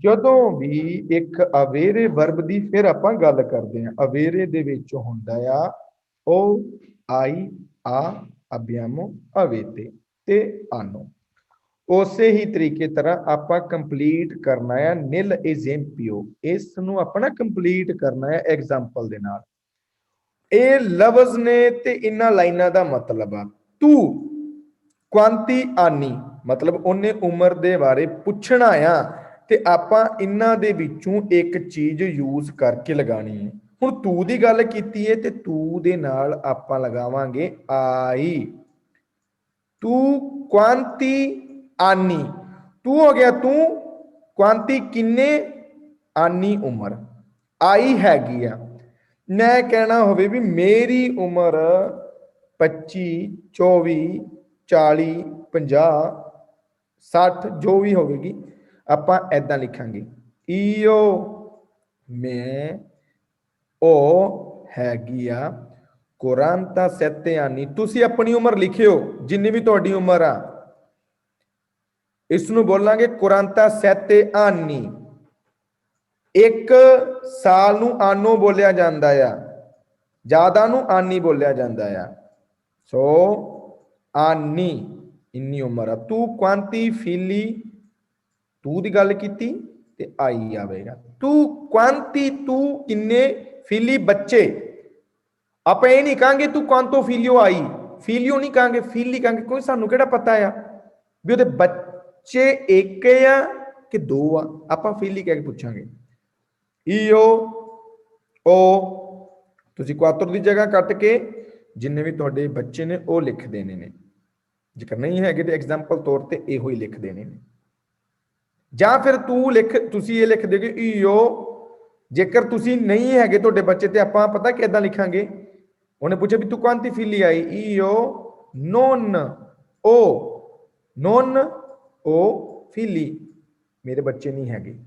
ਜਦੋਂ ਵੀ ਇੱਕ ਅਵੇਰੇ ਵਰਬ ਦੀ ਫਿਰ ਆਪਾਂ ਗੱਲ ਕਰਦੇ ਹਾਂ, ਅਵੇਰੇ ਦੇ ਵਿੱਚ ਹੁੰਦਾ ਆ ਉਹ ਆਈ ਆ ਅਭਿਆਮੋ ਅਵੇਤੇ ਤੇ ਆਨੋ, ਉਸੇ ਹੀ ਤਰੀਕੇ ਤਰ੍ਹਾਂ ਆਪਾਂ ਕੰਪਲੀਟ ਕਰਨਾ ਹੈ ਨਿਲ ਐਗਜ਼ੈਂਪਿਓ, ਇਸ ਨੂੰ ਆਪਣਾ ਕੰਪਲੀਟ ਕਰਨਾ ਹੈ ਐਗਜ਼ਾਮਪਲ ਦੇ ਨਾਲ। ਇਹ ਲਫ਼ਜ਼ ਨੇ ਤੇ ਇਹਨਾਂ ਲਾਈਨਾਂ ਦਾ ਮਤਲਬ ਆ ਤੂੰ ਕੁਆਂਤੀ ਆਨੀ, मतलब उन्हें उम्र के बारे पूछना आ ਤੇ ਆਪਾਂ ਇਹਨਾਂ ਦੇ ਵਿੱਚੋਂ ਇੱਕ ਚੀਜ਼ ਯੂਜ਼ ਕਰਕੇ ਲਗਾਣੀ ਹੈ। ਹੁਣ ਤੂੰ ਦੀ ਗੱਲ ਕੀਤੀ ਹੈ ਤੇ ਤੂੰ ਦੇ ਨਾਲ ਆਪਾਂ ਲਗਾਵਾਂਗੇ ਆਈ। ਤੂੰ ਕੁਆਂਤੀ ਆਨੀ, ਤੂੰ ਹੋ ਗਿਆ ਤੂੰ, ਕੁਆਂਤੀ ਕਿੰਨੇ, ਆਨੀ ਉਮਰ, ਆਈ हैगी आ। मैं कहना होवे भी मेरी उम्र 25 24 40 50 60 जो भी होगी ਆਪਾਂ ਐਦਾਂ ਲਿਖਾਂਗੇ। ਈਓ ਮੈਂ ਉਹ ਹੈਗੀ ਆ 47 ਆਨੀ। ਤੁਸੀਂ ਆਪਣੀ ਉਮਰ ਲਿਖਿਓ ਜਿੰਨੀ ਵੀ ਤੁਹਾਡੀ ਉਮਰ ਆ, ਇਸ ਨੂੰ ਬੋਲਾਂਗੇ 47 ਆਨੀ। ਇੱਕ ਸਾਲ ਨੂੰ ਆਨੋ ਬੋਲਿਆ ਜਾਂਦਾ ਆ, ਜ਼ਿਆਦਾ ਨੂੰ ਆਨੀ ਬੋਲਿਆ ਜਾਂਦਾ ਆ। ਸੋ ਆਨੀ ਇੰਨੀ ਉਮਰ ਆ। ਤੂੰ ਕੁਆਂਤੀ ਫੀਲੀ, ਤੂੰ ਦੀ ਗੱਲ ਕੀਤੀ ਤੇ ਆਈ ਆਵੇਗਾ। ਤੂੰ ਕੁਆਂਤੀ, ਤੂੰ ਕਿੰਨੇ, ਫੀਲੀ ਬੱਚੇ। ਆਪਾਂ ਇਹ ਨਹੀਂ ਕਹਾਂਗੇ ਤੂੰ ਕੁਆਂਤੋ ਫੀਲੀਓ ਆਈ, ਫੀਲੀਓ ਨਹੀਂ ਕਹਾਂਗੇ, ਫੀਲੀ ਕਹਾਂਗੇ। ਕੋਈ ਸਾਨੂੰ ਕਿਹੜਾ ਪਤਾ ਆ ਵੀ ਉਹਦੇ ਬੱਚੇ ਇੱਕ ਆ ਕਿ ਦੋ ਆ, ਆਪਾਂ ਫੀਲੀ ਕਹਿ ਕੇ ਪੁੱਛਾਂਗੇ। ਈਓ ਓ, ਤੁਸੀਂ ਕੁਆਤਰ ਦੀ ਜਗ੍ਹਾ ਕੱਟ ਕੇ ਜਿੰਨੇ ਵੀ ਤੁਹਾਡੇ ਬੱਚੇ ਨੇ ਉਹ ਲਿਖ ਦੇਣੇ ਨੇ। ਜੇਕਰ ਨਹੀਂ ਹੈਗੇ ਤੇ ਐਗਜ਼ਾਮਪਲ ਤੌਰ ਤੇ ਇਹੋ ਹੀ ਲਿਖ ਦੇਣੇ ਨੇ। ਜਾਂ ਫਿਰ ਤੂੰ ਲਿਖ, ਤੁਸੀਂ ਇਹ ਲਿਖ ਦਿਓਗੇ ਈਓ। ਜੇਕਰ ਤੁਸੀਂ ਨਹੀਂ ਹੈਗੇ ਤੁਹਾਡੇ ਬੱਚੇ ਤੇ ਆਪਾਂ ਪਤਾ ਕਿੱਦਾਂ ਲਿਖਾਂਗੇ। ਉਹਨੇ ਪੁੱਛਿਆ ਵੀ ਤੂੰ ਕੁਆਂਤੀ ਫੀਲੀ ਆਈ, ਈਓ ਨੋਨ ਓ, ਨੋਨ ਓ ਫੀਲੀ, ਮੇਰੇ ਬੱਚੇ ਨਹੀਂ ਹੈਗੇ।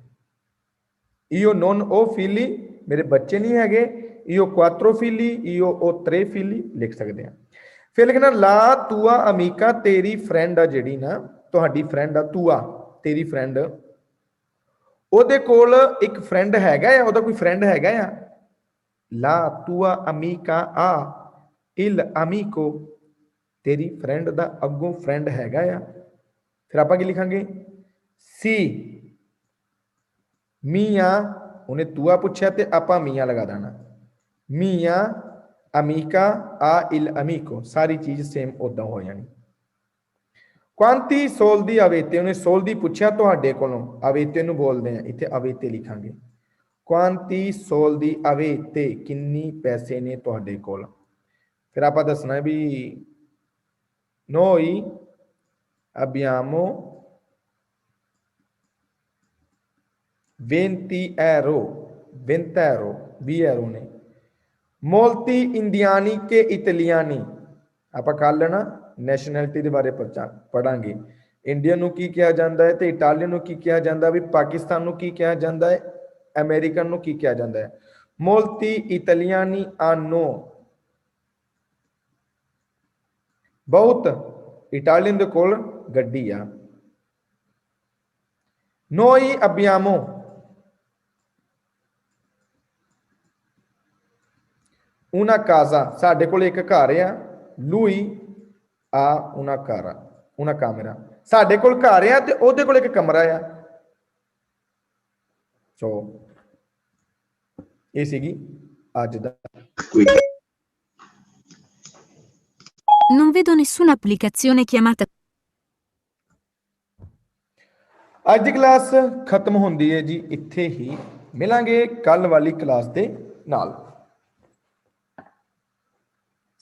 io non ho figli, ਮੇਰੇ ਬੱਚੇ ਨਹੀਂ ਹੈਗੇ। io quattro figli, io ho tre figli ਲਿਖ ਸਕਦੇ ਆ। ਫਿਰ ਲਿਖਣਾ ਲਾ ਤੂਆ ਅਮੀਕਾ, ਤੇਰੀ ਫਰੈਂਡ ਆ ਜਿਹੜੀ ਨਾ, ਤੁਹਾਡੀ ਫਰੈਂਡ ਆ ਤੂਆ, ਤੇਰੀ ਫਰੈਂਡ, ਉਹਦੇ ਕੋਲ ਇੱਕ ਫਰੈਂਡ ਹੈਗਾ ਆ, ਉਹਦਾ ਕੋਈ ਫਰੈਂਡ ਹੈਗਾ ਆ। ਲਾ ਤੂਆ ਅਮੀਕਾ ਆ ਇਲ ਅਮੀਕੋ, ਤੇਰੀ ਫਰੈਂਡ ਦਾ ਅੱਗੋਂ ਫਰੈਂਡ ਹੈਗਾ ਆ। ਫਿਰ ਆਪਾਂ ਕੀ ਲਿਖਾਂਗੇ ਸੀ ਮੀਆਂ, ਉਹਨੇ ਤੂਆ ਪੁੱਛਿਆ ਤੇ ਆਪਾਂ ਮੀਆਂ ਲਗਾ ਦੇਣਾ। ਮੀਆਂ ਅਮੀਕਾ ਆ ਇਲ ਅਮੀਕੋ, ਸਾਰੀ ਚੀਜ਼ ਸੇਮ ਉਦਾਂ ਹੋ ਜਾਣੀ। ਕੁਆਂਤੀ ਸੋਲਦੀ ਅਵੇਤੇ, ਉਹਨੇ ਸੋਲਦੀ ਪੁੱਛਿਆ ਤੁਹਾਡੇ ਕੋਲੋਂ, ਅਵੇਤੇ ਨੂੰ ਬੋਲਦੇ ਆ, ਇੱਥੇ ਅਵੇਤੇ ਲਿਖਾਂਗੇ। ਕੁਆਂਤੀ ਸੋਲਦੀ ਅਵੇਤੇ, ਕਿੰਨੀ ਪੈਸੇ ਨੇ ਤੁਹਾਡੇ ਕੋਲ। ਫਿਰ ਆਪਾਂ ਦੱਸਣਾ ਵੀ noi abbiamo 20 euro, 20 euro, 20 euro ਨੇ। ਮੋਲਤੀ ਇੰਡੀਆਨੀ ਕੇ ਇਟਲੀਆਨੀ, ਆਪਾਂ ਕੱਲ ਲੈਣਾ ਨੈਸ਼ਨੈਲਿਟੀ ਦੇ ਬਾਰੇ ਪੜਾਂਗੇ। ਇੰਡੀਅਨ ਨੂੰ ਕੀ ਕਿਹਾ ਜਾਂਦਾ ਹੈ ਤੇ ਇਟਾਲੀਅਨ ਨੂੰ ਕੀ ਕਿਹਾ ਜਾਂਦਾ, ਵੀ ਪਾਕਿਸਤਾਨ ਨੂੰ ਕੀ ਕਿਹਾ ਜਾਂਦਾ ਹੈ, ਅਮਰੀਕਨ ਨੂੰ ਕੀ ਕਿਹਾ ਜਾਂਦਾ ਹੈ। ਮੋਲਤੀ ਇਟਲੀਆਨੀ ਆਨੋ, ਬਹੁਤ ਇਟਾਲੀਅਨ ਦੇ ਕੋਲ ਗੱਡੀ ਆ। noi abbiamo una casa, ਸਾਡੇ ਕੋਲ ਇੱਕ ਘਰ ਆ। lui ha una cara, una camera, ਸਾਡੇ ਕੋਲ ਘਰ ਆ ਤੇ ਉਹਦੇ ਕੋਲ ਇੱਕ ਕਮਰਾ ਆ। ਸੋ ਇਹ ਸੀਗੀ ਅੱਜ ਦਾ। Non vedo nessuna applicazione chiamata. ਅੱਜ ਦੀ ਕਲਾਸ ਖਤਮ ਹੁੰਦੀ ਹੈ ਜੀ, ਇੱਥੇ ਹੀ ਮਿਲਾਂਗੇ ਕੱਲ ਵਾਲੀ ਕਲਾਸ ਦੇ ਨਾਲ।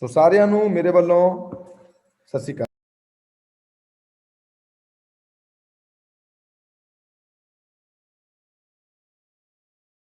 ਸੋ ਸਾਰਿਆਂ ਨੂੰ ਮੇਰੇ ਵੱਲੋਂ ਸਤਿ ਸ਼੍ਰੀ ਅਕਾਲ।